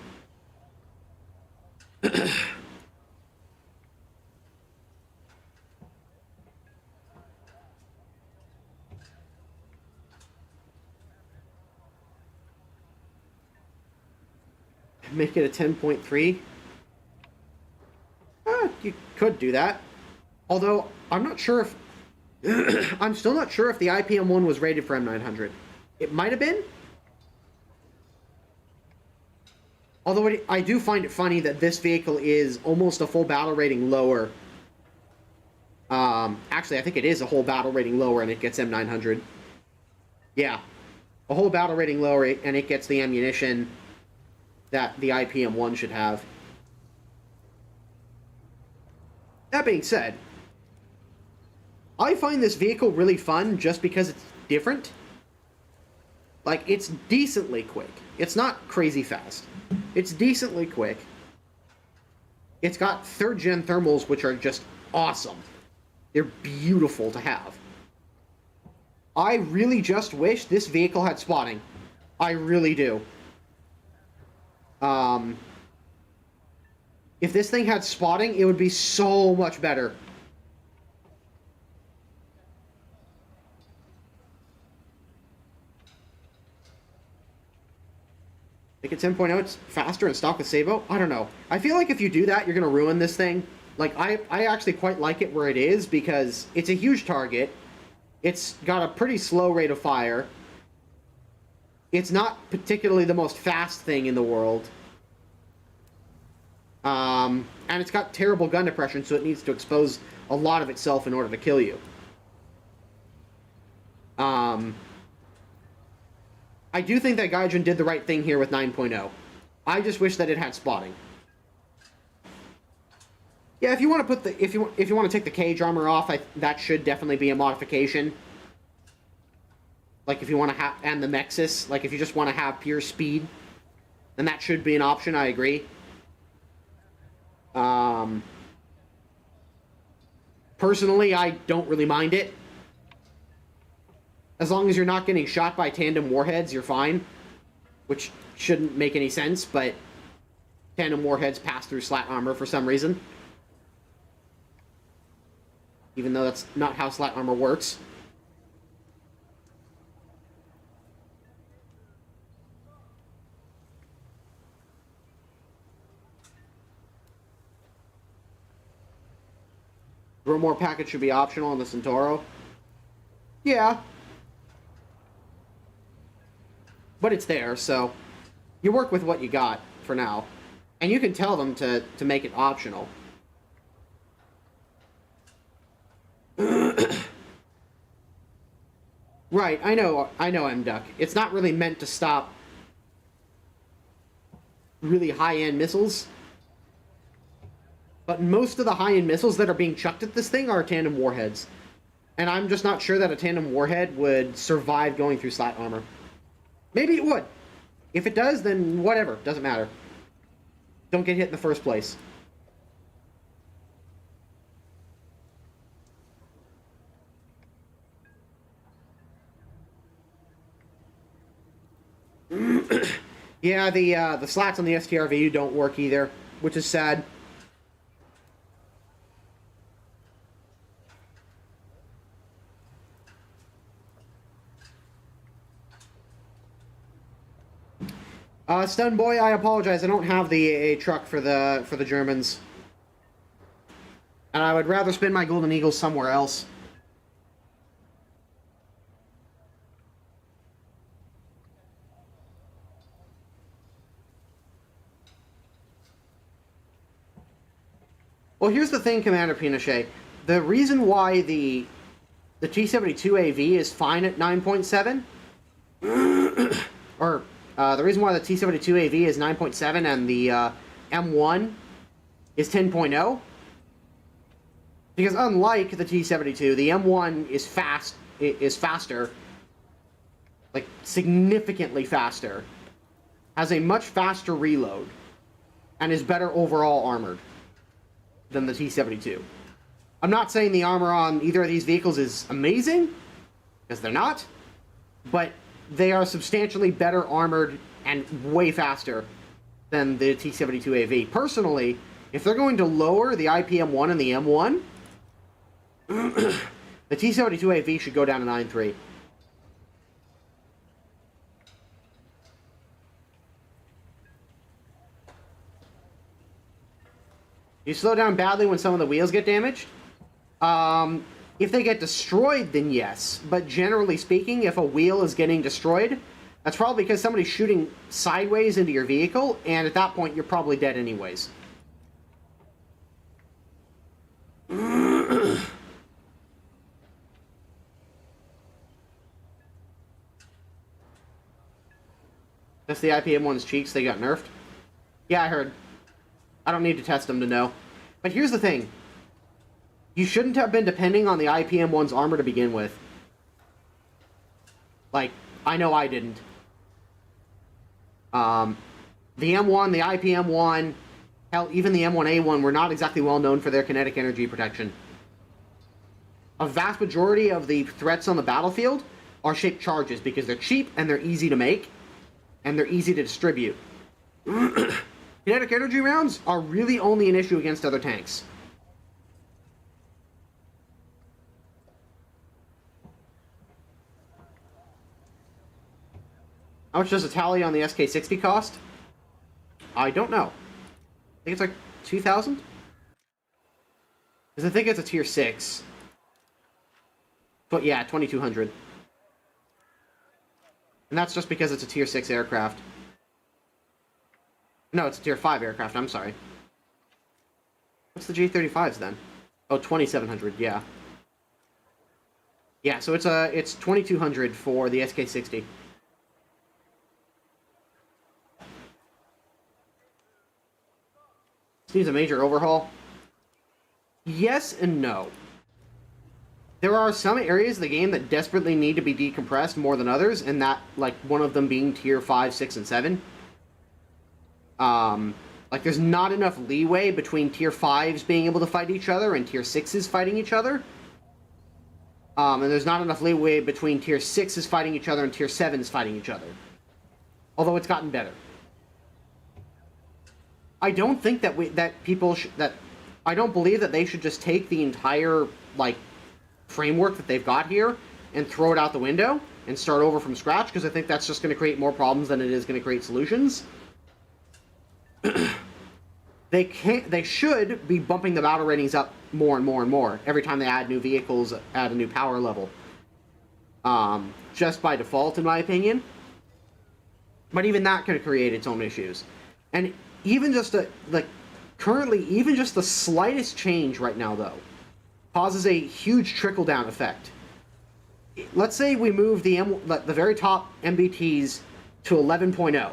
Make it a 10.3. You could do that. Although, I'm not sure if... I'm still not sure if the IPM-1 was rated for M900. It might have been. Although I do find it funny that this vehicle is almost a full battle rating lower. Actually, I think it is a whole battle rating lower and it gets M900. Yeah. A whole battle rating lower and it gets the ammunition that the IPM-1 should have. That being said, I find this vehicle really fun just because it's different. Like, it's decently quick. It's not crazy fast. It's decently quick. It's got 3rd gen thermals, which are just awesome. They're beautiful to have. I really just wish this vehicle had spotting. I really do. If this thing had spotting, it would be so much better. Make it 10.0, it's faster and stock with Sabo? I don't know. I feel like if you do that, you're going to ruin this thing. Like, I actually quite like it where it is, because it's a huge target. It's got a pretty slow rate of fire. It's not particularly the most fast thing in the world. And it's got terrible gun depression, so it needs to expose a lot of itself in order to kill you. I do think that Gaijin did the right thing here with 9.0. I just wish that it had spotting. Yeah, if you want to put the if you want to take the cage armor off, that should definitely be a modification. Like if you want to have, and the Nexus, like if you just want to have pure speed, then that should be an option. I agree. Personally, I don't really mind it. As long as you're not getting shot by tandem warheads, you're fine. Which shouldn't make any sense, but tandem warheads pass through slat armor for some reason. Even though that's not how slat armor works. Growmore package should be optional on the Centauro. Yeah. But it's there, so you work with what you got for now. And you can tell them to make it optional. Right, I know, M-Duck. It's not really meant to stop really high-end missiles. But most of the high-end missiles that are being chucked at this thing are tandem warheads. And I'm just not sure that a tandem warhead would survive going through slat armor. Maybe it would. If it does, then whatever. Doesn't matter. Don't get hit in the first place. Yeah, the slats on the STRVU don't work either, which is sad. Stun Boy, I apologize. I don't have the AA truck for the Germans, and I would rather spend my Golden Eagles somewhere else. Well, here's the thing, Commander Pinochet. The reason why the T-72 AV is fine at 9.7, or the reason why the T-72 AV is 9.7 and the M1 is 10.0, because unlike the T-72, the M1 is faster, like significantly faster, has a much faster reload, and is better overall armored than the T-72. I'm not saying the armor on either of these vehicles is amazing, because they're not, but they are substantially better armored and way faster than the T-72 AV. Personally, if they're going to lower the IPM-1 and the M1, the T-72 AV should go down to 9.3. You slow down badly when some of the wheels get damaged? If they get destroyed, then yes. But generally speaking, if a wheel is getting destroyed, that's probably because somebody's shooting sideways into your vehicle, and at that point, you're probably dead anyways. That's the IPM-1's cheeks, they got nerfed? Yeah, I heard. I don't need to test them to know. But here's the thing. You shouldn't have been depending on the IPM-1's armor to begin with. Like, I know I didn't. The M1, the IPM-1, hell, even the M1A1 were not exactly well known for their kinetic energy protection. A vast majority of the threats on the battlefield are shaped charges because they're cheap and they're easy to make, and they're easy to distribute. Kinetic energy rounds are really only an issue against other tanks. How much does a tally on the SK60 cost? I don't know. I think it's like 2,000? Because I think it's a tier 6. But yeah, 2200. And that's just because it's a tier 6 aircraft. No, it's a tier 5 aircraft, I'm sorry. What's the J35s then? Oh, 2700, yeah. Yeah, so it's 2200 for the SK60. This needs a major overhaul. Yes and no. There are some areas of the game that desperately need to be decompressed more than others, and that, like, one of them being tier 5, 6, and 7. Like, there's not enough leeway between tier 5s being able to fight each other and tier 6s fighting each other. And there's not enough leeway between tier 6s fighting each other and tier 7s fighting each other. Although it's gotten better. I don't think that I don't believe that they should just take the entire, like, framework that they've got here and throw it out the window and start over from scratch, because I think that's just going to create more problems than it is going to create solutions. They should be bumping the battle ratings up more and more and more every time they add new vehicles, add a new power level. Just by default, in my opinion. But even that could create its own issues. And even just currently, even just the slightest change right now, though, causes a huge trickle-down effect. Let's say we move the very top MBTs to 11.0.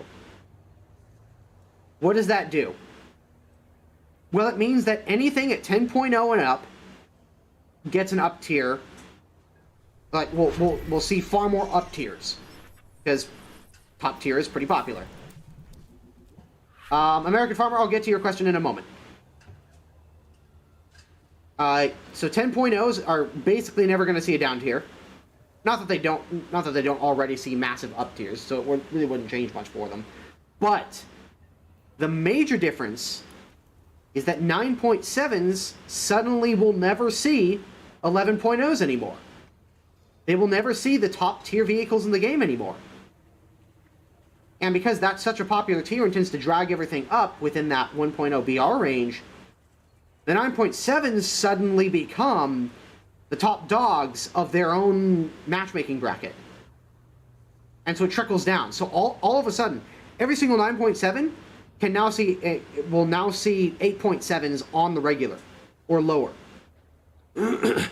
What does that do? Well, it means that anything at 10.0 and up gets an up tier. Like, we'll see far more up tiers, because top tier is pretty popular. American Farmer, I'll get to your question in a moment. So 10.0s are basically never going to see a down tier. Not that they don't already see massive up tiers, so it really wouldn't change much for them. But the major difference is that 9.7s suddenly will never see 11.0s anymore. They will never see the top tier vehicles in the game anymore. And because that's such a popular tier and tends to drag everything up within that 1.0 BR range, the 9.7s suddenly become the top dogs of their own matchmaking bracket. And so it trickles down. So all of a sudden, every single 9.7 can now see will now see 8.7s on the regular or lower. And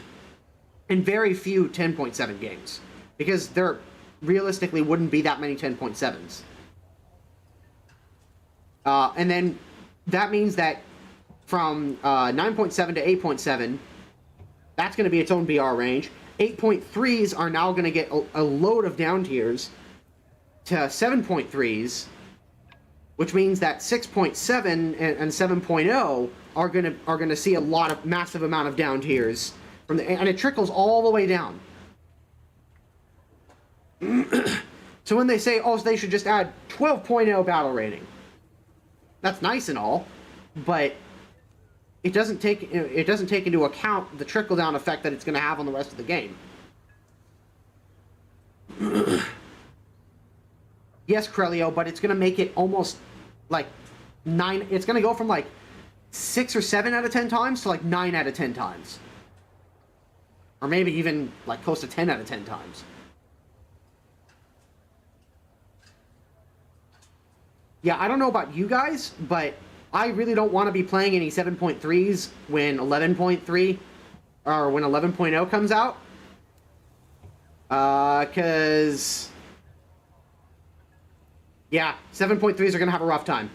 very few 10.7 games, because there realistically wouldn't be that many 10.7s. And then that means that from 9.7 to 8.7, that's going to be its own BR range. 8.3s are now going to get a load of down tiers to 7.3s, which means that 6.7 and 7.0 are going to see a lot of massive amount of down tiers from and it trickles all the way down. So when they say, oh, so they should just add 12.0 battle rating, that's nice and all, but it doesn't take into account the trickle down effect that it's going to have on the rest of the game. Yes, Crelio, but it's going to make it almost like 9. It's going to go from like 6 or 7 out of 10 times to like 9 out of 10 times, or maybe even like close to 10 out of 10 times. Yeah, I don't know about you guys, but I really don't want to be playing any 7.3s when 11.3 or when 11.0 comes out. Because yeah, 7.3s are going to have a rough time.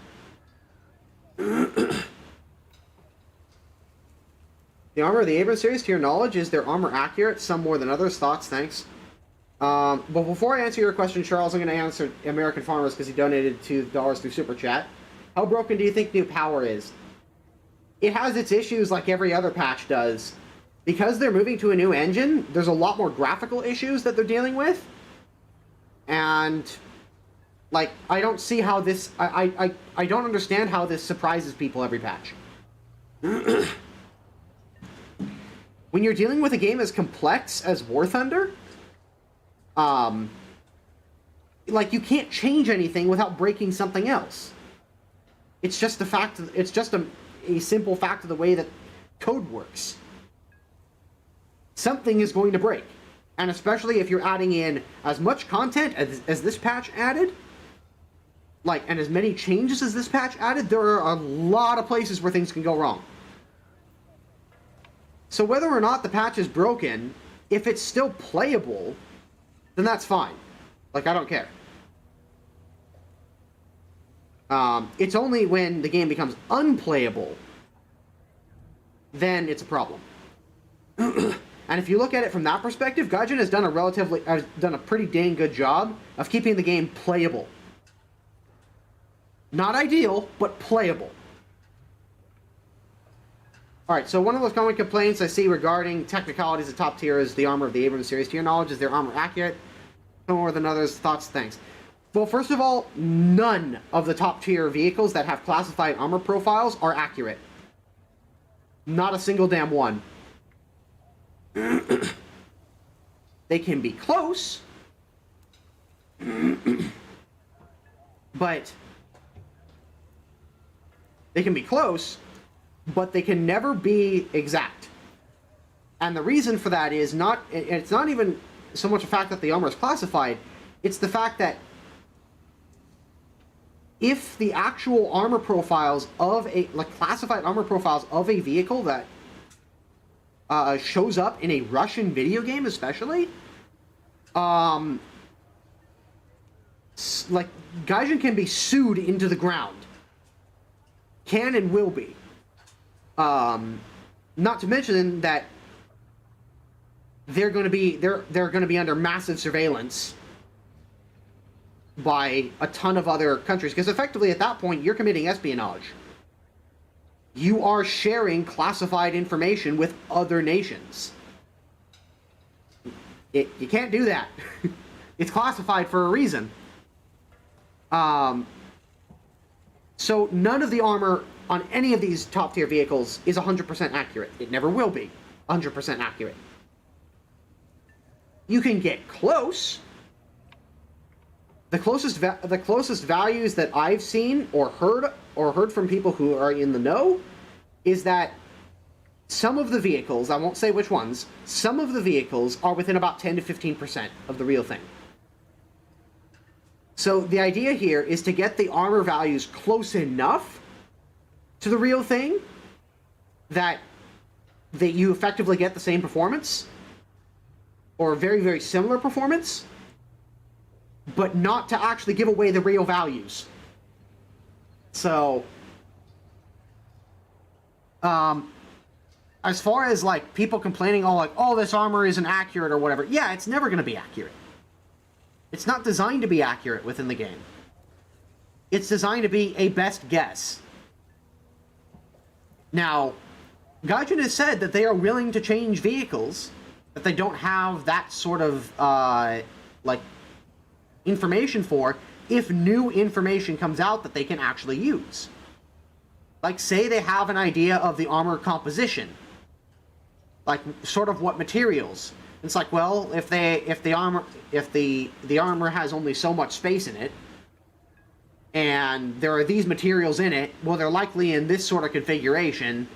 The armor of the Abrams series, to your knowledge, is their armor accurate? Some more than others. Thoughts? Thanks. But before I answer your question, Charles, I'm going to answer American Farmers because he donated $2 through Super Chat. How broken do you think new power is? It has its issues like every other patch does. Because they're moving to a new engine, there's a lot more graphical issues that they're dealing with. And like, I don't see how this... I don't understand how this surprises people every patch. When you're dealing with a game as complex as War Thunder, like, you can't change anything without breaking something else. It's just the fact. It's just a simple fact of the way that code works. Something is going to break. And especially if you're adding in as much content as this patch added, like, and as many changes as this patch added, there are a lot of places where things can go wrong. So whether or not the patch is broken, if it's still playable, then that's fine. Like, I don't care. It's only when the game becomes unplayable, then it's a problem. And if you look at it from that perspective, Gaijin has done a pretty dang good job of keeping the game playable. Not ideal, but playable. Alright, so one of those common complaints I see regarding technicalities of top tier is the armor of the Abrams series. To your knowledge, is their armor accurate? Some more than others. Thoughts? Thanks. Well, first of all, none of the top tier vehicles that have classified armor profiles are accurate. Not a single damn one. They can be close, but they can never be exact. And the reason for that is it's not even so much the fact that the armor is classified, it's the fact that if the actual armor profiles of classified armor profiles of a vehicle that shows up in a Russian video game, especially, like, Gaijin can be sued into the ground. Can and will be. Not to mention that they're going to be under massive surveillance by a ton of other countries, because effectively at that point you're committing espionage. You are sharing classified information with other nations. You can't do that. It's classified for a reason. So none of the armor on any of these top tier vehicles is 100% accurate. It never will be 100% accurate. You can get close. The closest values that I've seen or heard from people who are in the know is that some of the vehicles, I won't say which ones, some of the vehicles are within about 10 to 15% of the real thing. So the idea here is to get the armor values close enough to the real thing that you effectively get the same performance or very, very similar performance, but not to actually give away the real values. So, as far as, like, people complaining, oh, this armor isn't accurate or whatever, yeah, it's never going to be accurate. It's not designed to be accurate within the game. It's designed to be a best guess. Now, Gaijin has said that they are willing to change vehicles, that they don't have that sort of, like, information for, if new information comes out that they can actually use. Like, say they have an idea of the armor composition. Like, sort of what materials. It's like, well, if the armor has only so much space in it, and there are these materials in it, well, they're likely in this sort of configuration,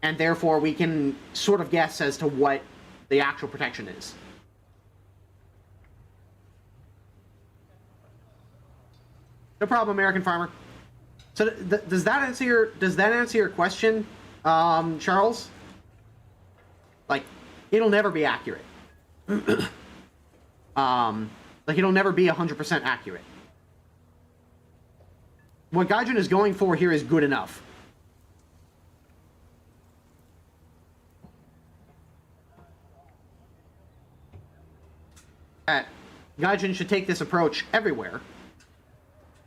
and therefore we can sort of guess as to what the actual protection is. No problem, American farmer. So does that answer your question, Charles? Like, it'll never be accurate. Like, it'll never be 100% accurate. What Gaijin is going for here is good enough. Gaijin should take this approach everywhere.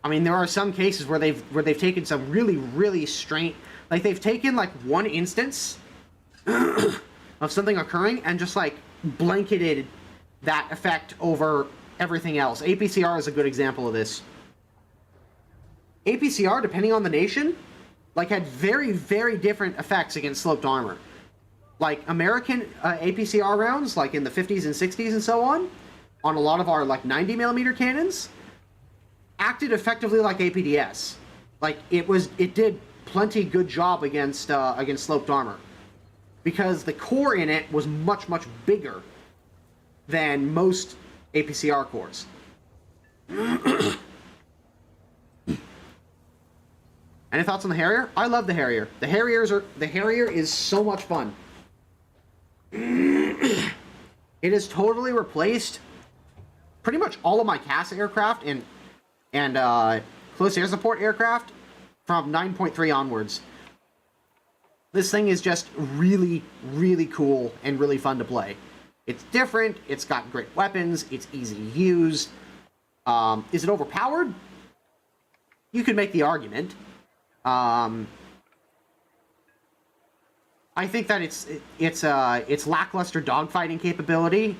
I mean, there are some cases where they've taken some really, really strange, like, they've taken, like, one instance of something occurring and just, like, blanketed that effect over everything else. APCR is a good example of this. APCR, depending on the nation, like, had very, very different effects against sloped armor. Like, American APCR rounds, like in the 50s and 60s and so on a lot of our, like, 90mm cannons, acted effectively like APDS. Like, it did plenty good job against sloped armor, because the core in it was much, much bigger than most APCR cores. Any thoughts on the Harrier? I love the Harrier. The Harrier is so much fun. It has totally replaced pretty much all of my CAS aircraft and close air support aircraft from 9.3 onwards. This thing is just really, really cool and really fun to play. It's different, it's got great weapons, it's easy to use. Is it overpowered? You could make the argument. I think that it's lackluster dogfighting capability,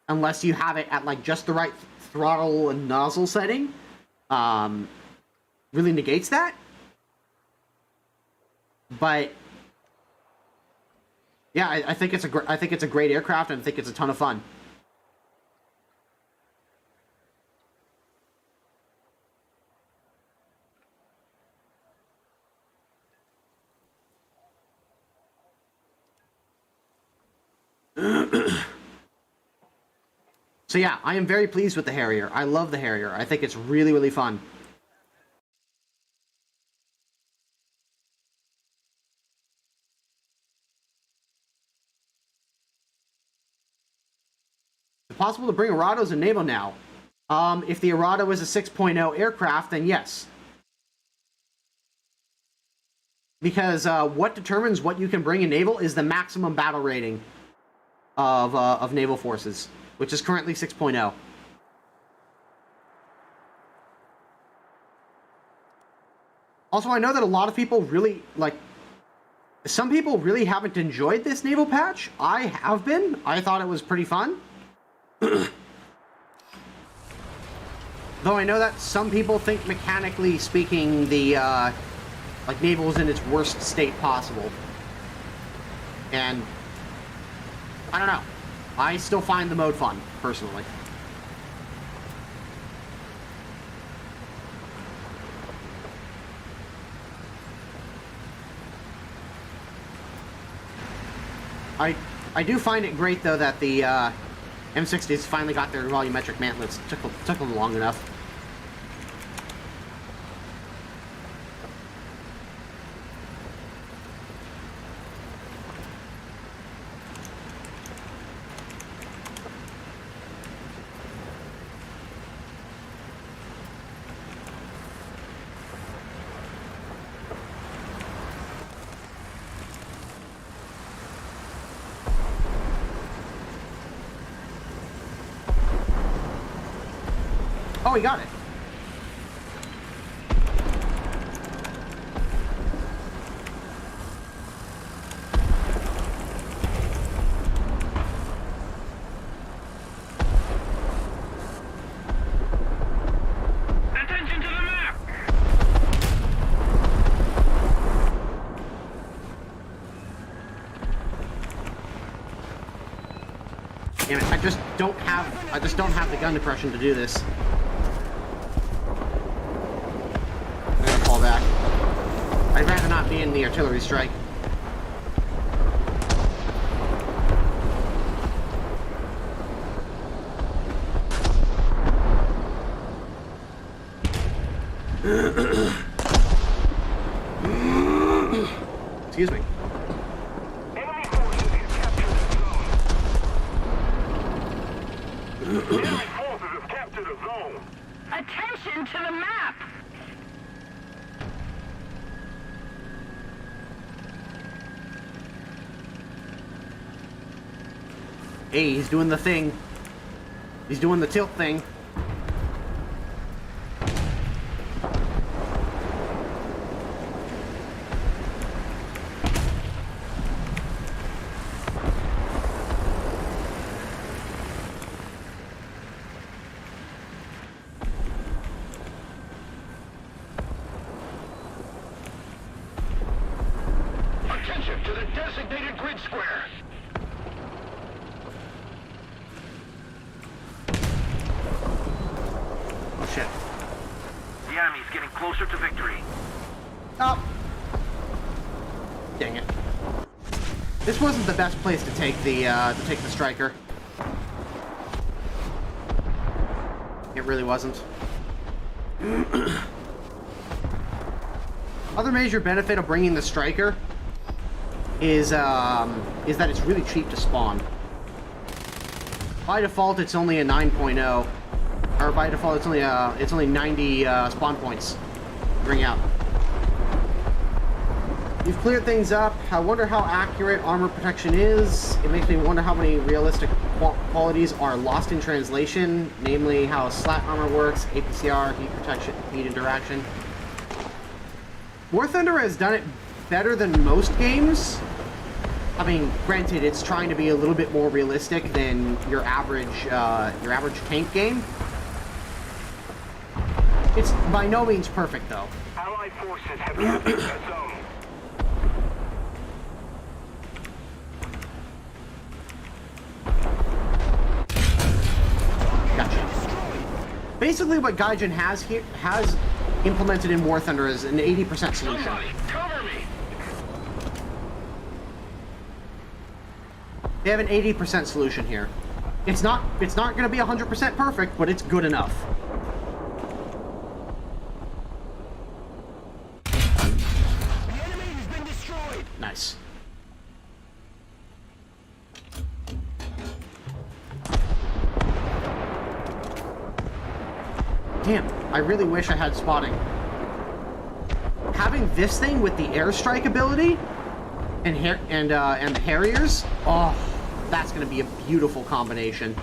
unless you have it at like just the right throttle and nozzle setting, really negates that. But yeah, I think it's a great aircraft, and I think it's a ton of fun. So yeah, I am very pleased with the Harrier. I love the Harrier. I think it's really, really fun. Is it possible to bring Arados in naval now? If the Arado is a 6.0 aircraft, then yes. Because what determines what you can bring in naval is the maximum battle rating of naval forces, which is currently 6.0. Also, I know that a lot of people really, some people really haven't enjoyed this naval patch. I have been. I thought it was pretty fun. Though I know that some people think, mechanically speaking, the, naval is in its worst state possible. And I don't know. I still find the mode fun, personally. I do find it great, though, that the M60s finally got their volumetric mantlets. Took them long enough. Oh, we got it. Attention to the map! Damn it, I just don't have the gun depression to do this. Back. I'd rather not be in the artillery strike. Excuse me. Enemy forces have captured the zone. Enemy forces have captured a zone. Attention to the map! Hey, he's doing the thing. He's doing the tilt thing. Attention to the designated grid square! Oh shit. The enemy's getting closer to victory. Oh. Dang it. This wasn't the best place to take the striker. it really wasn't. Other major benefit of bringing the Striker is that it's really cheap to spawn. By default, it's only a 9.0, or by default, it's only 90 spawn points to bring out. You've cleared things up. I wonder how accurate armor protection is. It makes me wonder how many realistic qualities are lost in translation, namely how slat armor works, APCR, heat protection, heat interaction. War Thunder has done it better than most games. I mean, granted, it's trying to be a little bit more realistic than your average tank game. It's by no means perfect, though. Allied forces have captured a zone. Gotcha. Basically, what Gaijin has implemented in War Thunder is an 80% solution. Somebody, cover me! They have an 80% solution here. It's not going to be 100% perfect, but it's good enough. The enemy has been destroyed! Nice. Damn, I really wish I had spotting. Having this thing with the airstrike ability and the Harriers, oh, that's gonna be a beautiful combination.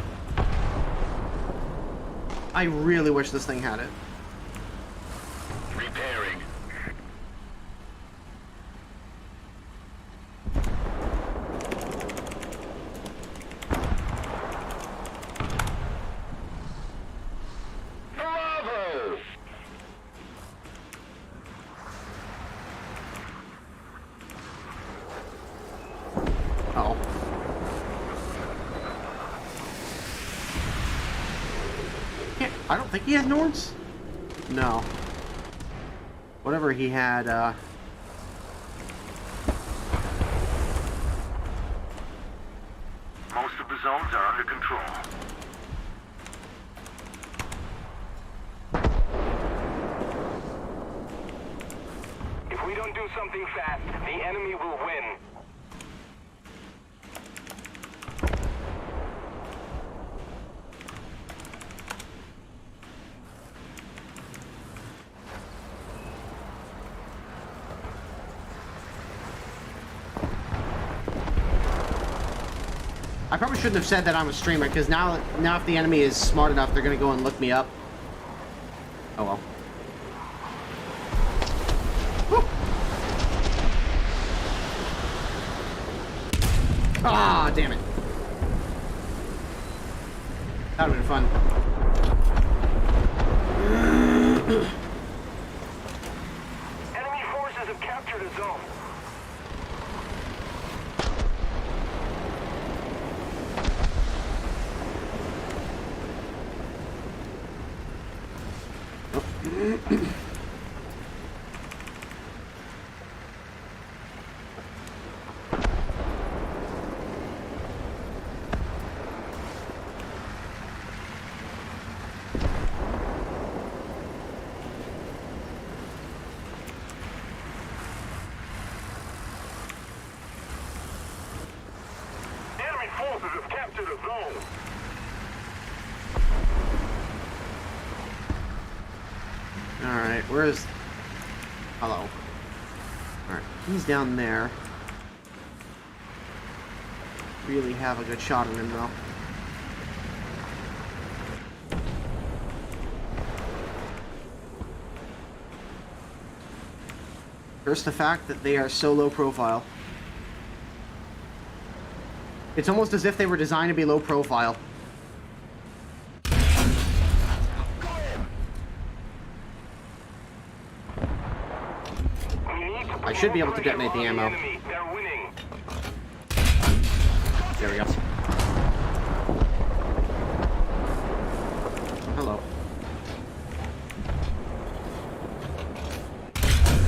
I really wish this thing had it. Repairing. Bravo! Oh. I don't think he has Nords? No. Whatever he had, Most of the zones are under control. If we don't do something fast, the enemy will win. I probably shouldn't have said that I'm a streamer, because now if the enemy is smart enough, they're gonna go and look me up. Oh well. Woo. Ah, damn it. That would've been fun. Enemy forces have captured a zone. Enemy forces have captured a zone. Alright, where's... Hello. Alright, he's down there. Really have a good shot on him, though. First, the fact that they are so low profile. It's almost as if they were designed to be low profile. I should be able to detonate the ammo. They're winning. There we go. Hello.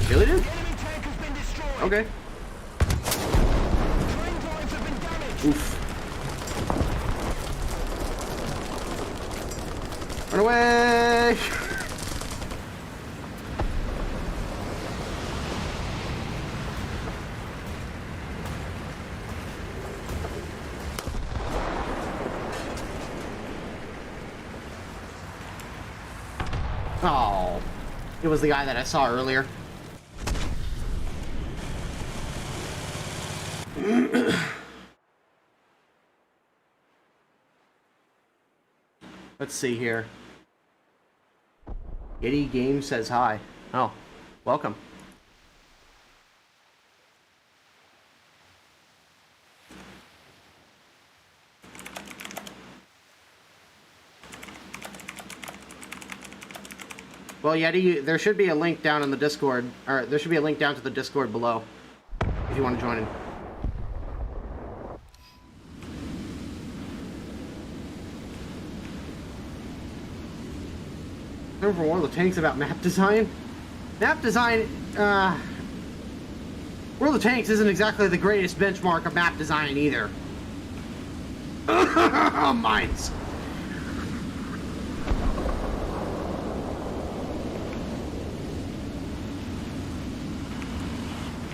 Really, dude? Okay. Oof. Run away! Oh, it was the guy that I saw earlier. Let's see here. Yeti Game says hi. Oh, welcome. Well, Yeti, there should be a link down in the Discord, or there should be a link down to the Discord below, if you want to join in. Over one of the tanks about map design. Map design, World of Tanks isn't exactly the greatest benchmark of map design either. Mines.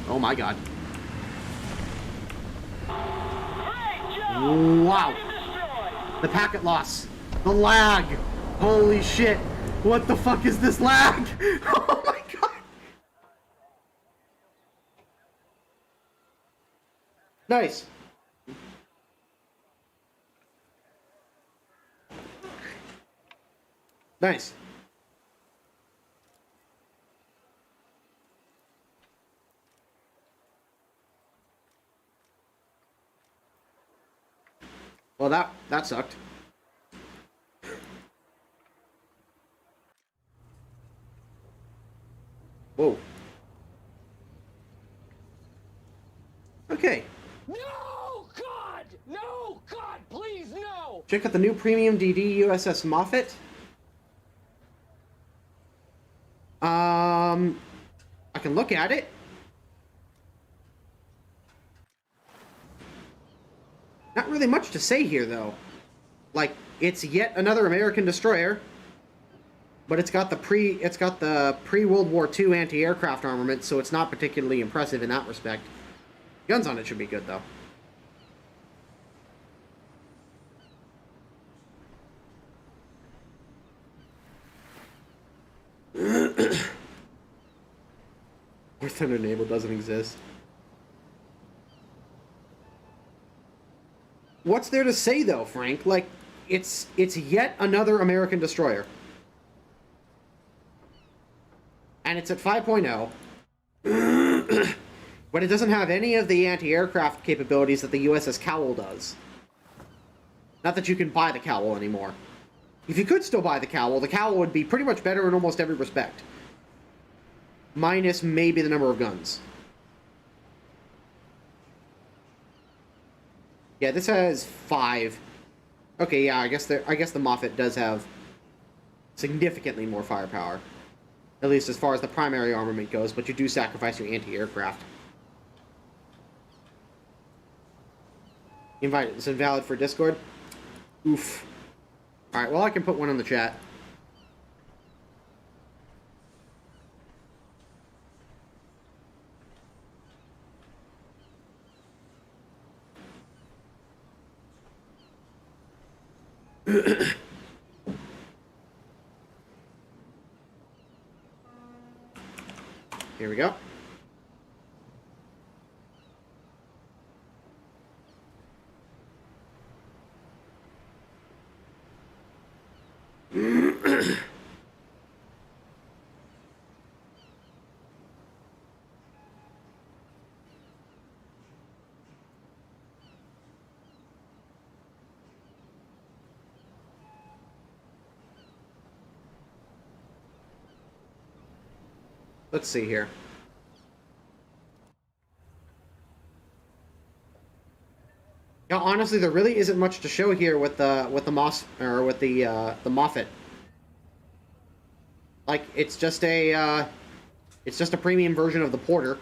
Oh my god. Wow. The packet loss. The lag. Holy shit. What the fuck is this lag? Oh my god. Nice. Nice. Well, that sucked. Whoa. Okay. No, God! No, God, please, no! Check out the new premium DD USS Moffett. I can look at it. Not really much to say here, though. Like, it's yet another American destroyer, but it's got the pre-World War II anti-aircraft armament, so it's not particularly impressive in that respect. Guns on it should be good, though. War Thunder Naval doesn't exist. What's there to say, though, Frank? Like, it's yet another American destroyer. And it's at 5.0. But it doesn't have any of the anti-aircraft capabilities that the USS Cowl does. Not that you can buy the Cowl anymore. If you could still buy the Cowl would be pretty much better in almost every respect. Minus maybe the number of guns. Yeah, this has 5. Okay, yeah, I guess the Moffett does have significantly more firepower. At least as far as the primary armament goes, but you do sacrifice your anti-aircraft. Invite is invalid for Discord? Oof. Alright, well I can put one in the chat. Here we go. Let's see here. Yeah, honestly, there really isn't much to show here with the Moffett. Like, it's just a premium version of the Porter.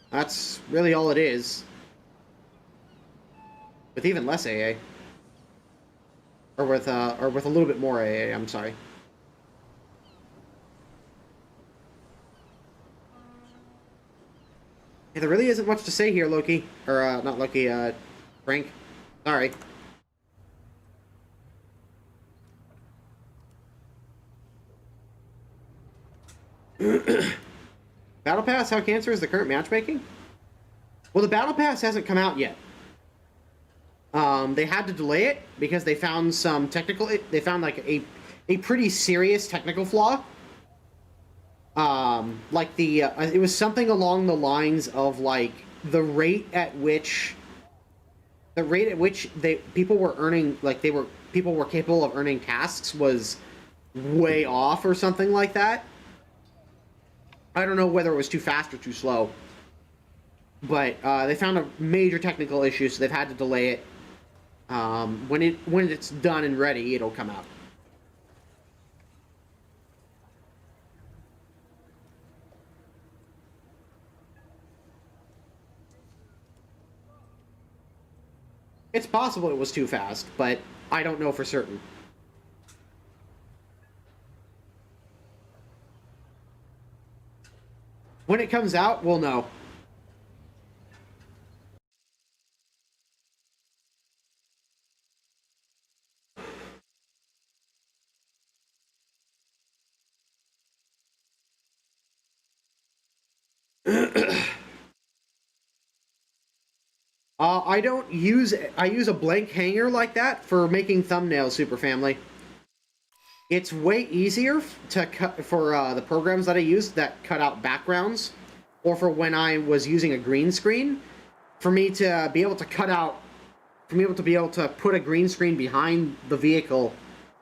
That's really all it is. With even less AA. Or with a little bit more AA, I'm sorry. Hey, there really isn't much to say here, Loki. Or, not Loki, Frank. Sorry. Battle Pass, how cancer is the current matchmaking? Well, the Battle Pass hasn't come out yet. They had to delay it because they found some technical... They found, like, a pretty serious technical flaw. Like, it was something along the lines of, like, the rate at which people were earning... Like, people were capable of earning tasks was way off or something like that. I don't know whether it was too fast or too slow. But, they found a major technical issue, so they've had to delay it. When it's done and ready, it'll come out. It's possible it was too fast, but I don't know for certain. When it comes out, we'll know. I use a blank hanger like that for making thumbnails, Super Family. It's way easier to cut for the programs that I use that cut out backgrounds, or for when I was using a green screen, for me to be able to cut out, for me to be able to put a green screen behind the vehicle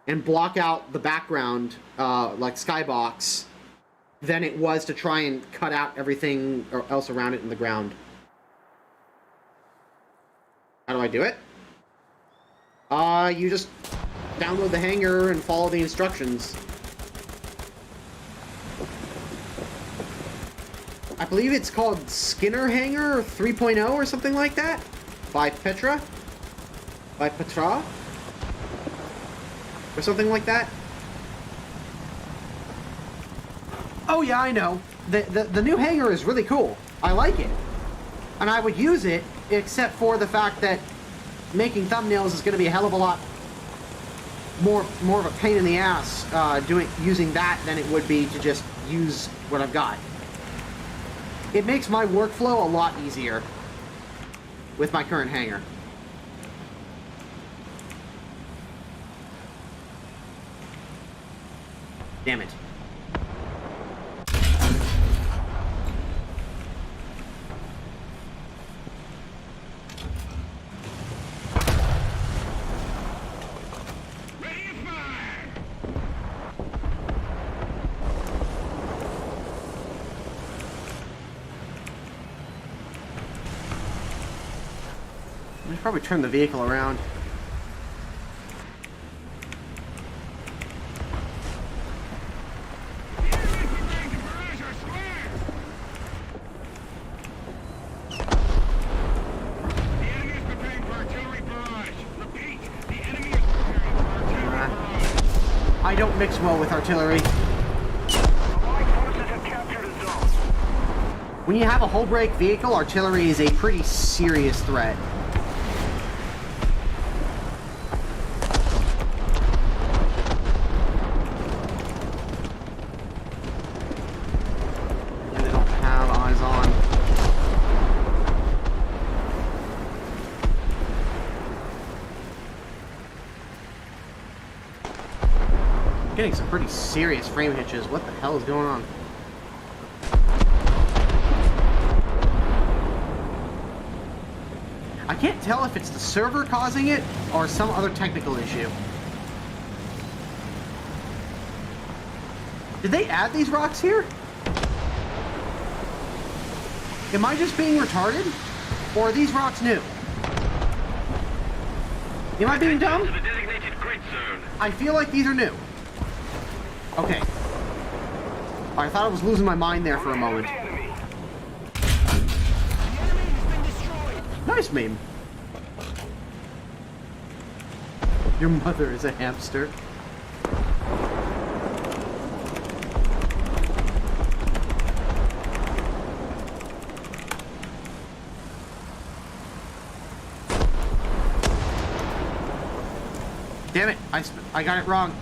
and block out the background, like Skybox, than it was to try and cut out everything else around it in the ground. How do I do it? You just download the hanger and follow the instructions. I believe it's called Skinner Hanger 3.0 or something like that? By Petra? By Petra? Or something like that? Oh yeah, I know. The new hanger is really cool. I like it. And I would use it, except for the fact that making thumbnails is going to be a hell of a lot more of a pain in the ass using that than it would be to just use what I've got. It makes my workflow a lot easier with my current hanger. Damn it. Probably turn the vehicle around. I don't mix well with artillery. When you have a hull break vehicle, artillery is a pretty serious threat. Getting some pretty serious frame hitches. What the hell is going on? I can't tell if it's the server causing it or some other technical issue. Did they add these rocks here? Am I just being retarded? Or are these rocks new? Am I being dumb? I feel like these are new. Okay. I thought I was losing my mind there for a moment. Nice meme. Your mother is a hamster. Damn it, I got it wrong.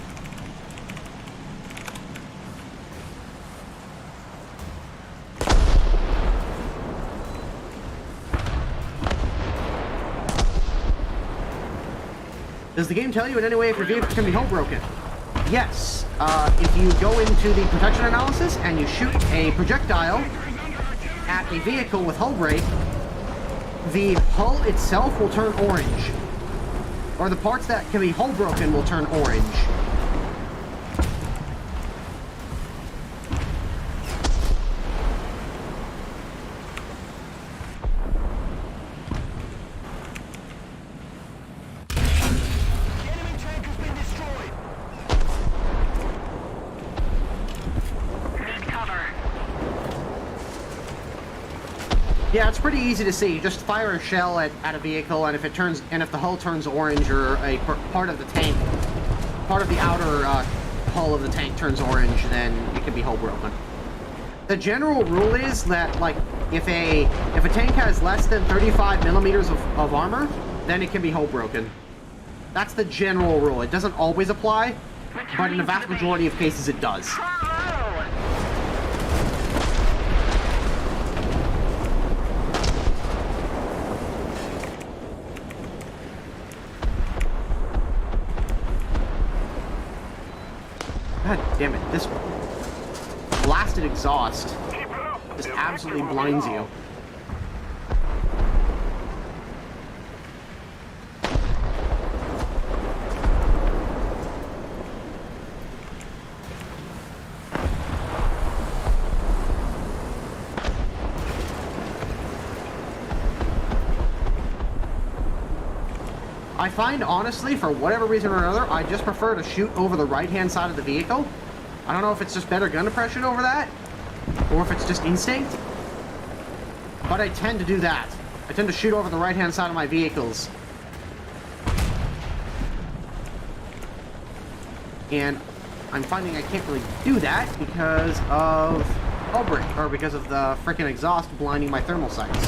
Does the game tell you in any way if your vehicle can be hull broken? Yes. If you go into the protection analysis and you shoot a projectile at a vehicle with hull break, the hull itself will turn orange. Or the parts that can be hull broken will turn orange. Yeah, it's pretty easy to see. Just fire a shell at a vehicle, and if the hull turns orange, or a part of the tank, part of the outer hull of the tank turns orange, then it can be hull broken. The general rule is that, like, if a tank has less than 35 millimeters of armor, then it can be hull broken. That's the general rule. It doesn't always apply, but in a vast majority of cases, it does. God damn it, this blasted exhaust just absolutely blinds you. I find, honestly, for whatever reason or another, I just prefer to shoot over the right-hand side of the vehicle. I don't know if it's just better gun depression over that, or if it's just instinct, but I tend to do that. I tend to shoot over the right-hand side of my vehicles. And I'm finding I can't really do that because of hull break, or because of the frickin' exhaust blinding my thermal sights.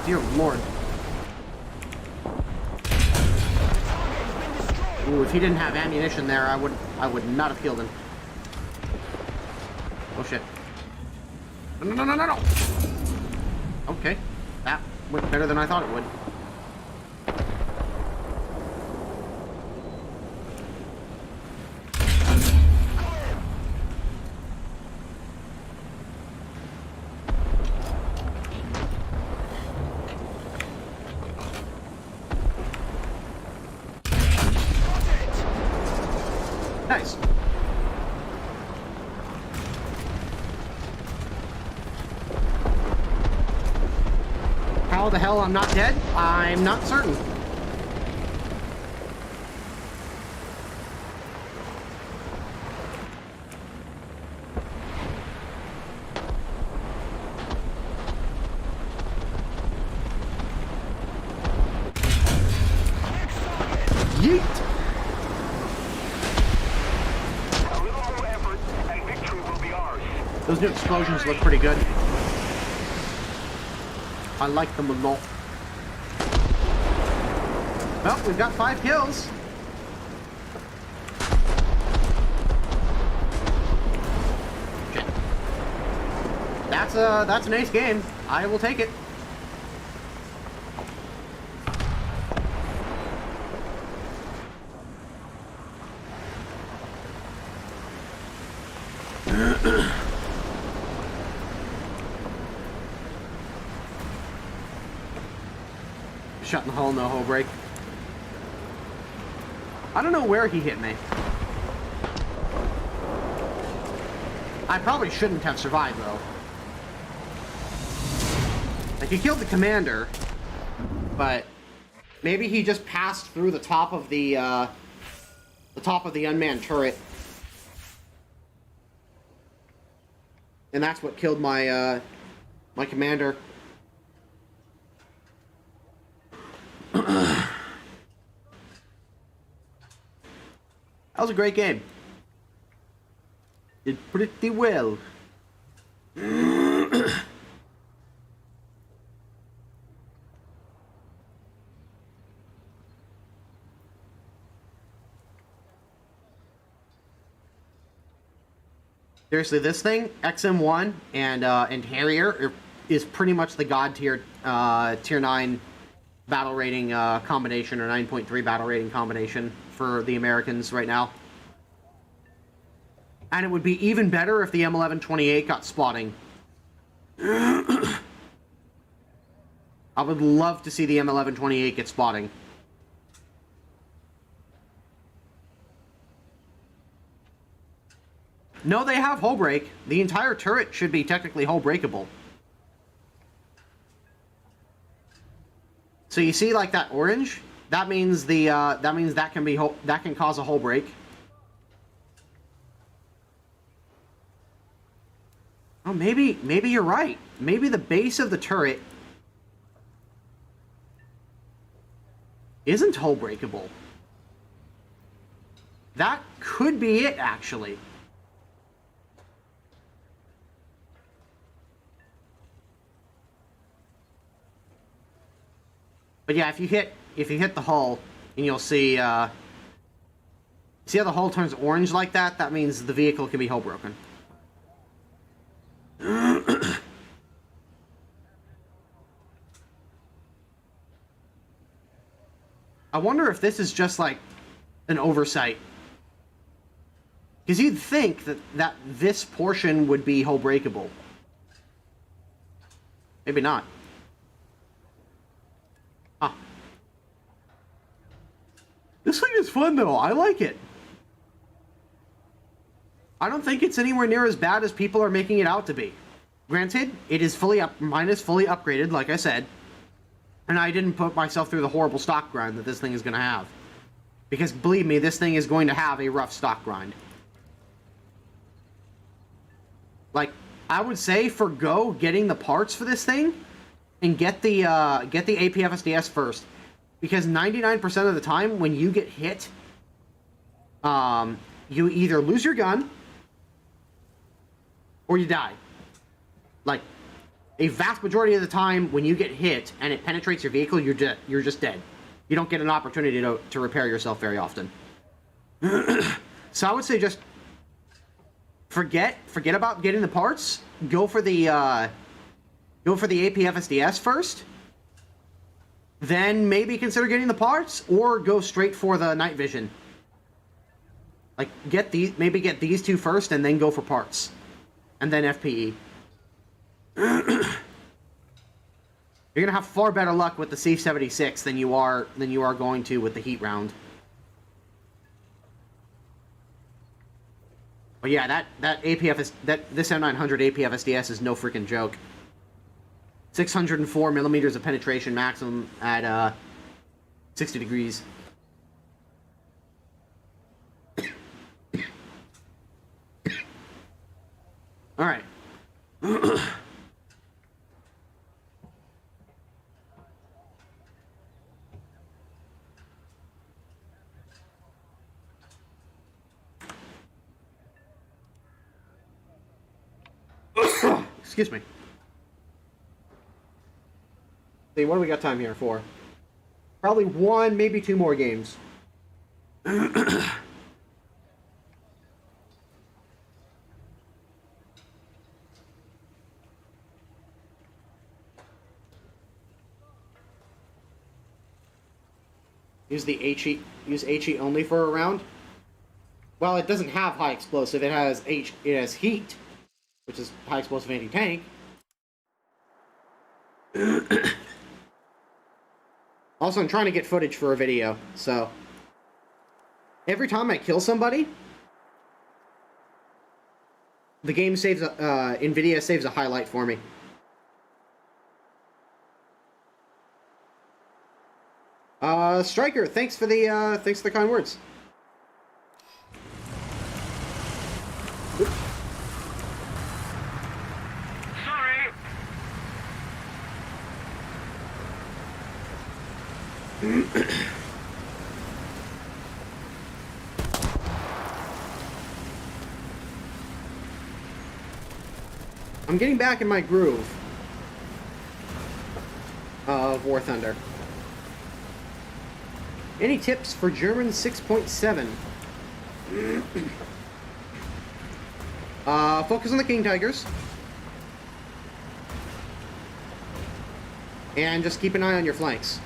Dear Lord. Ooh, if he didn't have ammunition there, I would not have killed him. Oh shit. No. Okay. That went better than I thought it would. Nice. How the hell I'm not dead? I'm not certain. Yeet! Those new explosions look pretty good. I like them a lot. Well, we've got 5 kills. Shit. That's an ace game. I will take it. Shot in the hull, no hull break. I don't know where he hit me. I probably shouldn't have survived, though. Like, he killed the commander, but maybe he just passed through the top of the unmanned turret. And that's what killed my, my commander. was a great game. Did pretty well. Seriously, this thing, XM1 and Harrier, is pretty much the god tier tier 9 battle rating combination, or 9.3 battle rating combination for the Americans right now. And it would be even better if the M1128 got spotting. I would love to see the M1128 get spotting. No, they have hull break. The entire turret should be technically hull breakable. So you see, like that orange, that means that can cause a hull break. Oh, maybe you're right. Maybe the base of the turret isn't hull breakable. That could be it, actually. But yeah, if you hit the hull, and you'll see, see how the hull turns orange like that? That means the vehicle can be hull broken. I wonder if this is just like an oversight. Because you'd think that this portion would be hull breakable. Maybe not. Huh. This thing is fun though. I like it. I don't think it's anywhere near as bad as people are making it out to be. Granted, it is mine is fully upgraded, like I said. And I didn't put myself through the horrible stock grind that this thing is going to have. Because believe me, this thing is going to have a rough stock grind. Like, I would say forgo getting the parts for this thing and get the APFSDS first. Because 99% of the time when you get hit, you either lose your gun or you die. Like, a vast majority of the time when you get hit and it penetrates your vehicle, you're just dead. You don't get an opportunity to repair yourself very often. So I would say just forget about getting the parts. Go for the APFSDS first. Then maybe consider getting the parts, or go straight for the night vision. Like, maybe get these two first and then go for parts. And then FPE. You're gonna have far better luck with the C-76 than you are going to with the heat round. But yeah, this M900 APFSDS is no freaking joke. 604 millimeters of penetration maximum at 60 degrees. All right. Excuse me. See, what do we got time here for? Probably one, maybe two more games. Use HE only for a round. Well, it doesn't have high explosive. It has heat, which is high explosive anti-tank. Also, I'm trying to get footage for a video, so every time I kill somebody, the game saves NVIDIA saves a highlight for me. Striker, thanks for the kind words. Oops. Sorry. I'm getting back in my groove of War Thunder. Any tips for German 6.7? Focus on the King Tigers. And just keep an eye on your flanks.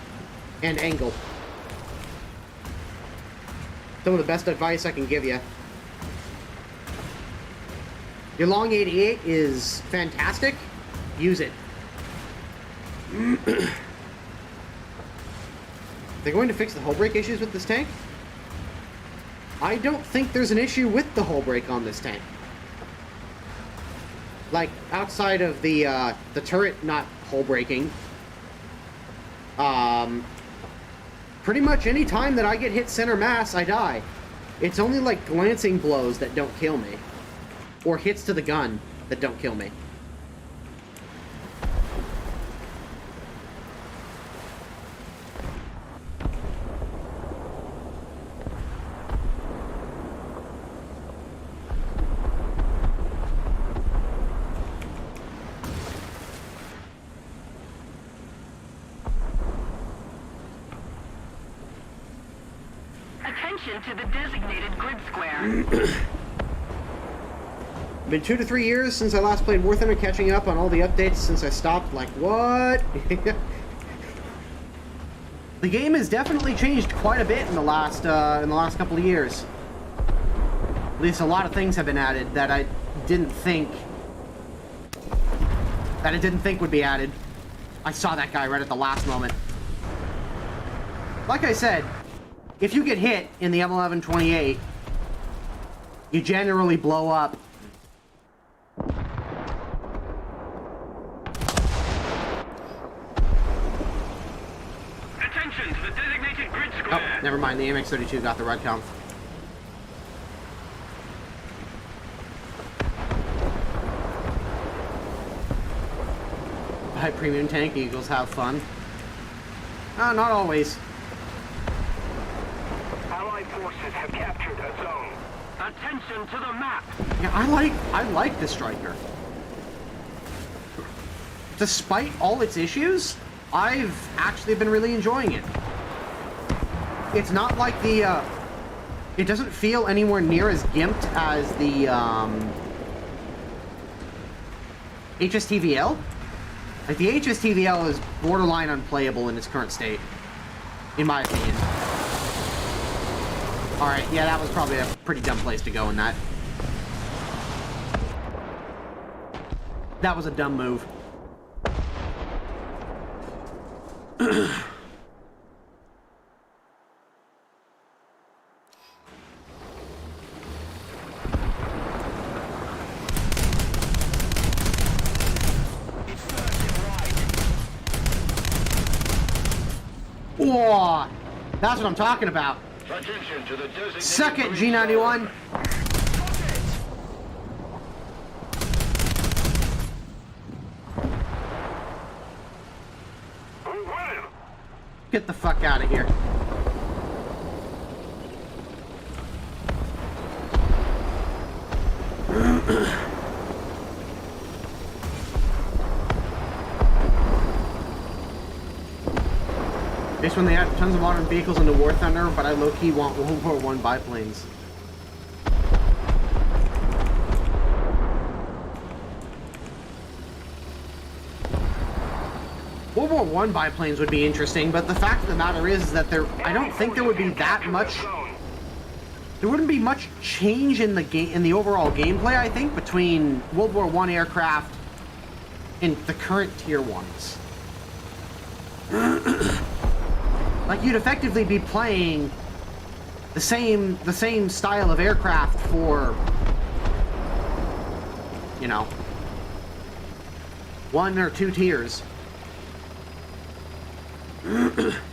And angle. Some of the best advice I can give you. Your long 88 is fantastic. Use it. They're going to fix the hull break issues with this tank? I don't think there's an issue with the hull break on this tank. Like, outside of the turret not hull breaking, pretty much any time that I get hit center mass, I die. It's only like glancing blows that don't kill me. Or hits to the gun that don't kill me. Attention to the designated grid square. Been 2 to 3 years since I last played War Thunder, catching up on all the updates since I stopped. Like, what? The game has definitely changed quite a bit in the last couple of years. At least a lot of things have been added that I didn't think would be added. I saw that guy right at the last moment. Like I said, if you get hit in the M1128, you generally blow up. Attention to the designated grid square. Oh, never mind. The MX-32 got the red count. Buy premium tank, Eagles have fun. Not always. Allied forces have captured a zone. Attention to the map. Yeah, I like the Striker. Despite all its issues, I've actually been really enjoying it. It's not like the, it doesn't feel anywhere near as gimped as the, HSTVL. Like, the HSTVL is borderline unplayable in its current state, in my opinion. Alright, yeah, that was probably a pretty dumb place to go in that. That was a dumb move. Whoa! That's what I'm talking about. Attention to the designated Suck it, grid G91. Get the fuck out of here. Based when they add tons of modern vehicles into War Thunder, but I low-key want World War I biplanes. World War I biplanes would be interesting, but the fact of the matter is that I don't think there would be that much. There wouldn't be much change in the game, in the overall gameplay, I think, between World War I aircraft and the current tier ones. Like, you'd effectively be playing the same style of aircraft for, you know, 1 or 2 tiers.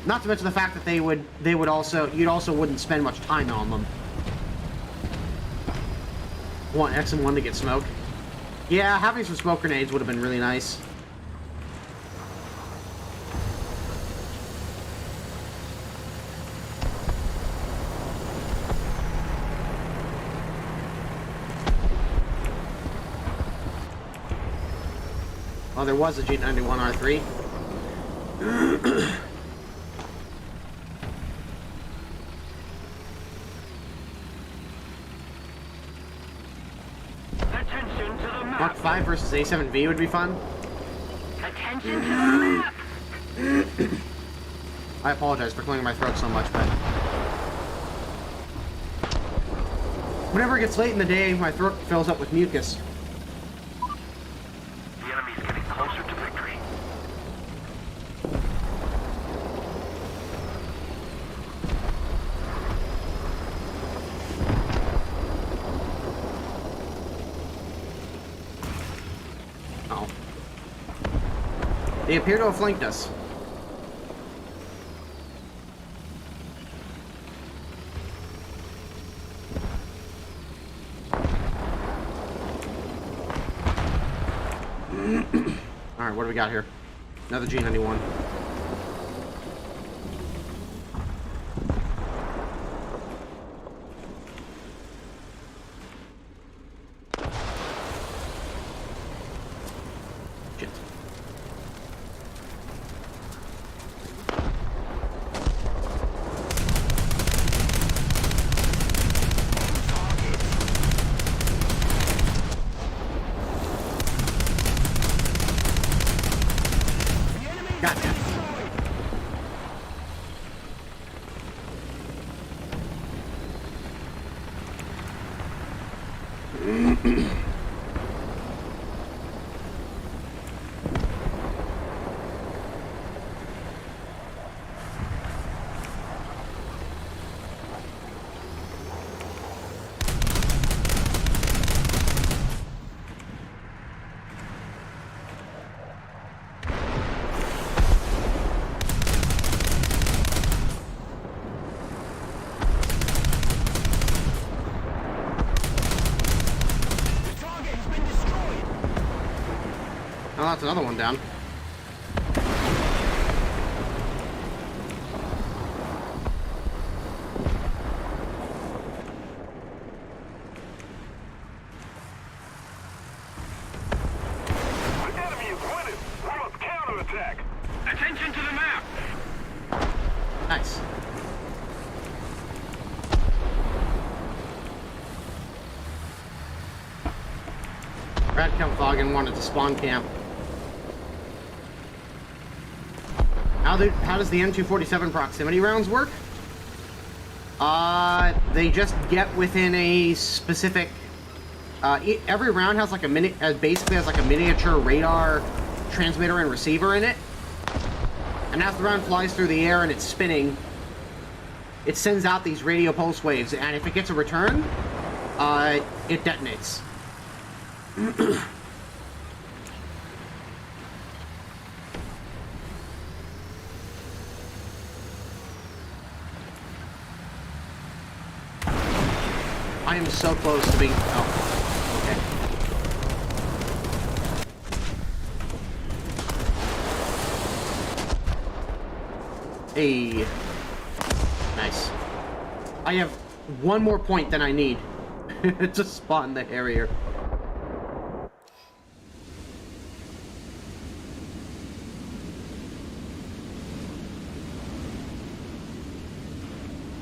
Not to mention the fact that you'd also wouldn't spend much time on them. Want XM1 to get smoked? Yeah, having some smoke grenades would have been really nice. Oh, there was a G91R3. Attention to the map. Mark 5 versus A7V would be fun. Attention to the map. I apologize for clearing my throat so much, but whenever it gets late in the day, my throat fills up with mucus. The enemy's getting closer to victory. Oh. They appear to have flanked us. Alright, what do we got here? Another G91. Shit. Gotcha. Oh, that's another one down. The enemy is winning. We must counterattack. Attention to the map. Nice. Brad Kempfhagen wanted to spawn camp. How does the M247 proximity rounds work? They just get within a specific. Every round has like a basically has like a miniature radar transmitter and receiver in it. And as the round flies through the air and it's spinning, it sends out these radio pulse waves, and if it gets a return, it detonates. I am so close to being. Oh, okay. Hey. Nice. I have one more point than I need to spawn the Harrier.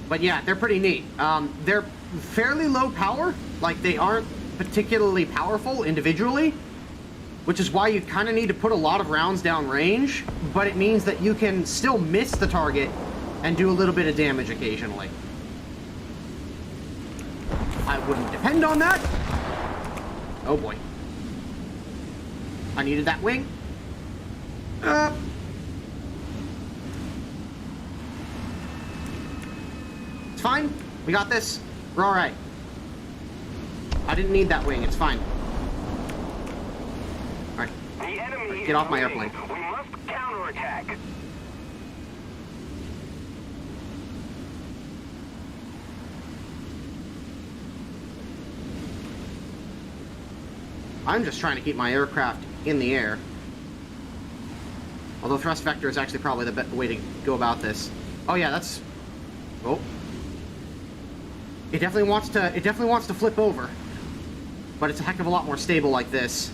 But yeah, they're pretty neat. They're fairly low power, like they aren't particularly powerful individually, which is why you kind of need to put a lot of rounds down range, but it means that you can still miss the target and do a little bit of damage occasionally. I wouldn't depend on that. Oh boy. I needed that wing. It's fine. We got this. We're alright. I didn't need that wing. It's fine. Alright. The enemy Get off is my winning. airplane. We must counterattack. I'm just trying to keep my aircraft in the air. Although thrust vector is actually probably the way to go about this. Oh yeah, that's... Oh. It definitely wants to flip over. But it's a heck of a lot more stable like this.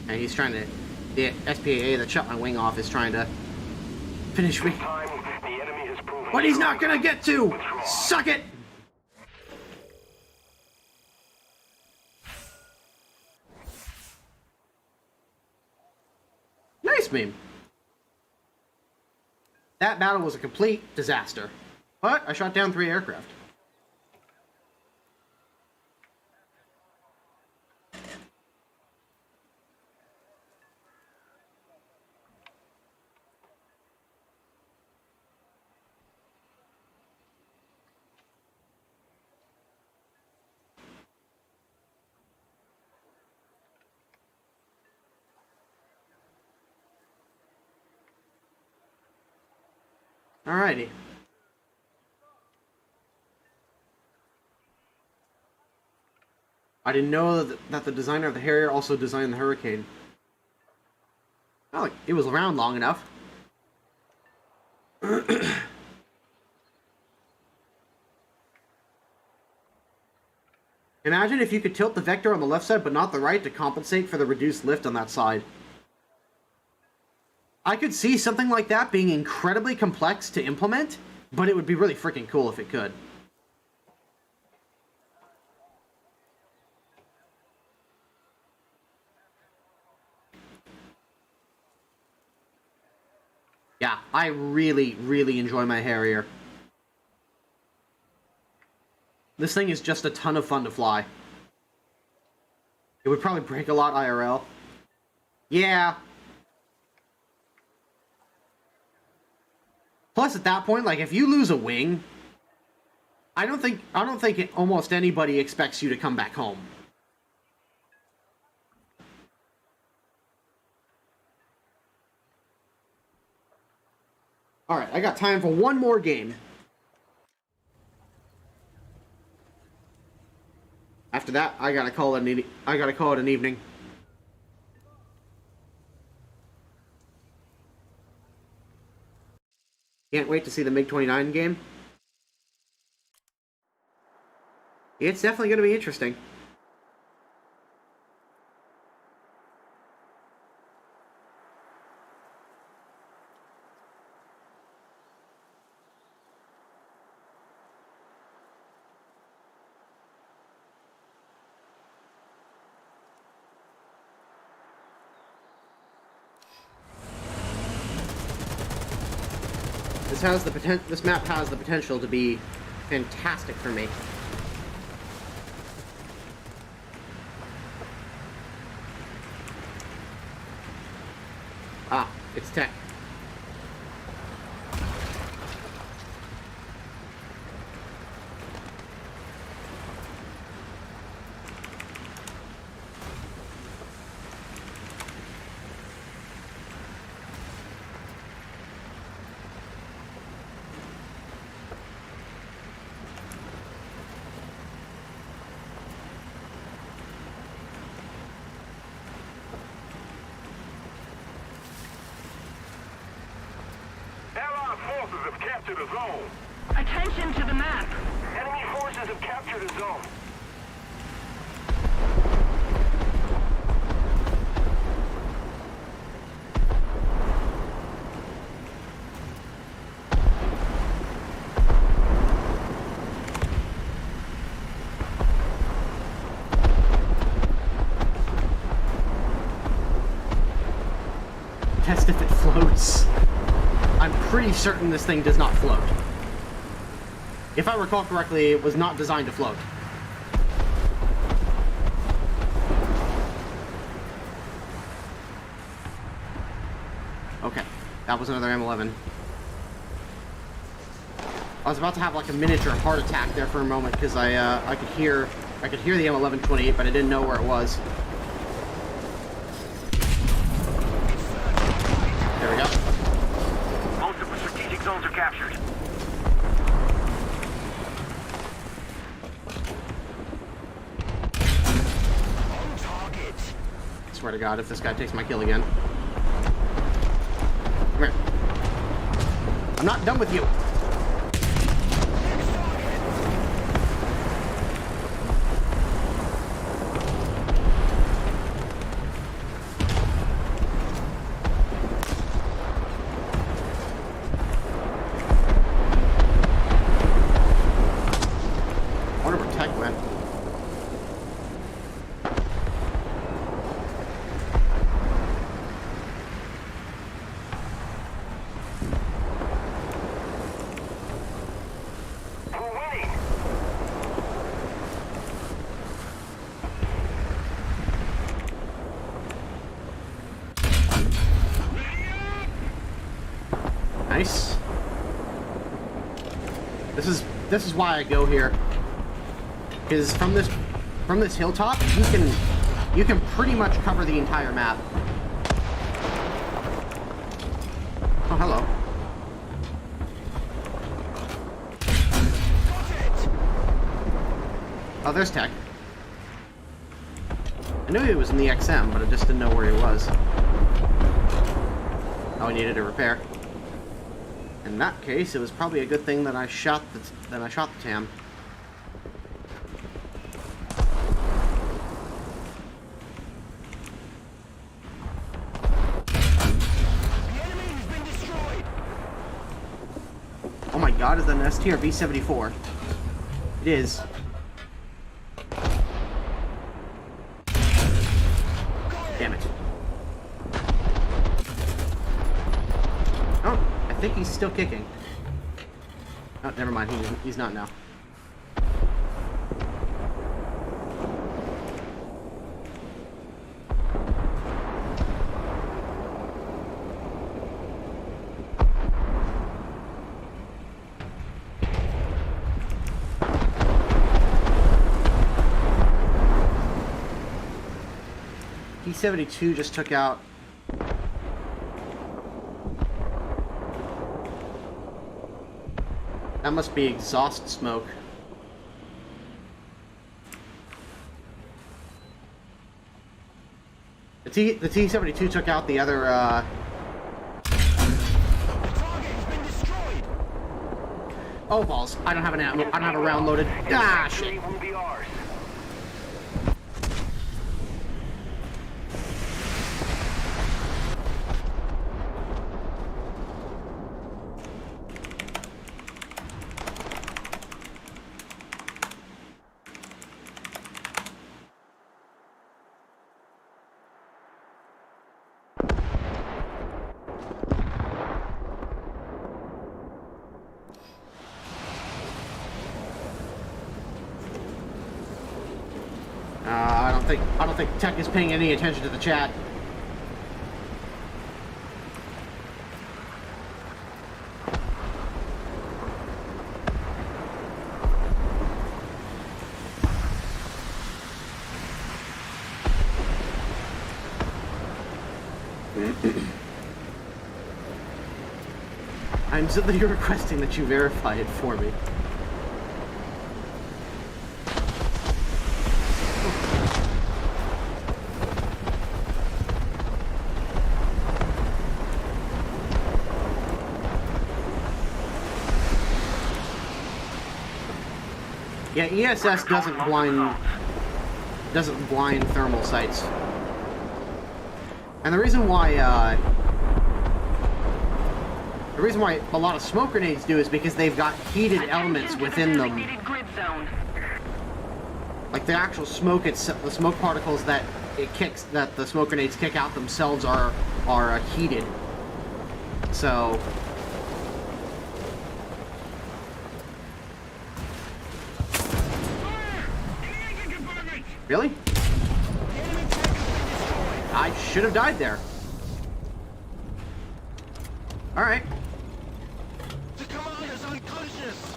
And he's trying to... The SPAA that shot my wing off is trying to finish me. Time, the enemy has proven But he's not gonna get to! Suck it! Nice meme. That battle was a complete disaster. But I shot down 3 aircraft. Alrighty. I didn't know that the designer of the Harrier also designed the Hurricane. Oh, it was around long enough. Imagine if you could tilt the vector on the left side but not the right to compensate for the reduced lift on that side. I could see something like that being incredibly complex to implement, but it would be really freaking cool if it could. Yeah, I really, really enjoy my Harrier. This thing is just a ton of fun to fly. It would probably break a lot IRL. Yeah. Plus, at that point, like, if you lose a wing, I don't think almost anybody expects you to come back home. All right, I got time for one more game. After that, I gotta call it an evening. Can't wait to see the MiG-29 game. It's definitely going to be interesting. This map has the potential to be fantastic for me. Ah, it's tech. Have captured a zone. Attention to the map. Enemy forces have captured a zone. Test if it floats. I'm pretty certain this thing does not float. If I recall correctly, it was not designed to float. Okay, that was another M11. I was about to have like a miniature heart attack there for a moment because I could hear the M1128, but I didn't know where it was. There we go. Most of the strategic zones are captured. On target. I swear to God, if this guy takes my kill again. Come here. I'm not done with you. nice. This is why I go here. Because from this hilltop, you can pretty much cover the entire map. Oh, hello. Oh, there's Tech. I knew he was in the XM, but I just didn't know where he was. Oh, he needed a repair. In that case, it was probably a good thing that I shot the TAM. Oh my God, is that an ST or V74? It is. Damn it. Oh, I think he's still kicking. Oh, never mind. He's not now. T72 just took out. That must be exhaust smoke. The T72 took out the other. Oh balls! I don't have an ammo. I don't have a round loaded. Ah shit! Will be ours. I don't think Tech is paying any attention to the chat. I'm simply requesting that you verify it for me. Yeah, ESS doesn't blind thermal sights. And the reason why a lot of smoke grenades do is because they've got heated elements within them. Like the actual smoke itself, the smoke particles that the smoke grenades kick out themselves are heated. So really? I should have died there. Alright. The commander's unconscious.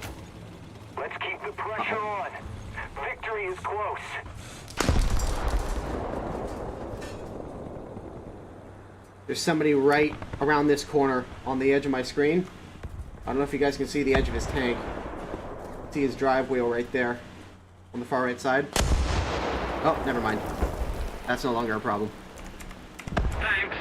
Let's keep the pressure on. Victory is close. There's somebody right around this corner on the edge of my screen. I don't know if you guys can see the edge of his tank. See his drive wheel right there on the far right side. Oh, never mind. That's no longer a problem. Thanks.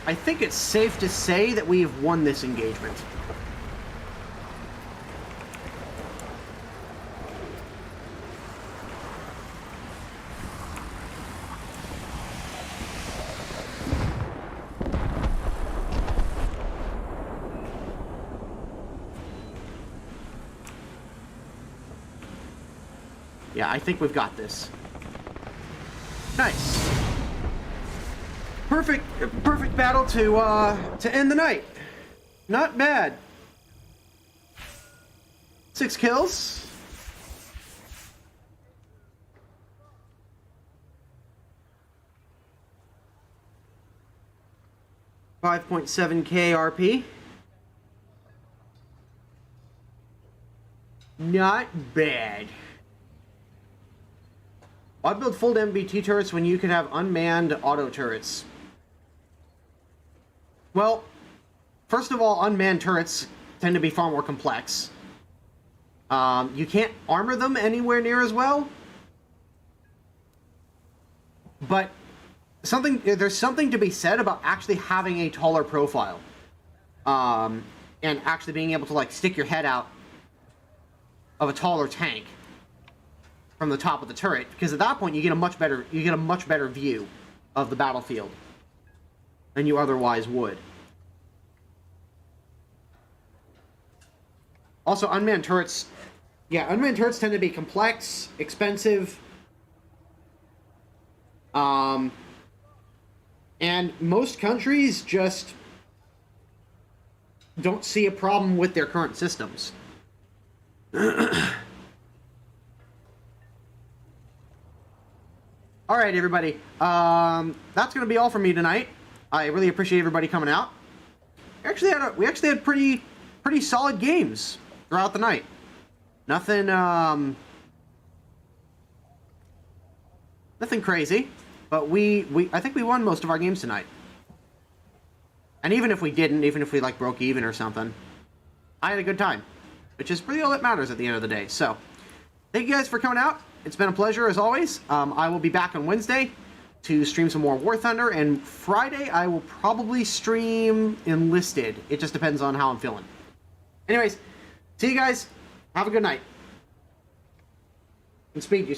I think it's safe to say that we have won this engagement. Yeah, I think we've got this. Nice. Perfect battle to end the night. Not bad. 6 kills. $5.7K RP. Not bad. Why build full MBT turrets when you can have unmanned auto turrets? Well, first of all, unmanned turrets tend to be far more complex. You can't armor them anywhere near as well. But there's something to be said about actually having a taller profile. And actually being able to like stick your head out of a taller tank from the top of the turret, because at that point you get a much better view of the battlefield than you otherwise would. Also, unmanned turrets tend to be complex, expensive, and most countries just don't see a problem with their current systems. All right, everybody. That's going to be all for me tonight. I really appreciate everybody coming out. We actually had pretty solid games throughout the night. Nothing crazy, but I think we won most of our games tonight. And even if we didn't, even if we like broke even or something, I had a good time, which is really all that matters at the end of the day. So, thank you guys for coming out. It's been a pleasure as always. I will be back on Wednesday to stream some more War Thunder, and Friday I will probably stream Enlisted. It just depends on how I'm feeling. Anyways, see you guys. Have a good night. And speed you.